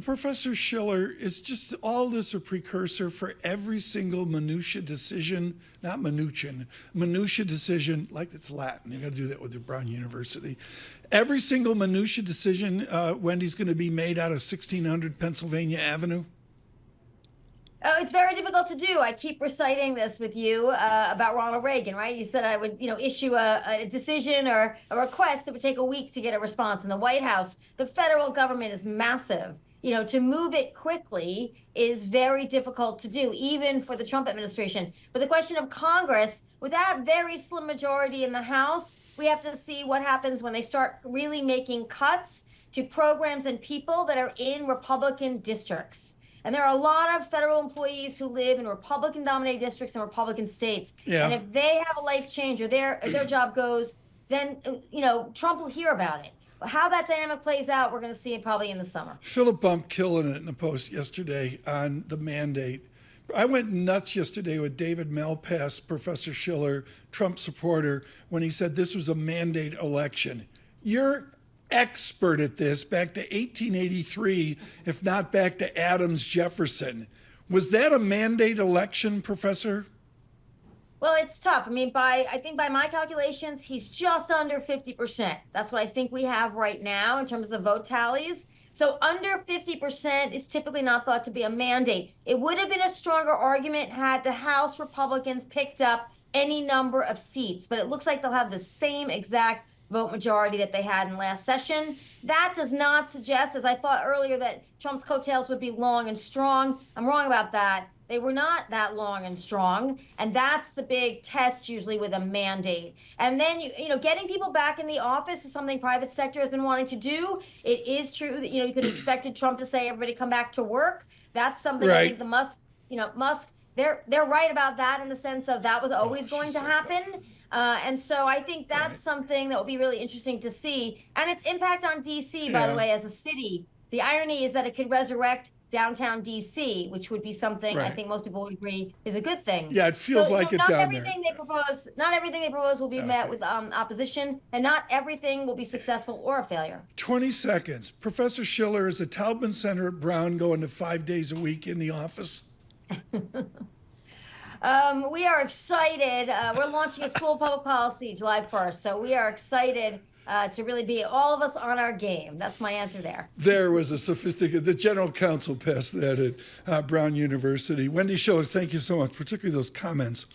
Professor Schiller, is just all this a precursor for every single minutia decision, not minutia decision, like it's Latin. You got to do that with the Brown University. Every single minutia decision, Wendy's going to be made out of 1600 Pennsylvania Avenue? It's very difficult to do. I keep reciting this with you about Ronald Reagan, right? He said I would, issue a decision or a request that would take a week to get a response. In the White House, the federal government is massive. To move it quickly is very difficult to do, even for the Trump administration. But the question of Congress, with that very slim majority in the House, we have to see what happens when they start really making cuts to programs and people that are in Republican districts. And there are a lot of federal employees who live in Republican-dominated districts and Republican states. Yeah. And if they have a life change or their job goes, then Trump will hear about it. How that dynamic plays out, we're going to see it probably in the summer. Philip Bump killing it in the Post yesterday on the mandate. I went nuts yesterday with David Malpass, Professor Schiller, Trump supporter, when he said this was a mandate election. You're expert at this, back to 1883, if not back to Adams, Jefferson. Was that a mandate election, Professor? Well, it's tough. I think by my calculations, he's just under 50%. That's what I think we have right now in terms of the vote tallies. So under 50% is typically not thought to be a mandate. It would have been a stronger argument had the House Republicans picked up any number of seats, but it looks like they'll have the same exact vote majority that they had in last session. That does not suggest, as I thought earlier, that Trump's coattails would be long and strong. I'm wrong about that. They were not that long and strong, and that's the big test usually with a mandate. And then, getting people back in the office is something private sector has been wanting to do. It is true that, you could have expected Trump to say, everybody come back to work. That's something I think the Musk, they're right about that in the sense of that was always going to happen. And so I think that's something that will be really interesting to see. And its impact on D.C., by the way, as a city, the irony is that it could resurrect downtown D.C., which would be something I think most people would agree is a good thing. Yeah, it feels like it down there. Not everything they propose will be met with opposition, and not everything will be successful or a failure. 20 seconds. Professor Schiller, is a Taubman Center at Brown going to 5 days a week in the office? We are excited. We're launching a school of public policy July 1st, so we are excited to really be all of us on our game. That's my answer there. There was a the general counsel passed that at Brown University. Wendy Schiller, thank you so much, particularly those comments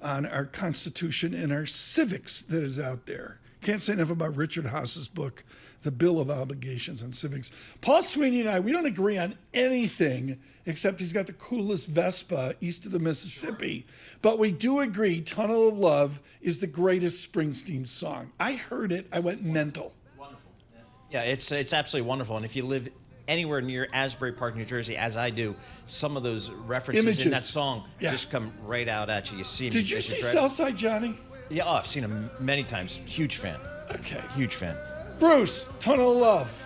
on our Constitution and our civics that is out there. Can't say enough about Richard Haas's book, The Bill of Obligations on Civics. Paul Sweeney and I, we don't agree on anything except he's got the coolest Vespa east of the Mississippi. But we do agree Tunnel of Love is the greatest Springsteen song. I heard it, I went mental. Wonderful. Yeah, it's absolutely wonderful. And if you live anywhere near Asbury Park, New Jersey, as I do, some of those references in that song just come right out at you. You see me. Did you see Southside Johnny? Yeah, I've seen him many times. Huge fan. Okay. Huge fan. Bruce, Tunnel of Love.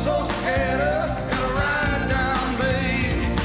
So scared of, gotta ride down, babe.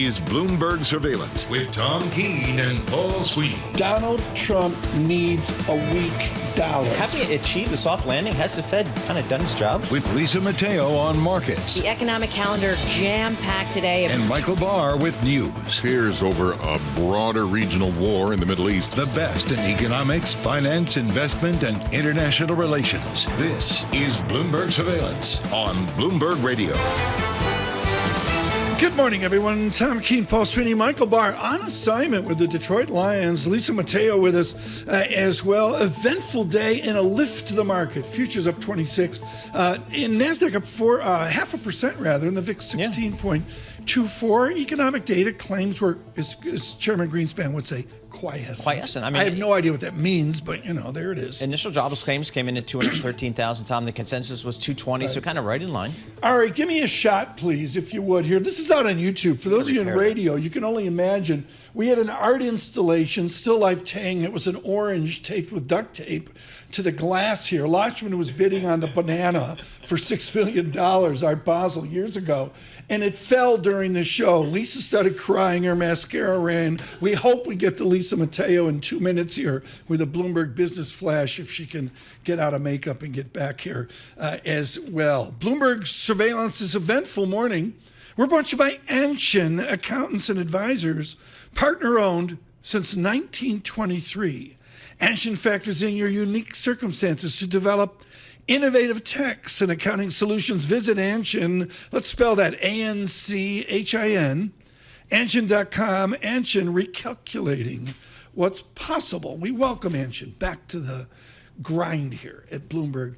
is Bloomberg Surveillance with Tom Keene and Paul Sweeney. Donald Trump needs a weak dollar. Have we achieved the soft landing? Has the Fed kind of done its job? With Lisa Mateo on markets. The economic calendar jam-packed today. And Michael Barr with news. Fears over a broader regional war in the Middle East. The best in economics, finance, investment, and international relations. This is Bloomberg Surveillance on Bloomberg Radio. Good morning, everyone. Tom Keene, Paul Sweeney, Michael Barr on assignment with the Detroit Lions. Lisa Mateo with us as well. Eventful day and a lift to the market. Futures up 26. In NASDAQ up 0.5% rather, and the VIX 16.24. Economic data claims were, as Chairman Greenspan would say, quiescent. Quiescent. I mean, I have no idea what that means, but, there it is. Initial jobless claims came in at 213,000, Tom. The consensus was 220, so kind of right in line. All right, give me a shot, please, if you would, here. This is out on YouTube. For those of you in radio, you can only imagine. We had an art installation, still life Tang. It was an orange taped with duct tape to the glass here. Lachman was bidding on the banana for $6 million, Art Basel, years ago. And it fell during the show. Lisa started crying. Her mascara ran. We hope we get to Lisa Mateo in 2 minutes here with a Bloomberg Business Flash if she can get out of makeup and get back here as well. Bloomberg Surveillance's eventful morning. We're brought to you by Anshin Accountants and Advisors, partner-owned since 1923. Anshin factors in your unique circumstances to develop innovative tax and accounting solutions. Visit Anshin. Let's spell that ANCHIN. Anshin.com. Anshin, recalculating what's possible. We welcome Anshin back to the grind here at Bloomberg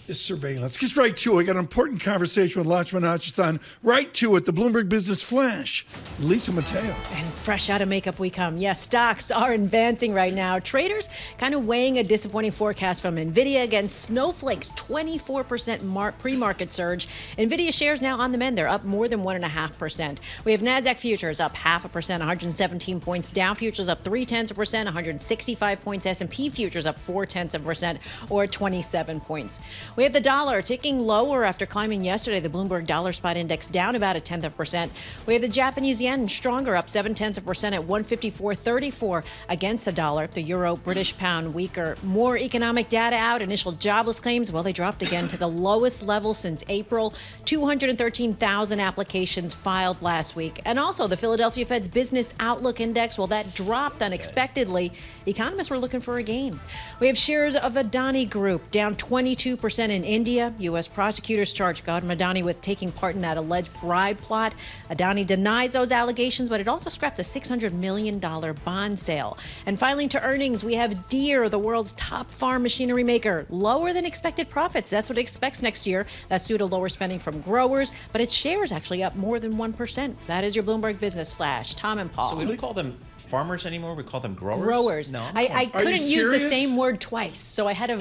Surveillance. Get right to it. I got an important conversation with Lachman Achuthan. Right to it. The Bloomberg Business Flash. Lisa Mateo. And fresh out of makeup we come. Yes, stocks are advancing right now. Traders kind of weighing a disappointing forecast from Nvidia against Snowflake's 24% pre-market surge. Nvidia shares now on the mend. They're up more than 1.5%. We have NASDAQ futures up 0.5%, 117 points. Dow futures up 0.3%, 165 points. S&P futures up 0.4%, or 27 points. We have the dollar ticking lower after climbing yesterday. The Bloomberg Dollar Spot Index down about 0.1%. We have the Japanese yen stronger, up 0.7% at 154.34 against the dollar. The euro, British pound weaker. More economic data out. Initial jobless claims, well, they dropped again to the lowest level since April. 213,000 applications filed last week. And also the Philadelphia Fed's Business Outlook Index, well, that dropped unexpectedly. Economists were looking for a gain. We have shares of Adani Group down 22% in India. U.S. prosecutors charge Gautam Adani with taking part in that alleged bribe plot. Adani denies those allegations, but it also scrapped a $600 million bond sale. And finally, to earnings, we have Deere, the world's top farm machinery maker. Lower than expected profits. That's what it expects next year. That's due to lower spending from growers, but its shares actually up more than 1%. That is your Bloomberg Business Flash. Tom and Paul. So we don't call them farmers anymore? We call them growers? Growers. No. I couldn't use the same word twice, so I had to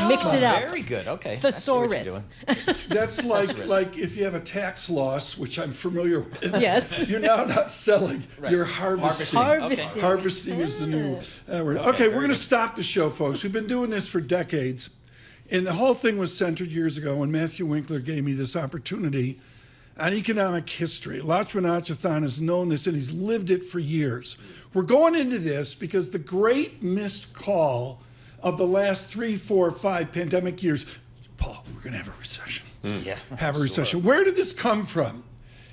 mix it up. Very good. Okay. Thesaurus. That's like if you have a tax loss, which I'm familiar with. Yes. You're now not selling. Right. You're harvesting. Harvesting. Harvesting is the new word. Okay, we're going to stop the show, folks. We've been doing this for decades. And the whole thing was centered years ago when Matthew Winkler gave me this opportunity on economic history. Lachman Achuthan has known this and he's lived it for years. We're going into this because the great missed call of the last 3, 4, 5 pandemic years, Paul, we're going to have a recession. Yeah. Have a recession. Where did this come from?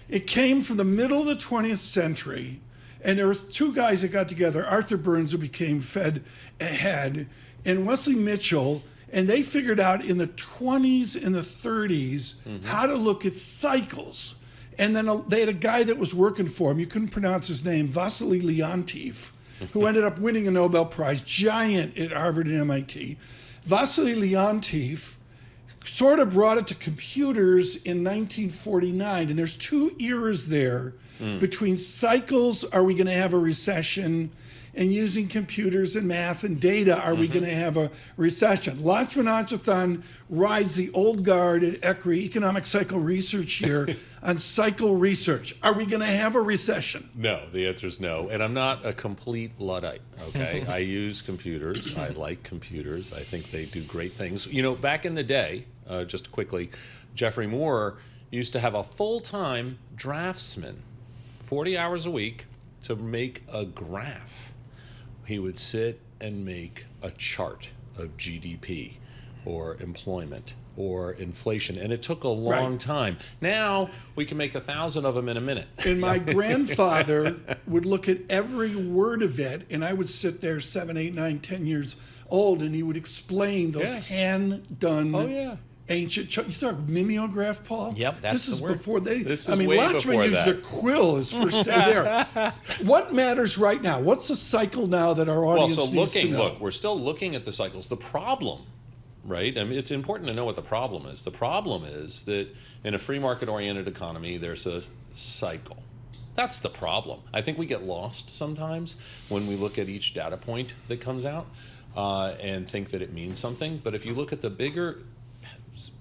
It came from the middle of the 20th century, and there was 2 guys that got together, Arthur Burns, who became Fed head, and Wesley Mitchell, and they figured out in the 20s and the 30s how to look at cycles. And then they had a guy that was working for him, you couldn't pronounce his name, Vasily Leontief, who ended up winning a Nobel Prize, giant at Harvard and MIT. Vasily Leontief sort of brought it to computers in 1949, and there's 2 eras there between cycles, are we going to have a recession, and using computers and math and data, are we going to have a recession? Lachman Achuthan rides the old guard at ECRI, Economic Cycle Research here, on cycle research. Are we going to have a recession? No, the answer is no. And I'm not a complete Luddite, okay? I use computers. I like computers. I think they do great things. You know, back in the day, just quickly, Jeffrey Moore used to have a full-time draftsman 40 hours a week to make a graph. He would sit and make a chart of GDP or employment or inflation, and it took a long time. Now we can make 1,000 of them in a minute. And my grandfather would look at every word of it, and I would sit there 7, 8, 9, 10 years old, and he would explain those hand-done ancient. You start mimeograph, Paul? Yep, that's this is the word. Before they. This is I mean, way Lachman before used that. a quill his first day there. What matters right now? What's the cycle now that our audience needs to know? Look, we're still looking at the cycles. The problem, right? I mean, it's important to know what the problem is. The problem is that in a free market-oriented economy, there's a cycle. That's the problem. I think we get lost sometimes when we look at each data point that comes out and think that it means something. But if you look at the bigger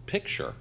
picture,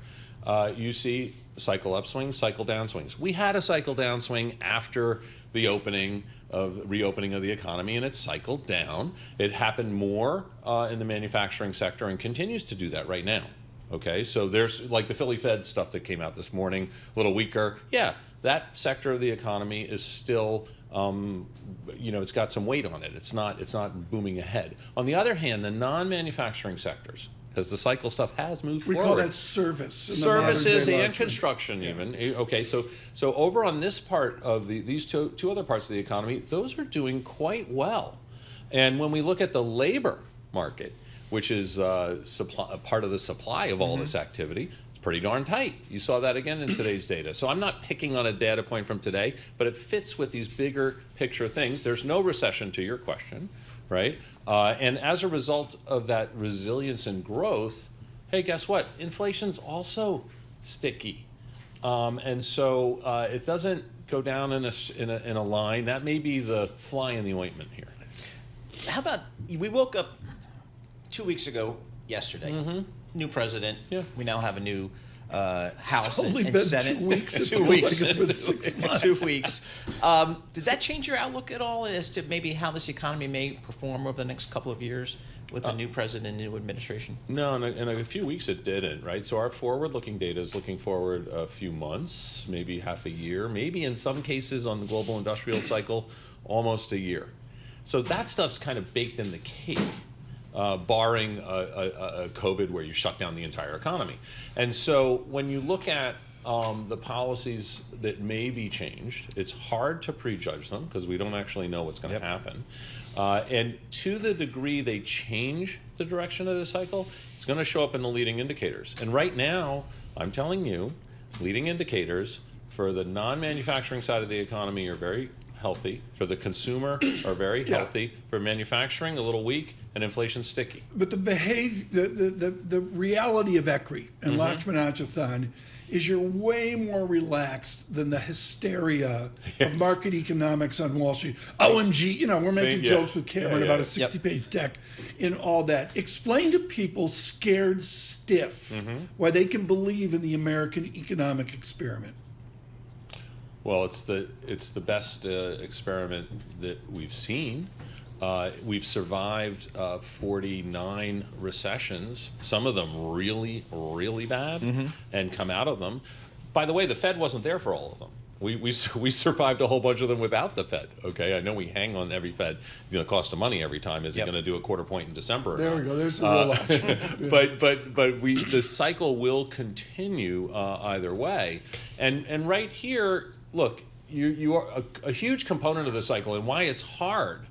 you see cycle upswings, cycle downswings. We had a cycle downswing after the reopening of the economy, and it cycled down. It happened more in the manufacturing sector and continues to do that right now. Okay, so there's like the Philly Fed stuff that came out this morning, a little weaker. Yeah, that sector of the economy is still, it's got some weight on it. It's not booming ahead. On the other hand, the non-manufacturing sectors, because the cycle stuff has moved forward. We call that service. Services and construction even. Okay, so over on this part of these two other parts of the economy, those are doing quite well. And when we look at the labor market, which is part of the supply of all this activity, it's pretty darn tight. You saw that again in today's data. So I'm not picking on a data point from today, but it fits with these bigger picture things. There's no recession, to your question, right? And as a result of that resilience and growth, hey, guess what? Inflation's also sticky. And so it doesn't go down in a line. That may be the fly in the ointment here. How about, we woke up 2 weeks ago yesterday, new president. Yeah. We now have a new House and Senate. 2 weeks. 2 weeks. Like it's been 6 months. 2 weeks. Did that change your outlook at all as to maybe how this economy may perform over the next couple of years with a new president and new administration? No, in a few weeks it didn't, right? So our forward-looking data is looking forward a few months, maybe half a year, maybe in some cases on the global industrial cycle, almost a year. So that stuff's kind of baked in the cake. Barring a COVID where you shut down the entire economy. And so when you look at the policies that may be changed, it's hard to prejudge them because we don't actually know what's going to happen. And to the degree they change the direction of the cycle, it's going to show up in the leading indicators. And right now, I'm telling you, leading indicators for the non-manufacturing side of the economy are very healthy. For the consumer are very healthy. For manufacturing, a little weak, and inflation sticky. But the the reality of equity and Lakshman Achathan is you're way more relaxed than the hysteria of market economics on Wall Street. OMG, we're making jokes with Cameron about a 60-page deck and all that. Explain to people scared stiff why they can believe in the American economic experiment. Well, it's the best experiment that we've seen. We've survived 49 recessions, some of them really, really bad, and come out of them. By the way, the Fed wasn't there for all of them. We survived a whole bunch of them without the Fed. Okay, I know we hang on every Fed, cost of money every time. Is it going to do a quarter point in December? There we go. There's the real option. But the cycle will continue either way, and right here, look, you are a huge component of the cycle, and why it's hard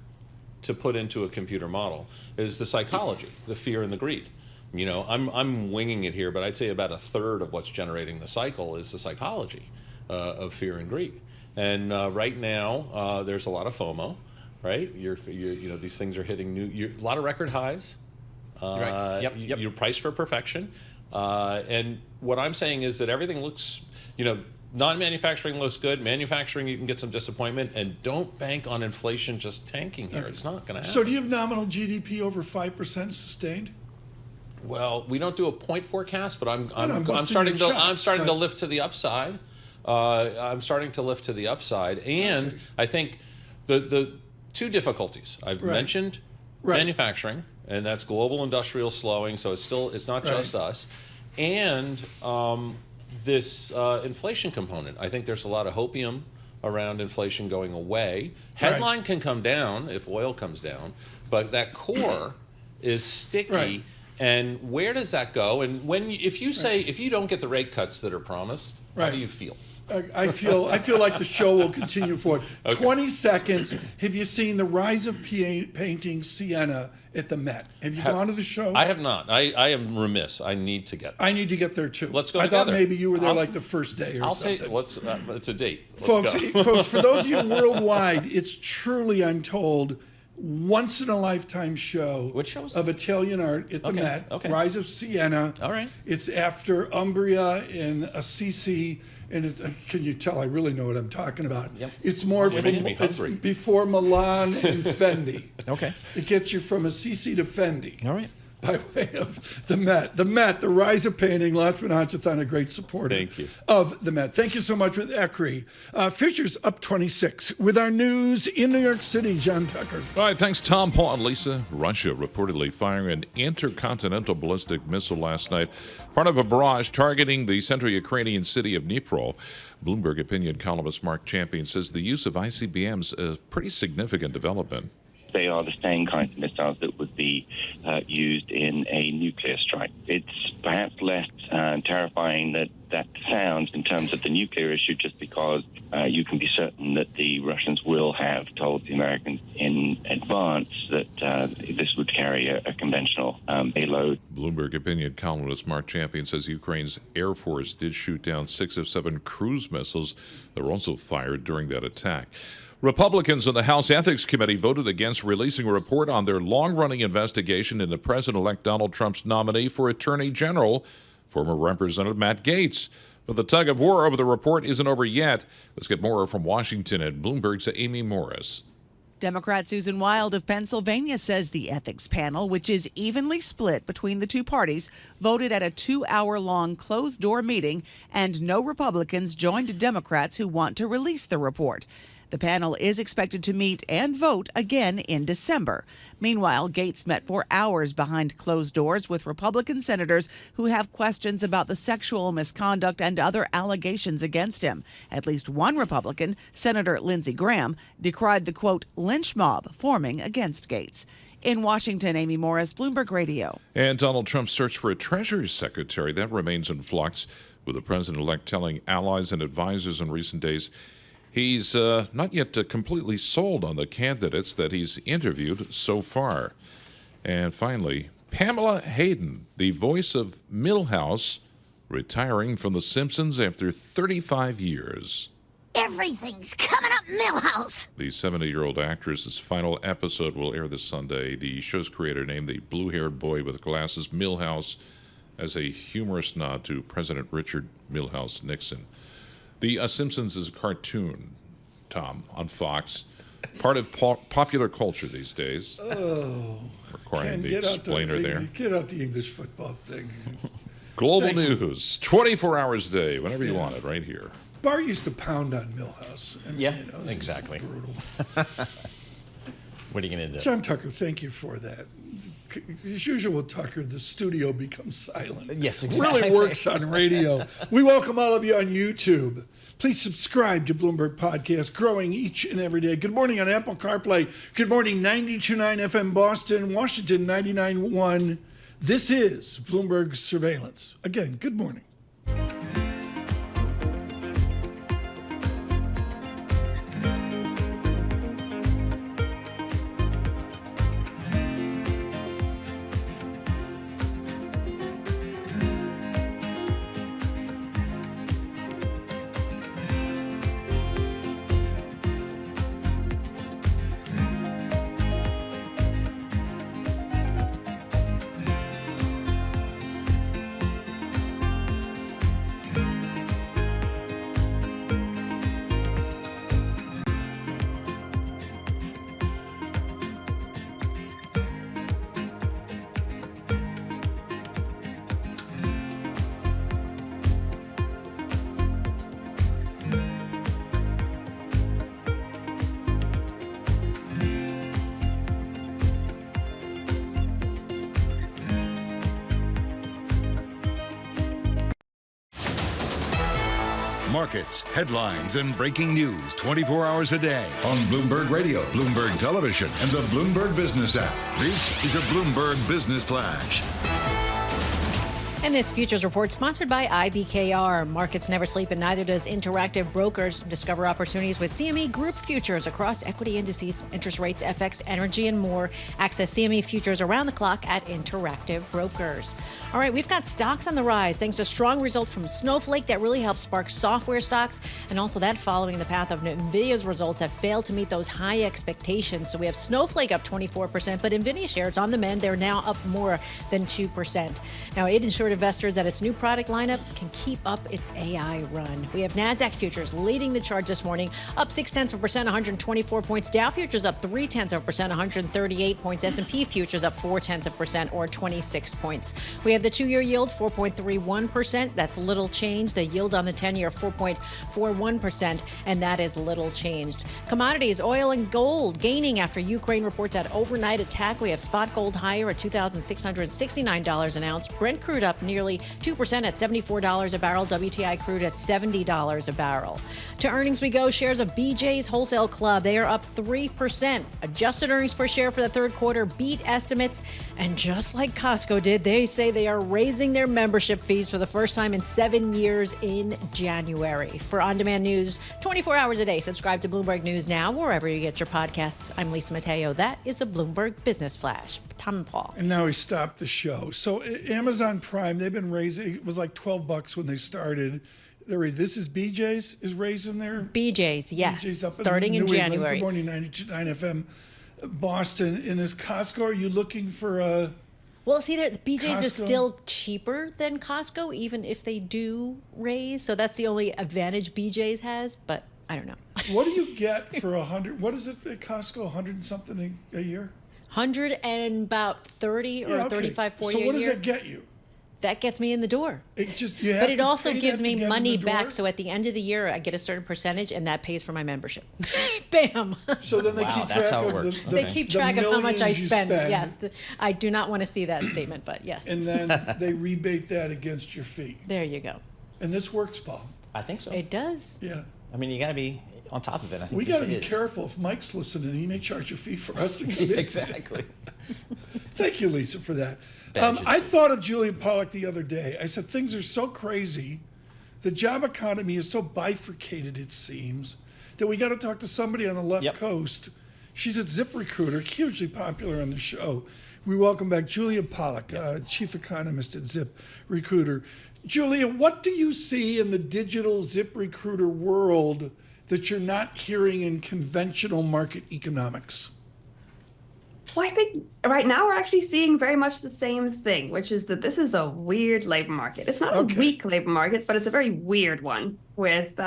to put into a computer model is the psychology, the fear and the greed. I'm winging it here, but I'd say about a third of what's generating the cycle is the psychology of fear and greed. And right now, there's a lot of FOMO, right? These things are hitting a lot of record highs. Right. Yep. You're priced for perfection. And what I'm saying is that everything looks, non-manufacturing looks good. Manufacturing, you can get some disappointment. And don't bank on inflation just tanking here. It's not going to happen. So do you have nominal GDP over 5% sustained? Well, we don't do a point forecast, but I'm starting to lift to the upside. I'm starting to lift to the upside. And I think the two difficulties I've mentioned, manufacturing, and that's global industrial slowing. So it's not just us. And this inflation component. I think there's a lot of hopium around inflation going away. Headline can come down if oil comes down, but that core is sticky. Right. And where does that go? And if you don't get the rate cuts that are promised, how do you feel? I feel like the show will continue forward. Okay. 20 seconds. Have you seen the rise of painting sienna at the Met? Have you gone to the show? I have not. I am remiss. I need to get there. I need to get there too. Let's go I together. thought maybe you were there like the first day or something. It's a date. Folks, for those of you worldwide, it's truly, I'm told, once in a lifetime show. Which show is of Italian art at the Met. Okay. Rise of Siena. All right. It's after Umbria and Assisi. And it's, can you tell I really know what I'm talking about? Yep. It's more it's before Milan and Fendi. Okay. It gets you from Assisi to Fendi. All right. By way of the Met. The Met, the rise of painting. Lachman Hachithan, a great supporter of the Met. Thank you so much with ECRI. Futures up 26. With our news in New York City, John Tucker. All right, thanks, Tom, Paul, and Lisa. Russia reportedly firing an intercontinental ballistic missile last night, part of a barrage targeting the central Ukrainian city of Dnipro. Bloomberg opinion columnist Mark Champion says the use of ICBMs is a pretty significant development. They are the same kinds of missiles that would be used in a nuclear strike. It's perhaps less terrifying that sounds in terms of the nuclear issue, just because you can be certain that the Russians will have told the Americans in advance that this would carry a conventional payload. Bloomberg opinion columnist Mark Champion says Ukraine's Air Force did shoot down 6 of 7 cruise missiles that were also fired during that attack. Republicans in the House Ethics Committee voted against releasing a report on their long-running investigation into President-elect Donald Trump's nominee for Attorney General, former Representative Matt Gaetz. But the tug of war over the report isn't over yet. Let's get more from Washington at Bloomberg's Amy Morris. Democrat Susan Wild of Pennsylvania says the ethics panel, which is evenly split between the two parties, voted at a 2-hour-long closed-door meeting, and no Republicans joined Democrats who want to release the report. The panel is expected to meet and vote again in December. Meanwhile, Gaetz met for hours behind closed doors with Republican senators who have questions about the sexual misconduct and other allegations against him. At least one Republican, Senator Lindsey Graham, decried the, quote, lynch mob forming against Gaetz. In Washington, Amy Morris, Bloomberg Radio. And Donald Trump's search for a Treasury Secretary, that remains in flux, with the president-elect telling allies and advisors in recent days he's not yet completely sold on the candidates that he's interviewed so far. And finally, Pamela Hayden, the voice of Milhouse, retiring from The Simpsons after 35 years. Everything's coming up, Milhouse. The 70-year-old actress's final episode will air this Sunday. The show's creator named the blue-haired boy with glasses Milhouse as a humorous nod to President Richard Milhouse Nixon. The Simpsons is a cartoon, Tom, on Fox, part of popular culture these days. Oh, requiring the explainer there. Get out the English football thing. Global news, 24 hours a day, whenever you want it, right here. Bart used to pound on Milhouse. I mean, exactly. Brutal. What are you going to do? John Tucker, thank you for that. As usual, Tucker, the studio becomes silent. Yes, exactly. Really works on radio. We welcome all of you on YouTube. Please subscribe to Bloomberg Podcast, growing each and every day. Good morning on Apple CarPlay. Good morning, 92.9 FM Boston, Washington 99.1. This is Bloomberg Surveillance. Again, good morning. Markets, headlines, and breaking news 24 hours a day on Bloomberg Radio, Bloomberg Television, and the Bloomberg Business app. This is a Bloomberg Business Flash. And this futures report sponsored by IBKR. Markets never sleep, and neither does Interactive Brokers. Discover opportunities with CME Group futures across equity indices, interest rates, FX, energy, and more. Access CME futures around the clock at Interactive Brokers. All right, we've got stocks on the rise thanks to strong results from Snowflake that really helped spark software stocks, and also that following the path of Nvidia's results that failed to meet those high expectations. So we have Snowflake up 24%, but Nvidia shares on the mend. They're now up more than 2%. Now, it ensured investors that its new product lineup can keep up its AI run. We have NASDAQ futures leading the charge this morning, up 0.6%, 124 points. Dow futures up 0.3%, 138 points. S&P futures up 0.4%, or 26 points. We have the 2-year yield 4.31%. That's little change. The yield on the 10-year 4.41%, and that is little changed. Commodities, oil and gold gaining after Ukraine reports that overnight attack. We have spot gold higher at $2,669 an ounce. Brent crude up nearly 2% at $74 a barrel. WTI crude at $70 a barrel. To earnings we go. Shares of BJ's Wholesale Club, they are up 3%. Adjusted earnings per share for the third quarter beat estimates. And just like Costco did, they say they are raising their membership fees for the first time in 7 years in January. For on-demand news 24 hours a day, subscribe to Bloomberg News Now, wherever you get your podcasts. I'm Lisa Mateo. That is a Bloomberg Business Flash. Tom and Paul. And now we stopped the show. So Amazon Prime, they've been raising, it was like $12 when they started. This is BJ's is raising their BJ's, yes, BJ's up starting in January. Good morning, 92.9 FM, Boston. And is Costco? Are you looking for a? Well, see, the BJ's Costco? is still cheaper than Costco, even if they do raise. So that's the only advantage BJ's has. But I don't know. What do you get for 100? What is it at Costco? 100 and something a year? 100 and about 30 or 35, 40 a year. So what does that get you? That gets me in the door. But it also gives me money back. So at the end of the year, I get a certain percentage, and that pays for my membership. Bam. So then they keep track of they keep track of how much I spend. Yes, I do not want to see that statement, but yes. And then they rebate that against your fee. There you go. And this works, Paul. I think so. It does. Yeah. I mean, you got to be on top of it. I think we got to be careful. If Mike's listening, he may charge a fee for us to get in. Exactly. Thank you, Lisa, for that. I thought of Julia Pollack the other day. I said, things are so crazy. The job economy is so bifurcated, it seems, that we got to talk to somebody on the left coast. She's at ZipRecruiter, hugely popular on the show. We welcome back Julia Pollack, chief economist at ZipRecruiter. Julia, what do you see in the digital ZipRecruiter world that you're not hearing in conventional market economics? Well, I think right now we're actually seeing very much the same thing, which is that this is a weird labor market. It's not a weak labor market, but it's a very weird one with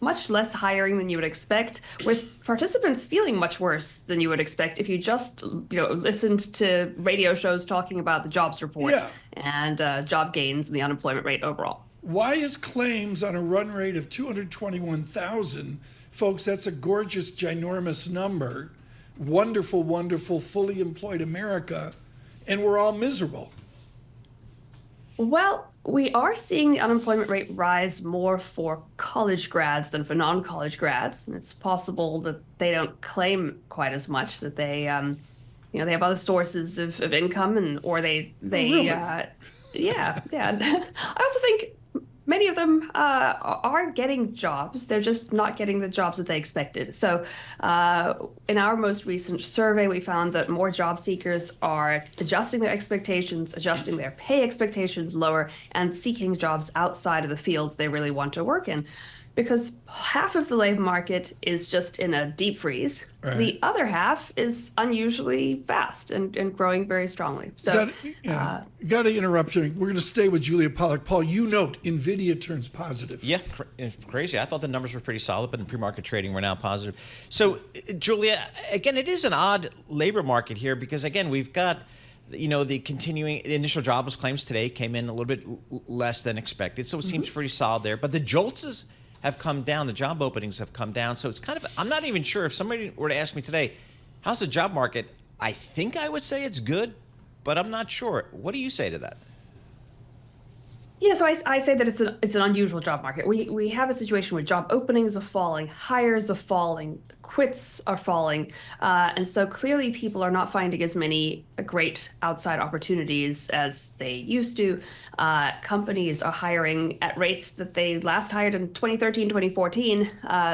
much less hiring than you would expect, with participants feeling much worse than you would expect if you just listened to radio shows talking about the jobs report and job gains and the unemployment rate overall. Why is claims on a run rate of 221,000, folks, that's a gorgeous, ginormous number, wonderful, wonderful, fully employed America, and we're all miserable? Well, we are seeing the unemployment rate rise more for college grads than for non-college grads. And it's possible that they don't claim quite as much, that they, they have other sources of income, or they really? I also think many of them are getting jobs. They're just not getting the jobs that they expected. So in our most recent survey, we found that more job seekers are adjusting their expectations, adjusting their pay expectations lower, and seeking jobs outside of the fields they really want to work in. Because half of the labor market is just in a deep freeze. Right. The other half is unusually fast and growing very strongly. So, got to interrupt you. We're going to stay with Julia Pollack. Paul, you note Nvidia turns positive. Yeah, crazy. I thought the numbers were pretty solid, but in pre-market trading, we're now positive. So, Julia, again, it is an odd labor market here because, again, we've got the continuing initial jobless claims today came in a little bit less than expected. So it seems pretty solid there. But the JOLTS have come down. The job openings have come down. So it's kind of, I'm not even sure if somebody were to ask me today, how's the job market? I think I would say it's good, but I'm not sure. What do you say to that? Yeah, so I say that it's an unusual job market. We have a situation where job openings are falling, hires are falling, quits are falling, and so clearly people are not finding as many great outside opportunities as they used to. Companies are hiring at rates that they last hired in 2013, 2014.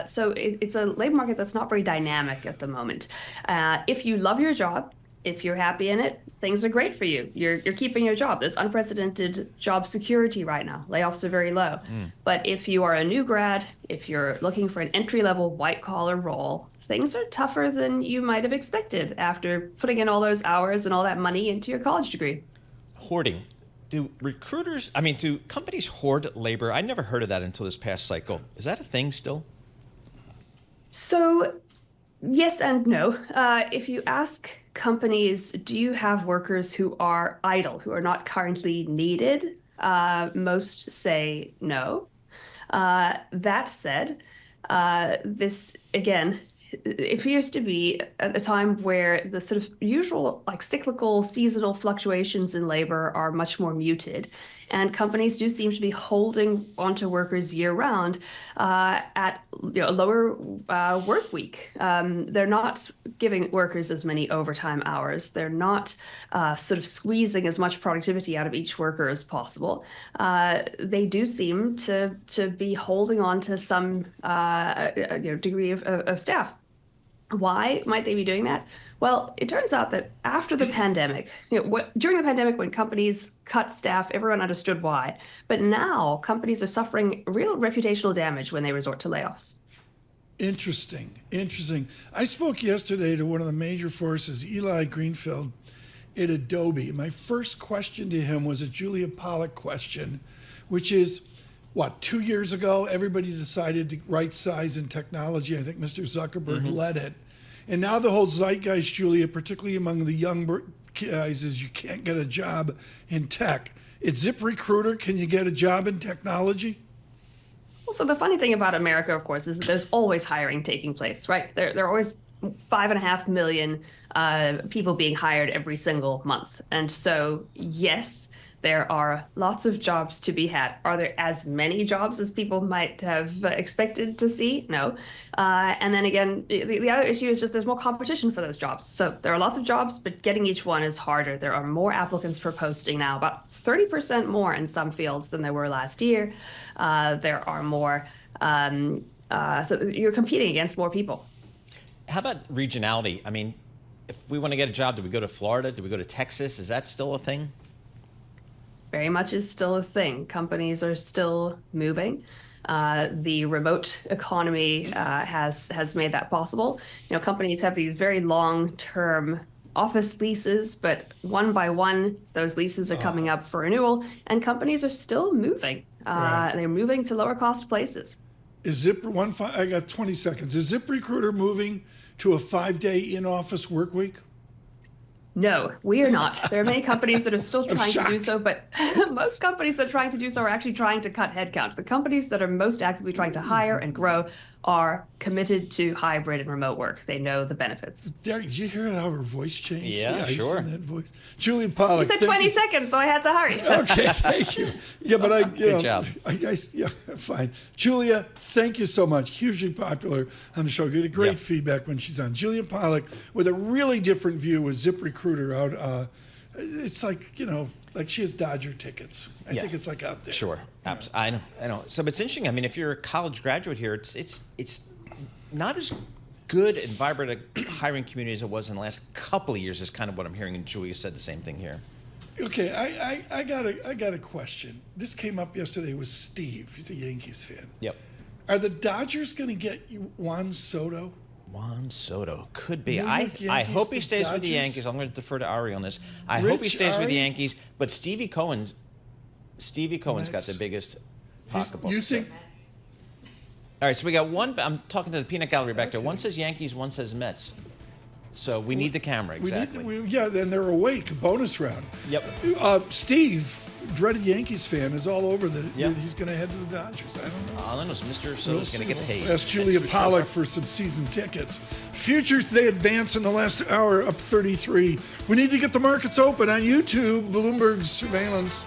So it's a labor market that's not very dynamic at the moment. If you love your job, if you're happy in it, things are great for you. You're keeping your job. There's unprecedented job security right now. Layoffs are very low. But if you are a new grad, if you're looking for an entry-level white-collar role, things are tougher than you might have expected after putting in all those hours and all that money into your college degree. Hoarding. Do companies hoard labor? I never heard of that until this past cycle. Is that a thing still? So, yes and no. If you ask companies, do you have workers who are idle, who are not currently needed? Most say no. That said, this, again, it appears to be a time where the sort of usual cyclical seasonal fluctuations in labor are much more muted, and companies do seem to be holding onto workers year round at a lower work week. They're not giving workers as many overtime hours. They're not sort of squeezing as much productivity out of each worker as possible. They do seem to be holding on to some degree of staff. Why might they be doing that? Well, it turns out that after the pandemic, during the pandemic when companies cut staff, everyone understood why. But now companies are suffering real reputational damage when they resort to layoffs. Interesting. I spoke yesterday to one of the major forces, Eli Greenfield, at Adobe. My first question to him was a Julia Pollock question, which is, 2 years ago, everybody decided to right size in technology. I think Mr. Zuckerberg led it. And now the whole zeitgeist, Julia, particularly among the young guys, is you can't get a job in tech. At ZipRecruiter, can you get a job in technology? Well, so the funny thing about America, of course, is that there's always hiring taking place, right? There are always 5.5 million people being hired every single month. And so, yes, there are lots of jobs to be had. Are there as many jobs as people might have expected to see? No. And then again, the other issue is just there's more competition for those jobs. So there are lots of jobs, but getting each one is harder. There are more applicants per posting now, about 30% more in some fields than there were last year. There are more, so you're competing against more people. How about regionality? I mean, if we want to get a job, do we go to Florida? Do we go to Texas? Is that still a thing? Very much is still a thing. Companies are still moving. The remote economy has made that possible. Companies have these very long-term office leases, but one by one, those leases are coming up for renewal, and companies are still moving. They're moving to lower-cost places. I got 20 seconds. Is ZipRecruiter moving to a 5-day in-office work week? No, we are not. There are many companies that are still trying to do so, but most companies that are trying to do so are actually trying to cut headcount. The companies that are most actively trying to hire and grow are committed to hybrid and remote work. They know the benefits. Did you hear how her voice changed? Yeah, sure. In that voice. Julia Pollock. You said 20 seconds, so I had to hurry. Okay, thank you. Yeah, but good job. Yeah, fine. Julia, thank you so much. Hugely popular on the show. Get a great feedback when she's on. Julia Pollock with a really different view with ZipRecruiter out. It's like, like she has Dodger tickets. I think it's like out there. Sure. I know. So it's interesting. I mean, if you're a college graduate here, it's not as good and vibrant a hiring community as it was in the last couple of years is kind of what I'm hearing. And Julia said the same thing here. Okay, I got a question. This came up yesterday with Steve. He's a Yankees fan. Yep. Are the Dodgers going to get Juan Soto? Juan Soto could be. I hope he stays with the Yankees. I'm going to defer to Ari on this. I hope he stays with the Yankees. But Stevie Cohen's got the biggest pocketbook. You think? All right, so we got one. I'm talking to the peanut gallery back there. One says Yankees, one says Mets. So we need the camera, exactly. Then they're awake. Bonus round. Yep. Steve, dreaded Yankees fan, is all over that he's going to head to the Dodgers. I don't know. All I know is Mr. Soto's going to get paid. Ask Julia Pollock for some season tickets. Futures, they advance in the last hour, up 33. We need to get the markets open on YouTube, Bloomberg Surveillance.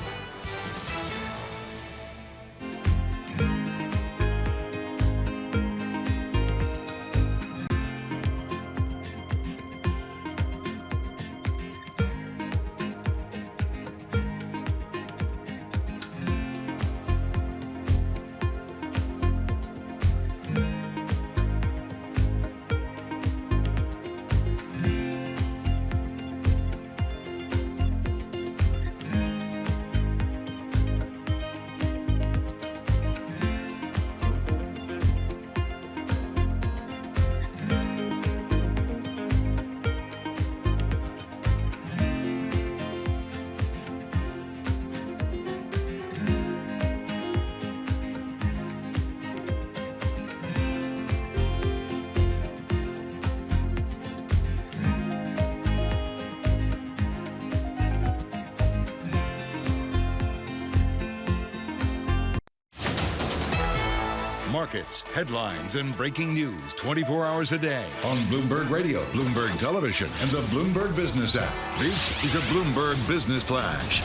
Markets, headlines, and breaking news 24 hours a day on Bloomberg Radio, Bloomberg Television, and the Bloomberg Business app. This is a Bloomberg Business Flash.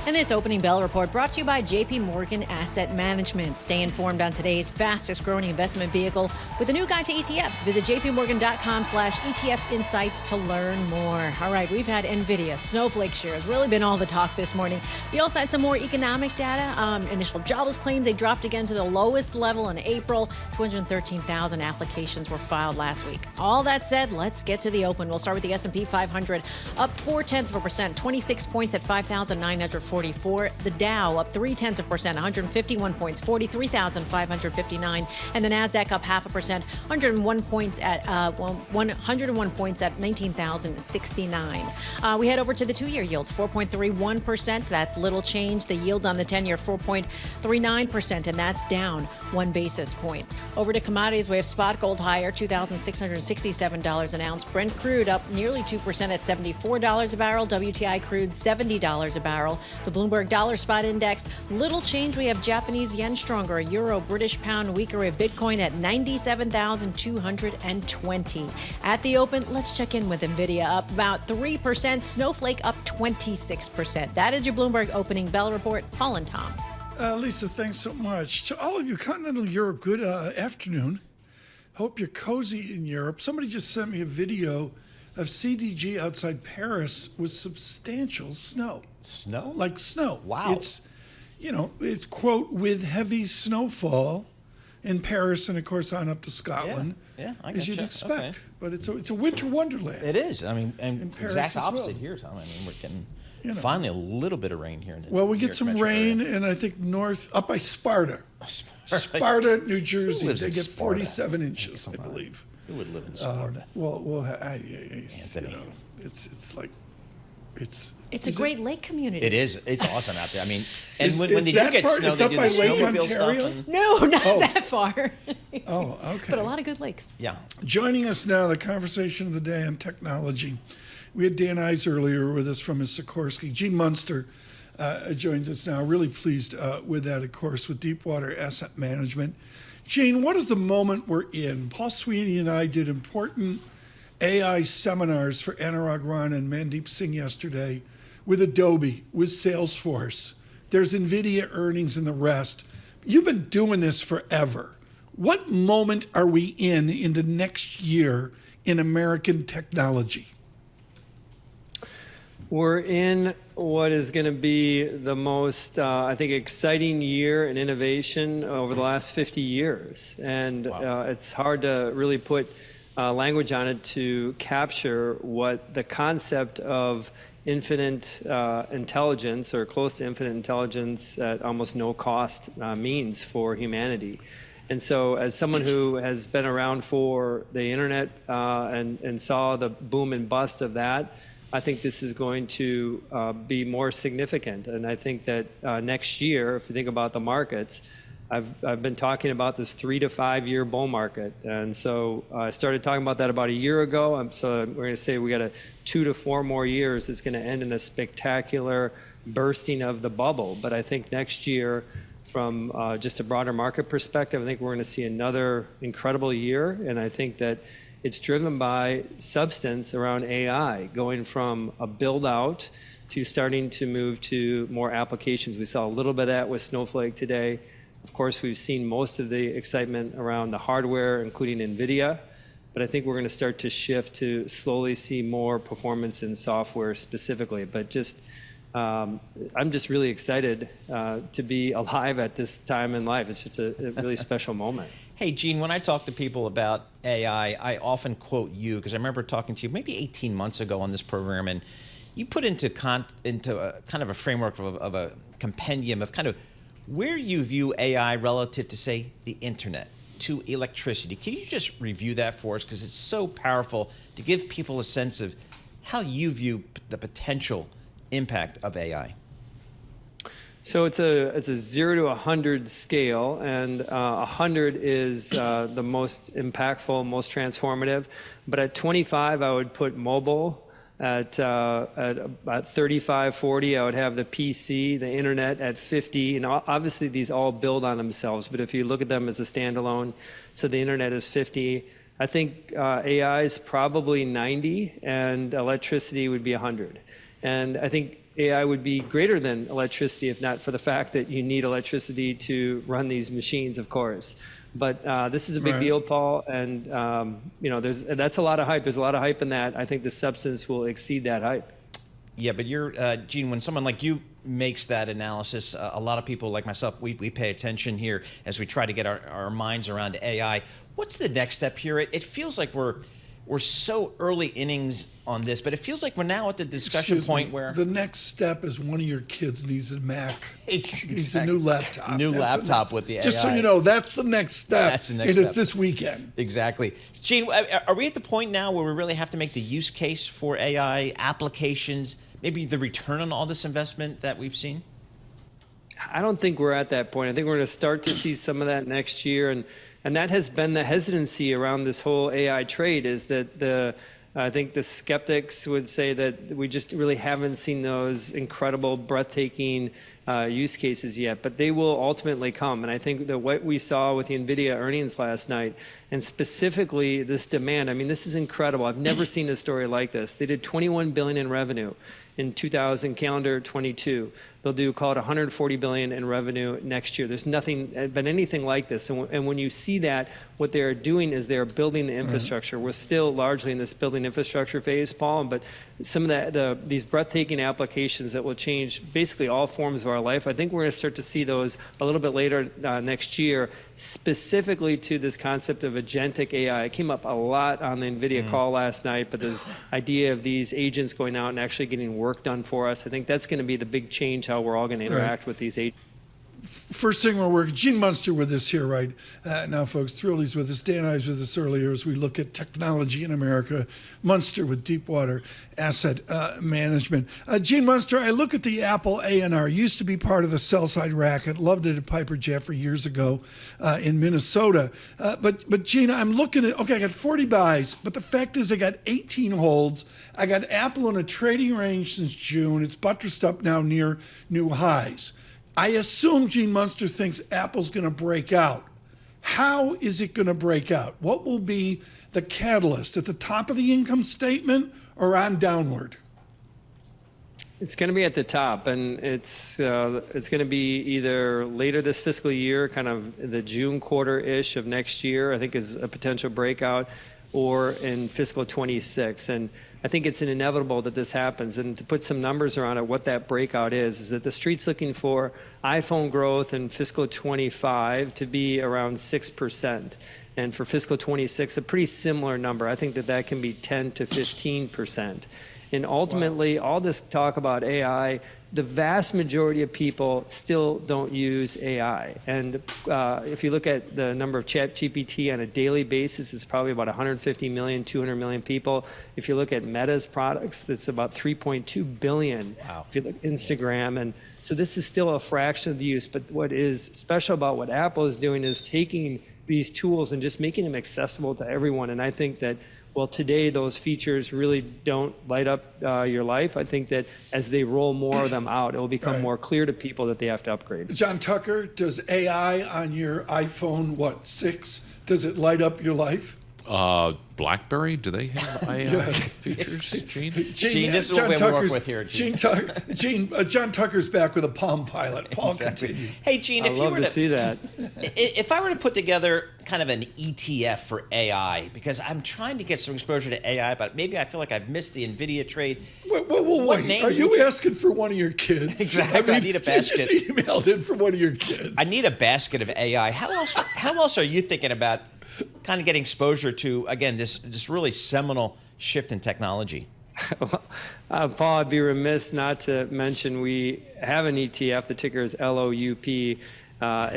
And this opening bell report brought to you by JP Asset Management. Stay informed on today's fastest growing investment vehicle with a new guide to ETFs. Visit jpmorgan.com/ETF insights to learn more. All right, we've had Nvidia, Snowflake shares, really been all the talk this morning. We also had some more economic data. Initial jobless claims, they dropped again to the lowest level in April. 213,000 applications were filed last week. All that said, let's get to the open. We'll start with the S&P 500, up 0.4%, 26 points at 5,944. The Dow up 0.3%, 151 points, 43,559, and the Nasdaq up 0.5%, 101 points at 19,069. We head over to the 2-year yield, 4.31%. That's little change. The yield on the 10-year 4.39%, and that's down 1 basis point. Over to commodities, we have spot gold higher, $2,667 an ounce. Brent crude up nearly 2% at $74 a barrel. WTI crude $70 a barrel. The Bloomberg Dollar Spot Index, little change. We have Japanese yen stronger, a euro, British pound weaker. We have Bitcoin at 97,220. At the open, let's check in with Nvidia, up about 3%. Snowflake up 26%. That is your Bloomberg opening bell report. Paul and Tom. Lisa, thanks so much. To all of you, continental Europe, good afternoon. Hope you're cozy in Europe. Somebody just sent me a video of CDG outside Paris with substantial snow. Snow? Like snow. Wow. It's, it's, quote, with heavy snowfall in Paris and, of course, on up to Scotland, as you'd expect. Okay. But it's a winter wonderland. It is. I mean, and exact opposite here, Tom. I mean, we're getting finally a little bit of rain here. Well, we get some rain, and I think up by Sparta. Sparta, New Jersey. They get 47 inches, I believe. Who would live in Sparta? It's a great lake community. It is. It's awesome out there. I mean, and when they do get snow, they do the snowmobile stuff. No, not that far. Oh, okay. But a lot of good lakes. Yeah. Joining us now, the conversation of the day on technology. We had Dan Ives earlier with us from his Sikorsky. Gene Munster joins us now. Really pleased with that, of course, with Deepwater Asset Management. Gene, what is the moment we're in? Paul Sweeney and I did important AI seminars for Anurag Ran and Mandeep Singh yesterday with Adobe, with Salesforce. There's Nvidia earnings and the rest. You've been doing this forever. What moment are we in the next year in American technology? We're in what is going to be the most, I think, exciting year in innovation over the last 50 years. And it's hard to really put language on it to capture what the concept of infinite intelligence or close to infinite intelligence at almost no cost means for humanity. And so as someone who has been around for the internet and saw the boom and bust of that, I think this is going to be more significant. And I think that next year, if you think about the markets, I've been talking about this 3 to 5 year bull market. And so I started talking about that about a year ago. So we're going to say we got 2 to 4 more years. It's going to end in a spectacular bursting of the bubble. But I think next year, from just a broader market perspective, I think we're going to see another incredible year. And I think that it's driven by substance around AI, going from a build out to starting to move to more applications. We saw a little bit of that with Snowflake today. Of course, we've seen most of the excitement around the hardware, including Nvidia. But I think we're going to start to shift to slowly see more performance in software specifically. But just, I'm just really excited to be alive at this time in life. It's just a really special moment. Hey, Gene, when I talk to people about AI, I often quote you, because I remember talking to you maybe 18 months ago on this program, and you put into a kind of a framework of a compendium of kind of where you view AI relative to, say, the internet, to electricity. Can you just review that for us? Because it's so powerful to give people a sense of how you view the potential impact of AI. So it's a 0 to 100 scale, and 100 is the most impactful, most transformative. But at 25, I would put mobile at about 35, 40. I would have the PC, the internet at 50. And obviously, these all build on themselves. But if you look at them as a standalone, so the internet is 50. I think AI is probably 90, and electricity would be 100. And I think AI would be greater than electricity if not for the fact that you need electricity to run these machines, of course. But this is a big deal, Paul, and that's a lot of hype. There's a lot of hype in that. I think the substance will exceed that hype. Yeah, but you're, Gene, when someone like you makes that analysis, a lot of people like myself, we pay attention here as we try to get our minds around AI. What's the next step here? It feels like we're so early innings on this, but it feels like we're now at the discussion point where the next step is one of your kids needs a Mac, needs a new laptop. New laptop with the AI. Just so you know, that's the next step. That's the next step. step. This weekend. Exactly. Gene, are we at the point now where we really have to make the use case for AI applications, maybe the return on all this investment that we've seen? I don't think we're at that point. I think we're going to start to see some of that next year, and that has been the hesitancy around this whole AI trade, is that I think the skeptics would say that we just really haven't seen those incredible, breathtaking use cases yet, but they will ultimately come. And I think that what we saw with the Nvidia earnings last night, and specifically this demand, I mean, this is incredible. I've never seen a story like this. They did $21 billion in revenue in calendar 22. They'll do, call it $140 billion in revenue next year. There's nothing been anything like this. And when you see that, what they're doing is they're building the infrastructure. We're still largely in this building infrastructure phase, Paul, but some of these breathtaking applications that will change basically all forms of our life, I think we're going to start to see those a little bit later next year, specifically to this concept of agentic AI. It came up a lot on the Nvidia call last night, but this idea of these agents going out and actually getting work done for us, I think that's going to be the big change, how we're all going to interact with these agents. First thing we're working, Gene Munster with us here right now, folks. Thrilled he's with us. Dan I was with us earlier as we look at technology in America. Munster with Deepwater Asset Management. Gene Munster, I look at the Apple A&R. Used to be part of the sell-side racket. Loved it at Piper Jeffrey years ago in Minnesota. But Gene, I'm looking at, okay, I got 40 buys, but the fact is I got 18 holds. I got Apple in a trading range since June. It's buttressed up now near new highs. I assume Gene Munster thinks Apple's going to break out. How is it going to break out? What will be the catalyst, at the top of the income statement or on downward? It's going to be at the top, and it's going to be either later this fiscal year, kind of the June quarter-ish of next year, I think is a potential breakout, or in fiscal 26. And I think it's inevitable that this happens. And to put some numbers around it, what that breakout is that the street's looking for iPhone growth in fiscal 25 to be around 6%. And for fiscal 26, a pretty similar number. I think that can be 10 to 15%. And ultimately, all this talk about AI, the vast majority of people still don't use AI. And if you look at the number of ChatGPT on a daily basis, it's probably about 150 million, 200 million people. If you look at Meta's products, that's about 3.2 billion. Wow. If you look at Instagram. And so this is still a fraction of the use. But what is special about what Apple is doing is taking these tools and just making them accessible to everyone. And I think that, well, today those features really don't light up your life. I think that as they roll more of them out, it will become more clear to people that they have to upgrade. John Tucker, does AI on your iPhone, 6, does it light up your life? BlackBerry, do they have AI features, Gene? Gene, this is what we work with here, Gene. John Tucker's back with a Palm Pilot. Paul, exactly. continue. Hey, Gene, I'd love to see that. If I were to put together kind of an ETF for AI, because I'm trying to get some exposure to AI, but maybe I feel like I've missed the Nvidia trade. Wait. Are you asking for one of your kids? Exactly. I need a basket. You just emailed in for one of your kids. I need a basket of AI. How else are you thinking about kind of getting exposure to, again, this really seminal shift in technology? Paul, I'd be remiss not to mention we have an ETF. The ticker is LOUP. It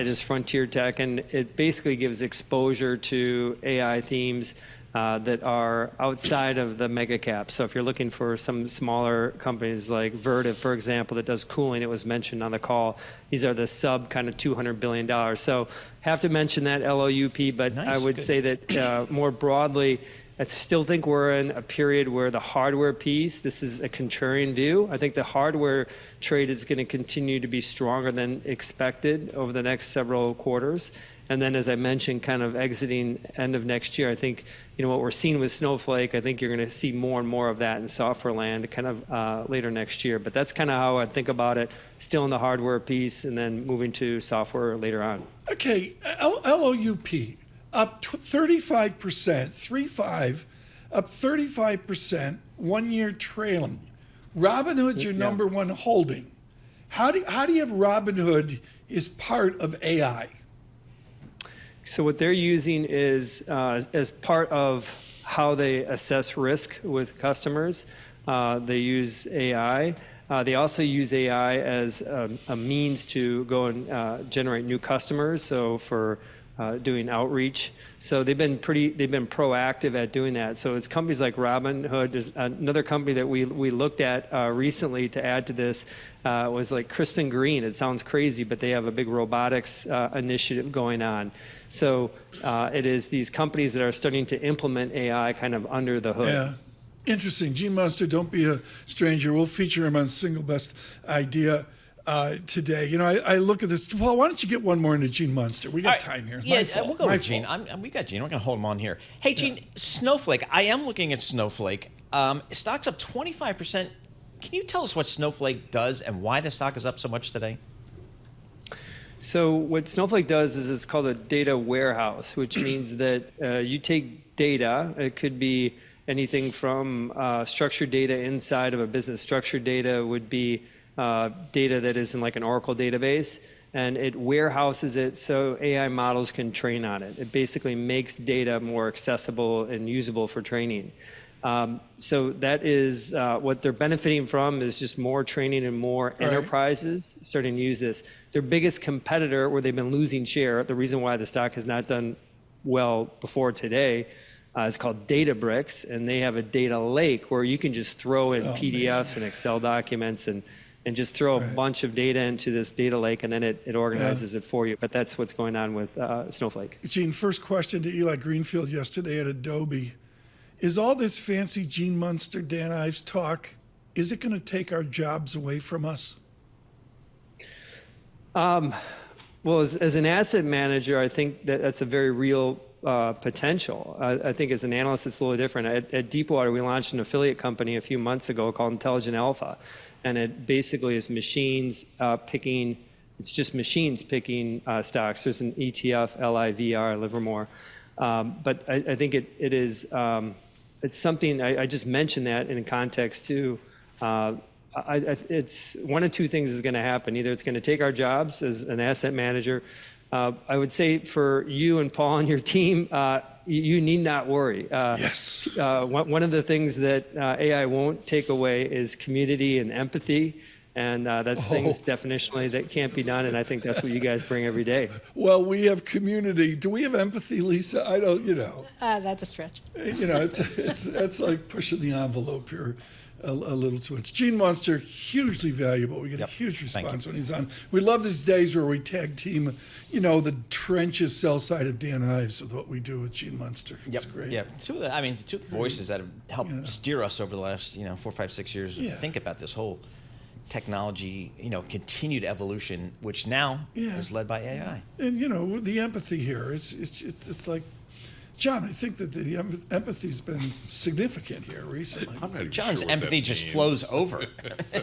is Frontier Tech, and it basically gives exposure to AI themes that are outside of the mega cap. So if you're looking for some smaller companies like Vertiv, for example, that does cooling, it was mentioned on the call. These are the sub kind of $200 billion. So have to mention that LOUP, but nice, I would say that more broadly, I still think we're in a period where the hardware piece, this is a contrarian view. I think the hardware trade is going to continue to be stronger than expected over the next several quarters. And then, as I mentioned, kind of exiting end of next year, I think, what we're seeing with Snowflake, I think you're going to see more and more of that in software land kind of later next year. But that's kind of how I think about it, still in the hardware piece and then moving to software later on. Okay, LOUP, up 35%, 3.5, up 35%, 1 year trailing. Robinhood's your number one holding. How do you have Robinhood is part of AI? So what they're using is as part of how they assess risk with customers. They use AI. They also use AI as a means to go and generate new customers. So for doing outreach. So they've been proactive at doing that. So it's companies like Robinhood. There's another company that we looked at recently to add to this was like Crispin Green. It sounds crazy, but they have a big robotics initiative going on. So it is these companies that are starting to implement AI kind of under the hood. Yeah. Interesting. Gene Munster, don't be a stranger. We'll feature him on Single Best Idea today. I look at this. Well, why don't you get one more into Gene Munster? We got time here. Yeah, we'll go with Gene. We got Gene. We're going to hold him on here. Hey, Gene, Snowflake. I am looking at Snowflake. Stock's up 25%. Can you tell us what Snowflake does and why the stock is up so much today? So what Snowflake does is it's called a data warehouse, which means that you take data. It could be anything from structured data inside of a business. Structured data would be data that is in like an Oracle database, and it warehouses it so AI models can train on it. It basically makes data more accessible and usable for training. So that is what they're benefiting from is just more training and more enterprises starting to use this. Their biggest competitor, where they've been losing share, the reason why the stock has not done well before today, is called Databricks, and they have a data lake where you can just throw in PDFs and Excel documents and just throw a bunch of data into this data lake, and then it organizes it for you. But that's what's going on with Snowflake. Gene, first question to Eli Greenfield yesterday at Adobe. Is all this fancy Gene Munster, Dan Ives talk, is it going to take our jobs away from us? Well, as an asset manager, I think that's a very real potential. I think as an analyst, it's a little different. At Deepwater, we launched an affiliate company a few months ago called Intelligent Alpha. And it basically is machines picking, it's just machines picking stocks. There's an ETF, LIVR, Livermore. But I think it is, it's something, I just mentioned that in context too. It's one of two things is going to happen. Either it's going to take our jobs as an asset manager. I would say for you and Paul and your team, you need not worry. Yes. One of the things that AI won't take away is community and empathy. And that's things definitionally that can't be done. And I think that's what you guys bring every day. Well, we have community. Do we have empathy, Lisa? I don't, That's a stretch. It's like pushing the envelope here a little too much. Gene Munster, hugely valuable. We get a huge response when he's on. We love these days where we tag team, the trenches sell side of Dan Ives with what we do with Gene Munster. It's great. Yeah, two of the voices that have helped steer us over the last 4, 5, 6 years to think about this whole technology, continued evolution, which now is led by AI. And the empathy here it's like, John, I think that the empathy's been significant here recently. John's empathy just flows over.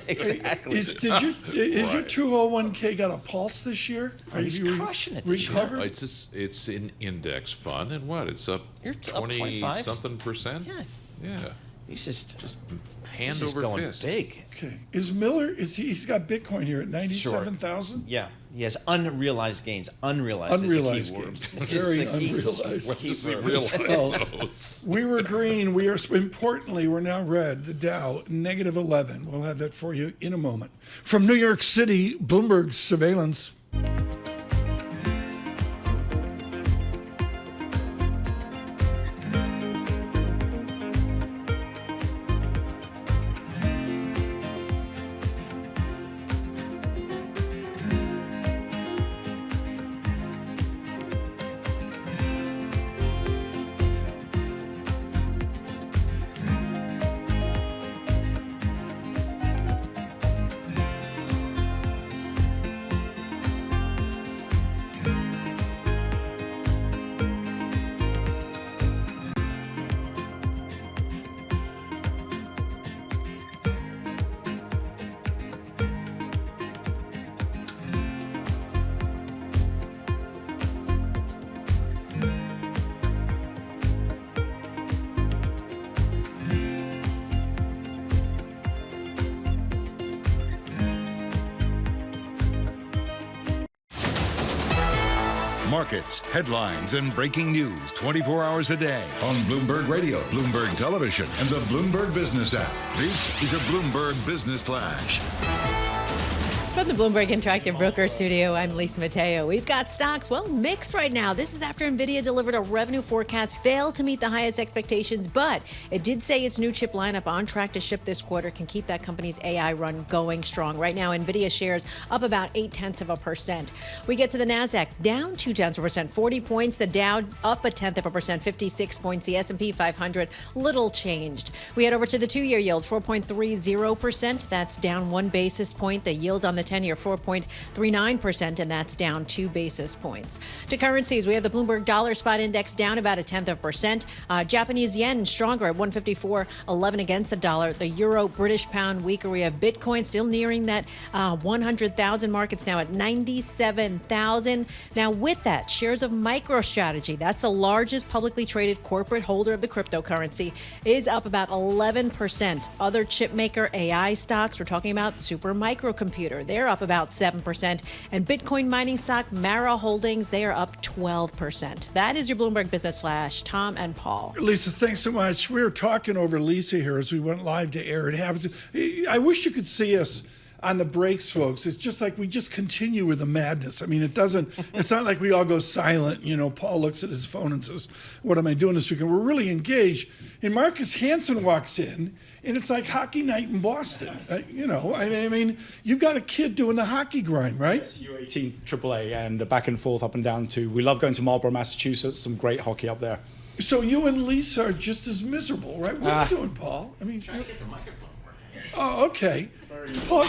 Exactly. Is your 201k got a pulse this year? He's crushing it this year. It's an index fund, and it's up 20-something percent? Yeah. He's just hand over going fist. Big. Okay. Is Miller? He's got Bitcoin here at 97,000? Sure. Yeah. He has unrealized gains. Unrealized gains. Very unrealized. We were green. Importantly, we're now red. The Dow, -11. We'll have that for you in a moment. From New York City, Bloomberg Surveillance. Markets, headlines, and breaking news 24 hours a day on Bloomberg Radio, Bloomberg Television, and the Bloomberg Business app. This is a Bloomberg Business Flash. From the Bloomberg Interactive Broker Studio, I'm Lisa Mateo. We've got stocks, well, mixed right now. This is after Nvidia delivered a revenue forecast, failed to meet the highest expectations, but it did say its new chip lineup on track to ship this quarter can keep that company's AI run going strong. Right now, Nvidia shares up about 0.8%. We get to the Nasdaq, down 0.2%, 40 points. The Dow up 0.1%, 56 points. The S&P 500, little changed. We head over to the two-year yield, 4.30%. That's down 1 basis point. The yield on the 10-year 4.39%, and that's down 2 basis points. To currencies, we have the Bloomberg Dollar Spot Index down about 0.1%. Japanese yen stronger at 154.11 against the dollar. The euro, British pound weaker. We have Bitcoin still nearing that 100,000 mark. It's now at 97,000. Now with that, shares of MicroStrategy, that's the largest publicly traded corporate holder of the cryptocurrency, is up about 11%. Other chip maker AI stocks, we're talking about Super Microcomputer, they're up about 7%. And Bitcoin mining stock Mara Holdings, they are up 12%. That is your Bloomberg Business Flash. Tom and Paul. Lisa, thanks so much. We were talking over Lisa here as we went live to air. It happens. I wish you could see us on the breaks, folks. It's just like we just continue with the madness. I mean, it's not like we all go silent. You know, Paul looks at his phone and says, what am I doing this weekend? We're really engaged. And Marcus Hansen walks in, and it's like hockey night in Boston. I mean, you've got a kid doing the hockey grind, right? Yes, U18 AAA, and back and forth, up and down too. We love going to Marlborough, Massachusetts. Some great hockey up there. So you and Lisa are just as miserable, right? What are you doing, Paul? I mean, trying to get the microphone working. Oh, okay. Paul,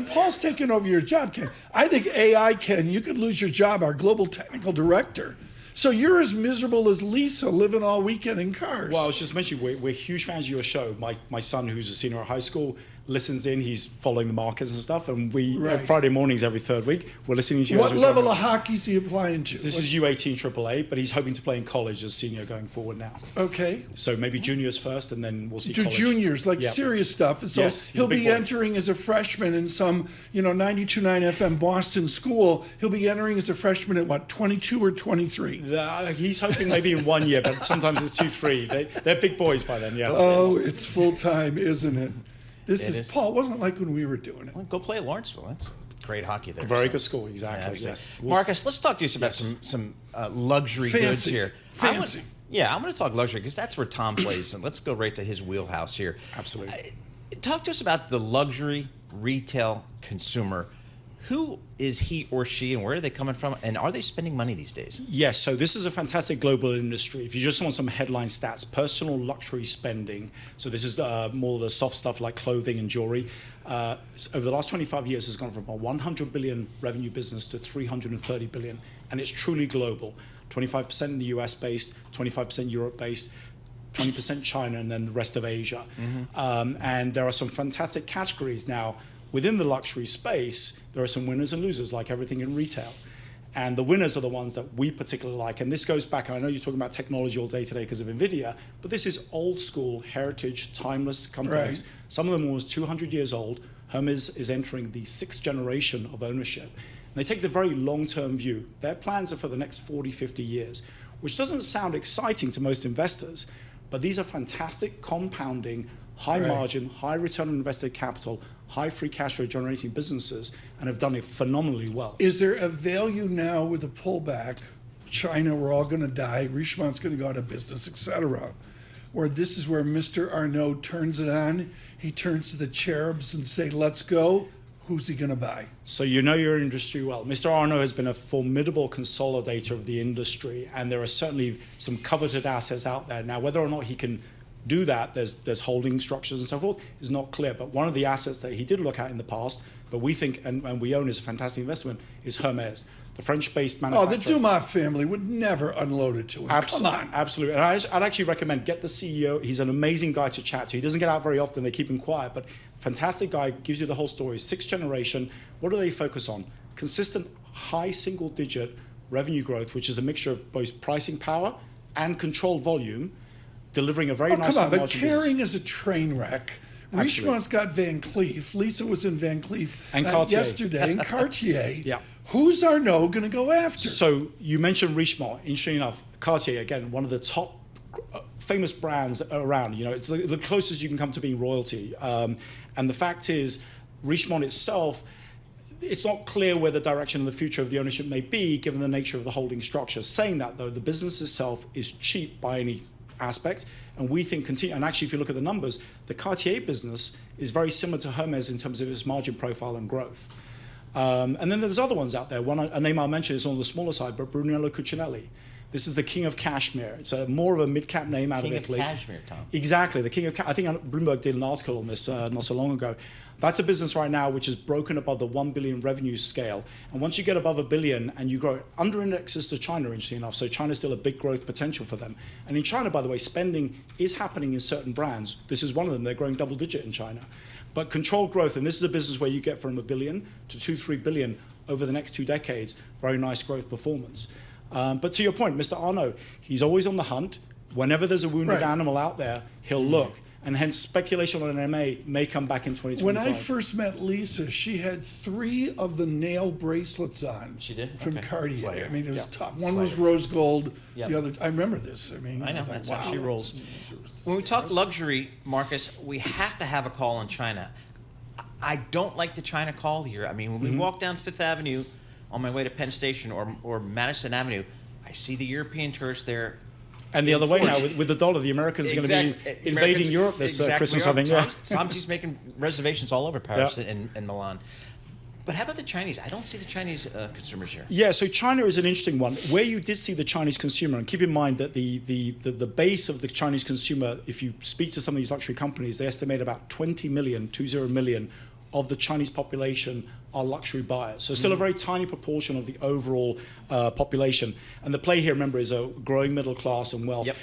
Paul's taking over your job, Ken. I think AI, Ken, you could lose your job, our global technical director. So you're as miserable as Lisa living all weekend in cars. Well, I was just mentioning, we're huge fans of your show. My son, who's a senior at high school, listens in. He's following the markets and stuff. And we, Friday mornings every third week, we're listening to you. What level of hockey is he applying to? This is U18 AAA, but he's hoping to play in college as senior going forward now. Okay. So maybe juniors first, and then we'll see Do college. Juniors, like serious stuff. So yes, he'll be entering as a freshman in some, 92.9 FM Boston school. He'll be entering as a freshman at what, 22 or 23? He's hoping maybe in 1 year, but sometimes it's 2-3. They're big boys by then, yeah. Oh, it's full time, isn't it? This is Paul. It wasn't like when we were doing it. Well, go play at Lawrenceville. That's great hockey there. Very good school, exactly. Yeah, yes. Marcus, let's talk to you about some luxury goods here. Fancy. I'm going to talk luxury because that's where Tom plays, and let's go right to his wheelhouse here. Absolutely. Talk to us about the luxury retail consumer. Who is he or she, and where are they coming from, and are they spending money these days? Yes, so this is a fantastic global industry. If you just want some headline stats, personal luxury spending, so this is more the soft stuff like clothing and jewelry, over the last 25 years has gone from a 100 billion revenue business to 330 billion, and it's truly global. 25% in the US based, 25% Europe based, 20% China, and then the rest of Asia. And there are some fantastic categories now. Within the luxury space, there are some winners and losers, like everything in retail. And the winners are the ones that we particularly like. And this goes back, and I know you're talking about technology all day today because of Nvidia, but this is old school, heritage, timeless companies. Right. Some of them are almost 200 years old. Hermes is entering the 6th generation of ownership. And they take the very long-term view. Their plans are for the next 40, 50 years, which doesn't sound exciting to most investors, but these are fantastic, compounding, high margin, high return on invested capital, high free cash flow generating businesses, and have done it phenomenally well. Is there a value now with a pullback? China, we're all going to die. Richemont's going to go out of business, etc. Or this is where Mr. Arnault turns it on. He turns to the cherubs and say, let's go. Who's he going to buy? So you know your industry well. Mr. Arnault has been a formidable consolidator of the industry, and there are certainly some coveted assets out there. Now, whether or not he can do that, there's holding structures and so forth, is not clear. But one of the assets that he did look at in the past, but we think, and we own as a fantastic investment, is Hermes, the French-based manufacturer. Oh, the Dumas family would never unload it to him. Come on. Absolutely. And I'd actually recommend get the CEO. He's an amazing guy to chat to. He doesn't get out very often. They keep him quiet, but fantastic guy, gives you the whole story. 6th generation. What do they focus on? Consistent high single-digit revenue growth, which is a mixture of both pricing power and controlled volume, delivering a very nice come on, but margin Kering business. is a train wreck. Richemont's got Van Cleef. Lisa was in Van Cleef and Cartier. yesterday, and Cartier. Yeah. Who's Arnault going to go after? So you mentioned Richemont. Interesting enough, Cartier, again, one of the top famous brands around. You know, it's the closest you can come to being royalty. And the fact is, Richemont itself, it's not clear where the direction of the future of the ownership may be, given the nature of the holding structure. Saying that, though, the business itself is cheap by any aspect, and we think and actually, if you look at the numbers, the Cartier business is very similar to Hermes in terms of its margin profile and growth. And then there's other ones out there. One, a name I'll mention is on the smaller side, but Brunello Cucinelli. This is the king of cashmere. It's more of a mid-cap name out of Italy. King of cashmere, Tom. Exactly, the king of I think Bloomberg did an article on this not so long ago. That's a business right now which is broken above the 1 billion revenue scale. And once you get above 1 billion and you grow, under indexes to China, interesting enough. So China's still a big growth potential for them. And in China, by the way, spending is happening in certain brands. This is one of them. They're growing double digit in China. But controlled growth, and this is a business where you get from 1 billion to 2-3 billion over the next 2 decades. Very nice growth performance. But to your point, Mr. Arnault, he's always on the hunt. Whenever there's a wounded animal out there, he'll look. And hence, speculation on an MA may come back in 2025. When I first met Lisa, she had 3 of the nail bracelets on. She did? From Cartier. Slayer. I mean, it was top. One was rose gold. Yep. The other, I remember this. I mean, I know, was like, that's wow. how she rolls. When we talk luxury, Marcus, we have to have a call on China. I don't like the China call here. I mean, when we walk down Fifth Avenue on my way to Penn Station or Madison Avenue, I see the European tourists there. And the other way now, with the dollar, the Americans are going to be invading Europe this Christmas, I think. Tom's making reservations all over Paris and Milan. But how about the Chinese? I don't see the Chinese consumers here. Yeah, so China is an interesting one. Where you did see the Chinese consumer, and keep in mind that the base of the Chinese consumer, if you speak to some of these luxury companies, they estimate about 20 million of the Chinese population are luxury buyers. So still a very tiny proportion of the overall population. And the play here, remember, is a growing middle class and wealth. Yep.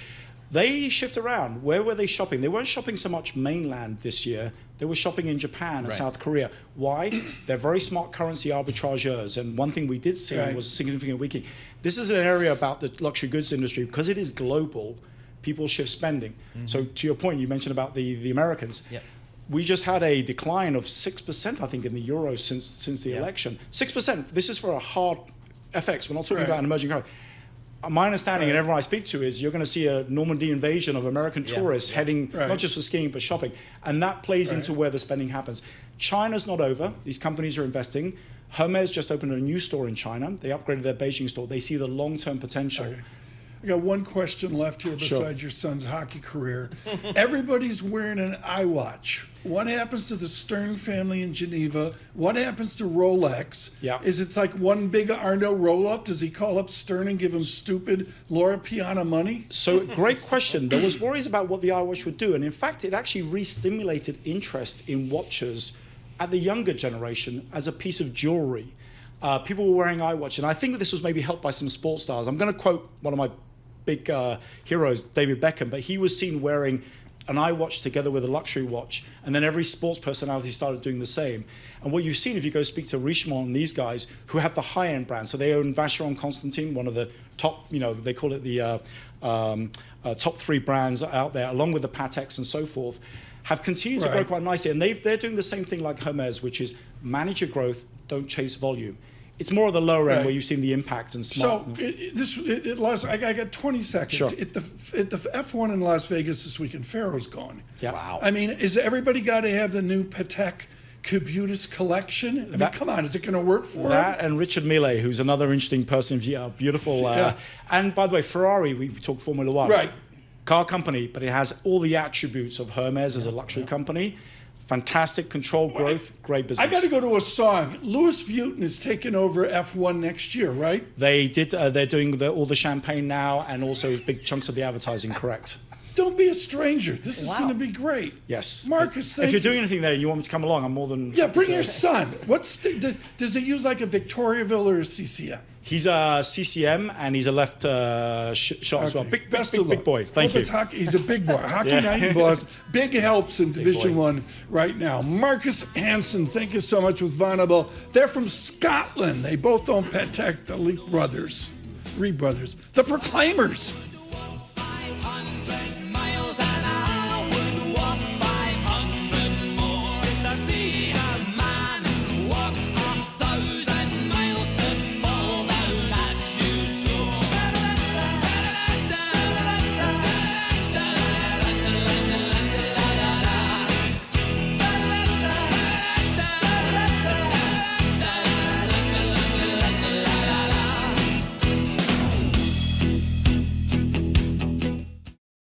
They shift around. Where were they shopping? They weren't shopping so much mainland this year. They were shopping in Japan and South Korea. Why? They're very smart currency arbitrageurs. And one thing we did see was a significant weakening. This is an area about the luxury goods industry, because it is global, people shift spending. So to your point, you mentioned about the Americans. Yep. We just had a decline of 6%, I think, in the euro since the election. 6%. This is for a hard FX. We're not talking about an emerging currency. My understanding, and everyone I speak to, is you're going to see a Normandy invasion of American tourists heading not just for skiing but shopping, and that plays into where the spending happens. China's not over. These companies are investing. Hermes just opened a new store in China. They upgraded their Beijing store. They see the long-term potential. I got one question left here besides your son's hockey career. Everybody's wearing an iWatch. What happens to the Stern family in Geneva? What happens to Rolex? Is it like one big Arnault roll-up? Does he call up Stern and give him stupid Laura Piana money? So great question. There was worries about what the iWatch would do. And in fact, it actually re-stimulated interest in watches at the younger generation as a piece of jewelry. People were wearing iWatch. And I think this was maybe helped by some sports stars. I'm going to quote one of my big heroes, David Beckham, but he was seen wearing an iWatch together with a luxury watch, and then every sports personality started doing the same. And what you've seen, if you go speak to Richemont and these guys who have the high-end brands, so they own Vacheron Constantin, one of the top, they call it the top 3 brands out there, along with the Pateks and so forth, have continued to grow quite nicely. And they're doing the same thing like Hermes, which is manage your growth, don't chase volume. It's more of the lower end where you've seen the impact and smart. So, I got 20 seconds. Sure. At the F1 in Las Vegas this weekend, Pharaoh's gone. Yeah. Wow. I mean, is everybody got to have the new Patek Cubutus collection? I mean, come on, is it going to work for that? him? And Richard Mille, who's another interesting person, beautiful. And by the way, Ferrari, we talk Formula One. Right. Car company, but it has all the attributes of Hermes as a luxury company. Fantastic controlled growth, great business. I got to go to a song. Louis Vuitton is taking over F1 next year, right? They did. They're doing all the champagne now, and also big chunks of the advertising. Correct. Don't be a stranger. This is going to be great. Yes, Marcus. Thank if you're you. doing anything there, and you want me to come along, I'm more than bring your son. Does he use like a Victoriaville or a CCM? He's a CCM and he's a left shot as well. Big boy. Thank you. He's a big boy. Hockey night boss. Big helps in Division 1 right now. Marcus Hansen, thank you so much with Vonable. They're from Scotland. They both own Patek, the Reed brothers. The Proclaimers.